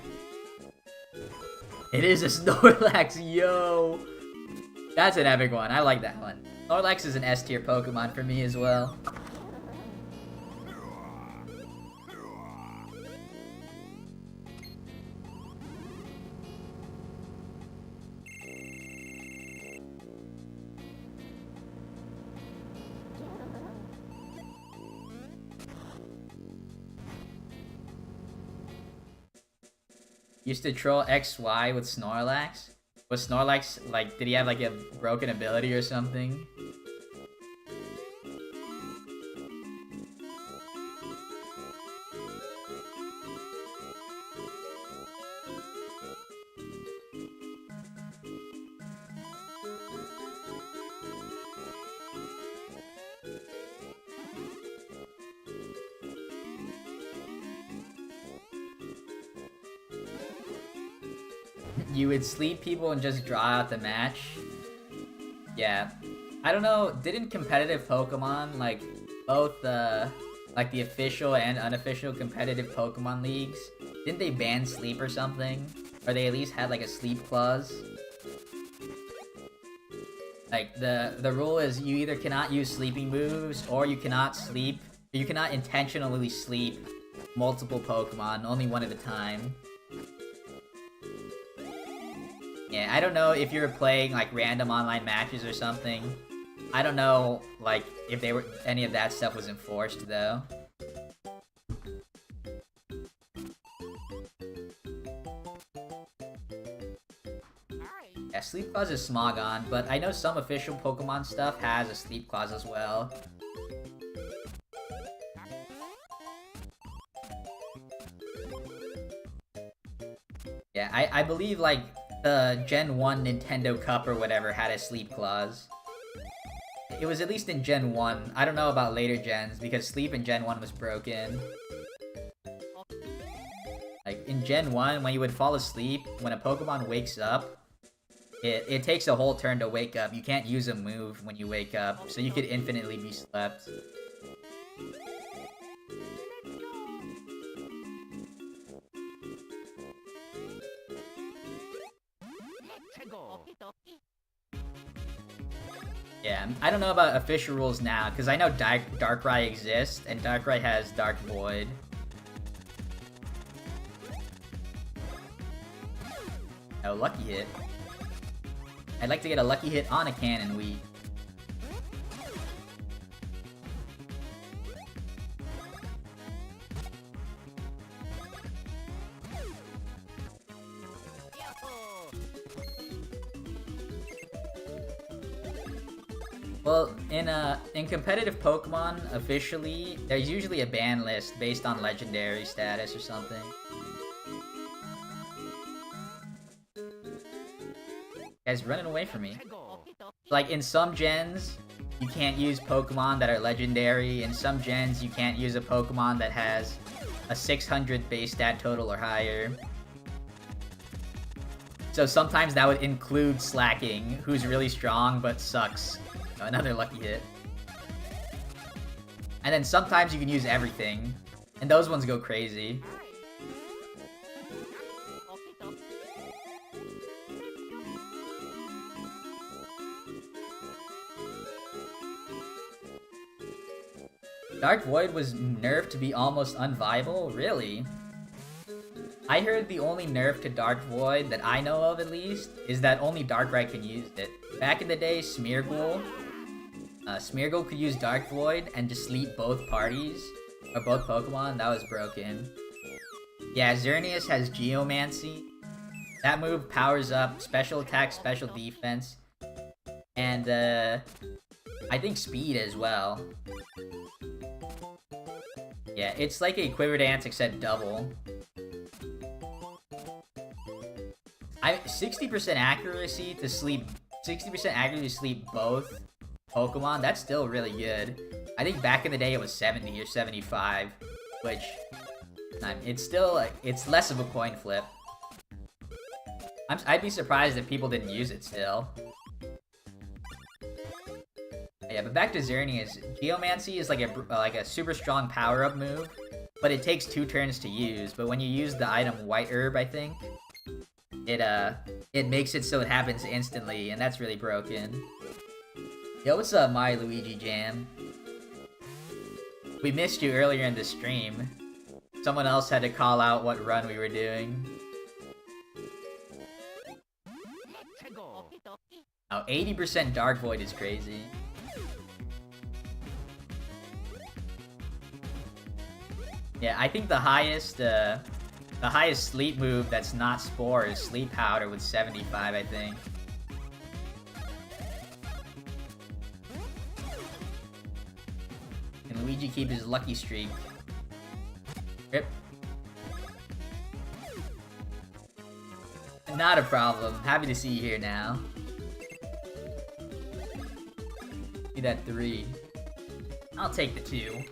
It is a Snorlax, yo! That's an epic one. I like that one. Snorlax is an S tier Pokemon for me as well. Used to troll XY with Snorlax? Was Snorlax, like, did he have, like, a broken ability or something? You would sleep people and just draw out the match? Yeah. I don't know, didn't competitive Pokemon, like, both, like the official and unofficial competitive Pokemon leagues, didn't they ban sleep or something? Or they at least had, like, a sleep clause? Like, the rule is you either cannot use sleeping moves, or you cannot intentionally sleep multiple Pokemon, only one at a time. Yeah, I don't know if you were playing, like, random online matches or something. I don't know, like, if any of that stuff was enforced, though. Yeah, sleep clause is Smogon, but I know some official Pokemon stuff has a sleep clause as well. Yeah, I believe, like, the Gen 1 Nintendo Cup or whatever had a sleep clause. It was at least in Gen 1. I don't know about later gens, because sleep in Gen 1 was broken. Like, in Gen 1, when you would fall asleep, when a Pokemon wakes up, it takes a whole turn to wake up. You can't use a move when you wake up, so you could infinitely be slept. Yeah, I don't know about official rules now, because I know Darkrai exists, and Darkrai has Dark Void. Oh, Lucky Hit. I'd like to get a Lucky Hit on a Cannon Wheat. Well, in competitive Pokemon, officially, there's usually a ban list based on legendary status or something. Guys, running away from me. Like, in some gens, you can't use Pokemon that are legendary. In some gens, you can't use a Pokemon that has a 600 base stat total or higher. So sometimes that would include Slacking, who's really strong but sucks. Another Lucky Hit. And then sometimes you can use everything, and those ones go crazy. Dark Void was nerfed to be almost unviable? Really? I heard the only nerf to Dark Void that I know of, at least, is that only Darkrai can use it. Back in the day, Smeargle could use Dark Void and just sleep both parties, or both Pokemon. That was broken. Yeah, Xerneas has Geomancy. That move powers up special attack, special defense, and I think speed as well. Yeah, it's like a Quiver Dance except double. 60% accuracy to sleep 60% accuracy to sleep both Pokemon, that's still really good. I think back in the day it was 70 or 75, which it's still like, it's less of a coin flip. I'd be surprised if people didn't use it still. Yeah, but back to Xerneas, Geomancy is like a super strong power-up move, but it takes 2 turns to use. But when you use the item White Herb, I think, it makes it so it happens instantly, and that's really broken. Yo, what's up, My Luigi Jam? We missed you earlier in the stream. Someone else had to call out what run we were doing. Oh, 80% Dark Void is crazy. Yeah, I think the highest sleep move that's not Spore is Sleep Powder with 75, I think. Can Luigi keep his lucky streak? Rip. Not a problem. Happy to see you here now. See that 3. I'll take the 2.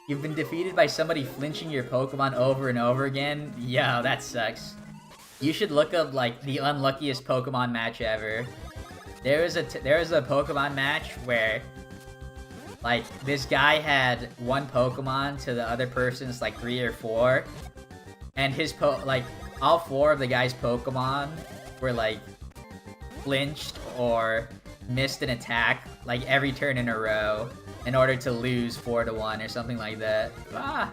You've been defeated by somebody flinching your Pokemon over and over again? Yo, that sucks. You should look up, like, the unluckiest Pokemon match ever. There was a Pokemon match where, like, this guy had one Pokemon to the other person's, like, 3 or 4. And his all 4 of the guy's Pokemon were, like, flinched or missed an attack, like, every turn in a row, in order to lose 4-1 or something like that. Ah!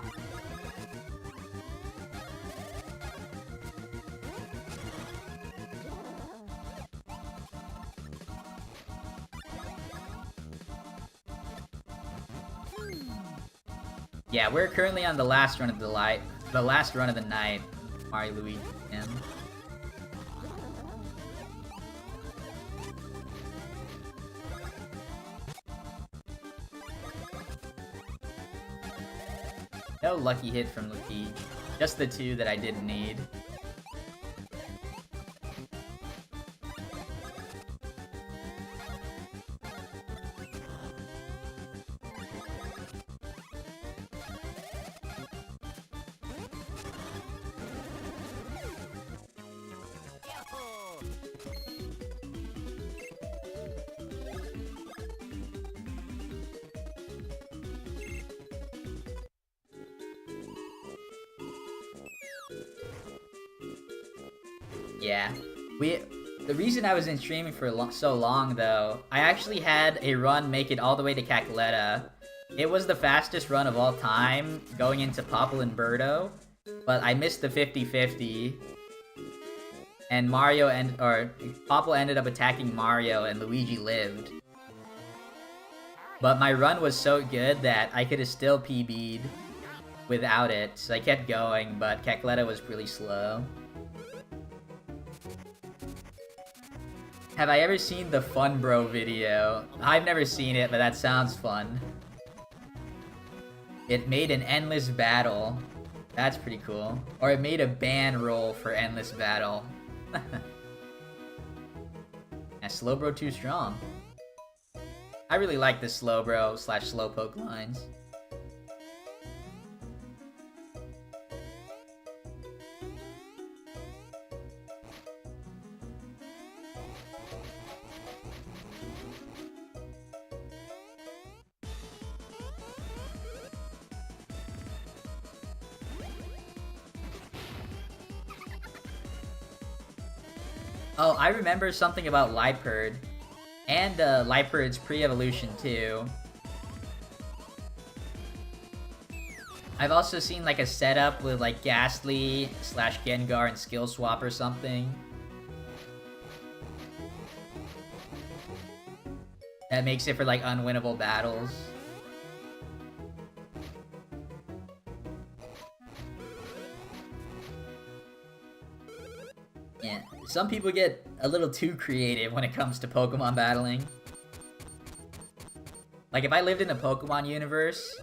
Yeah, we're currently on the last run of the night. Mario, Luigi, him. No lucky hit from Luigi. Just the 2 that I didn't need. Yeah, the reason I was in streaming for so long, though, I actually had a run make it all the way to Cacletta. It was the fastest run of all time, going into Popple and Birdo, but I missed the 50-50, and Popple ended up attacking Mario, and Luigi lived. But my run was so good that I could have still PB'd without it, so I kept going, but Cacletta was really slow. Have I ever seen the Fun Bro video? I've never seen it, but that sounds fun. It made an endless battle. That's pretty cool. Or it made a ban roll for endless battle. Yeah, Slowbro too strong. I really like the Slowbro / Slowpoke lines. Oh, I remember something about Liepard. And Liepard's pre-evolution too. I've also seen like a setup with like Ghastly / Gengar and Skill Swap or something. That makes it for like unwinnable battles. Yeah, some people get a little too creative when it comes to Pokemon battling. Like, if I lived in a Pokemon universe,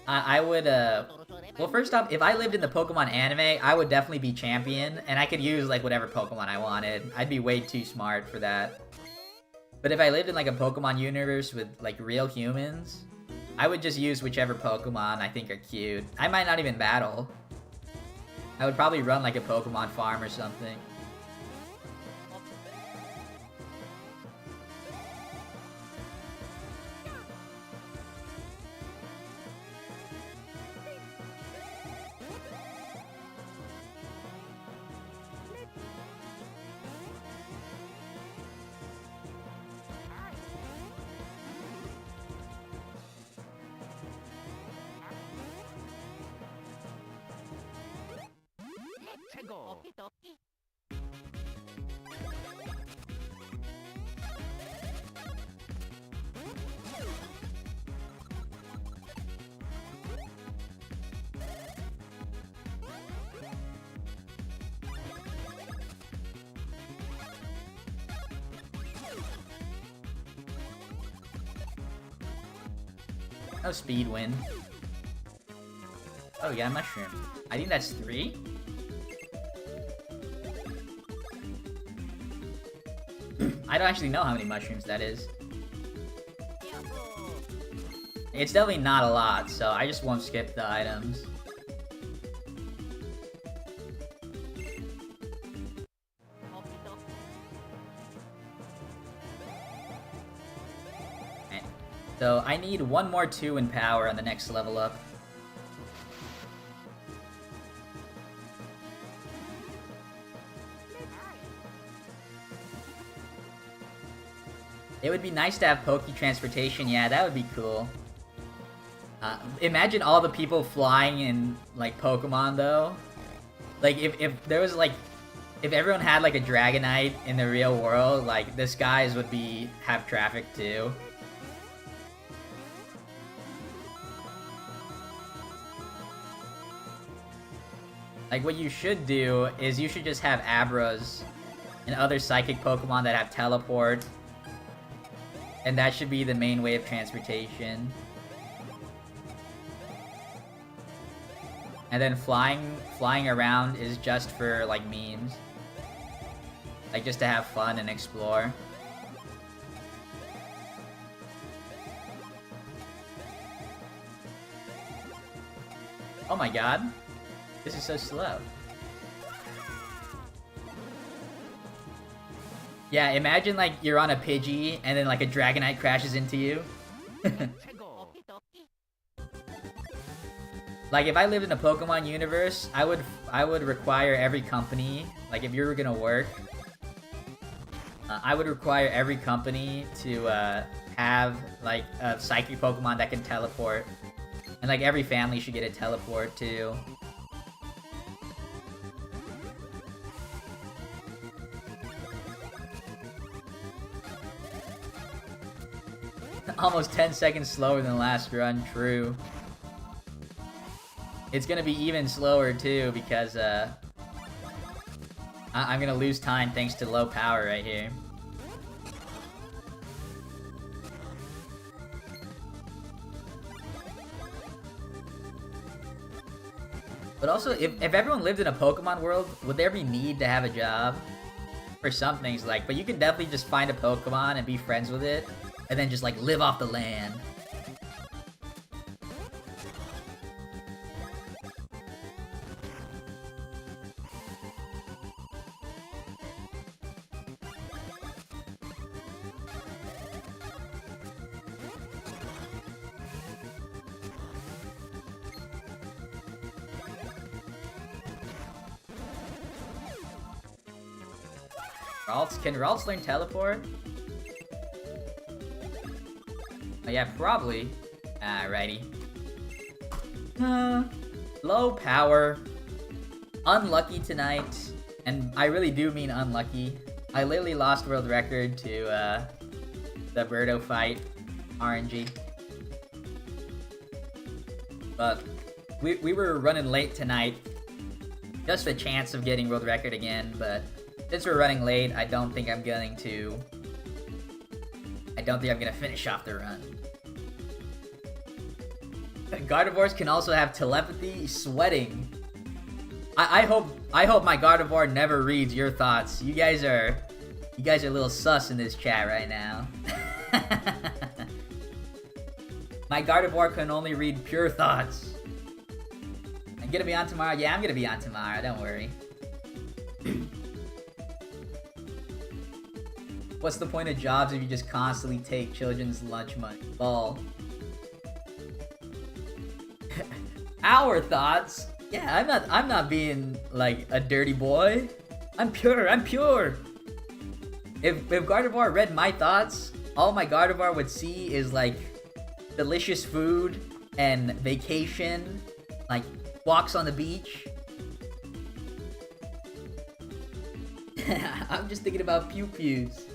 I would, well, first off, if I lived in the Pokemon anime, I would definitely be champion, and I could use, like, whatever Pokemon I wanted. I'd be way too smart for that. But if I lived in, like, a Pokemon universe with, like, real humans, I would just use whichever Pokemon I think are cute. I might not even battle. I would probably run, like, a Pokemon farm or something. go. No speed win. Oh, yeah, mushroom. I think that's 3. I don't actually know how many mushrooms that is. It's definitely not a lot, so I just won't skip the items. Okay. So I need one more 2 in power on the next level up. It would be nice to have Poke Transportation, yeah, that would be cool. Imagine all the people flying in, like, Pokemon, though. Like, if there was, like... If everyone had, like, a Dragonite in the real world, like, the skies would have traffic, too. Like, what you should do is you should just have Abras and other Psychic Pokemon that have Teleport. And that should be the main way of transportation. And then flying around is just for, like, memes. Like, just to have fun and explore. Oh my god. This is so slow. Yeah, imagine, like, you're on a Pidgey, and then, like, a Dragonite crashes into you. Like, if I lived in a Pokemon universe, I would require every company, like, if you were gonna work, I would require every company to, have, like, a Psychic Pokemon that can teleport. And, like, every family should get a teleport, too. Almost 10 seconds slower than the last run, true. It's gonna be even slower too because I'm gonna lose time thanks to low power right here. But also, if everyone lived in a Pokemon world, would there be need to have a job? for some things, like, but you can definitely just find a Pokemon and be friends with it, and then just, like, live off the land. Can Ralts learn Teleport? Oh yeah, probably. Alrighty. Low power. Unlucky tonight. And I really do mean unlucky. I literally lost world record to the Birdo fight. RNG. But we were running late tonight. Just a chance of getting world record again, but since we're running late, I don't think I'm going to finish off the run. Gardevoirs can also have telepathy, sweating. I hope my Gardevoir never reads your thoughts. You guys are a little sus in this chat right now. My Gardevoir can only read pure thoughts. I'm gonna be on tomorrow. Yeah, I'm gonna be on tomorrow. Don't worry. What's the point of jobs if you just constantly take children's lunch money? Lol. Our thoughts? Yeah, I'm not being like a dirty boy. I'm pure. If Gardevoir read my thoughts, all my Gardevoir would see is like delicious food and vacation, like walks on the beach. I'm just thinking about pew-pews.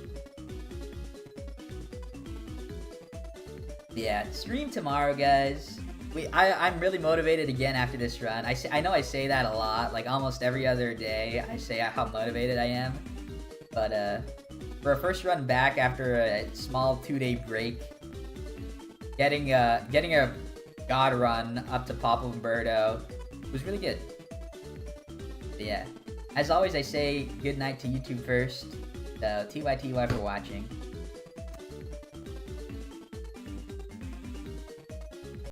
Yeah, stream tomorrow, guys. I'm really motivated again after this run. I know I say that a lot, like almost every other day. I say how motivated I am, but for a first run back after a small 2-day break, getting a god run up to Pop and Birdo was really good. But yeah, as always, I say good night to YouTube first. So TYTY for watching.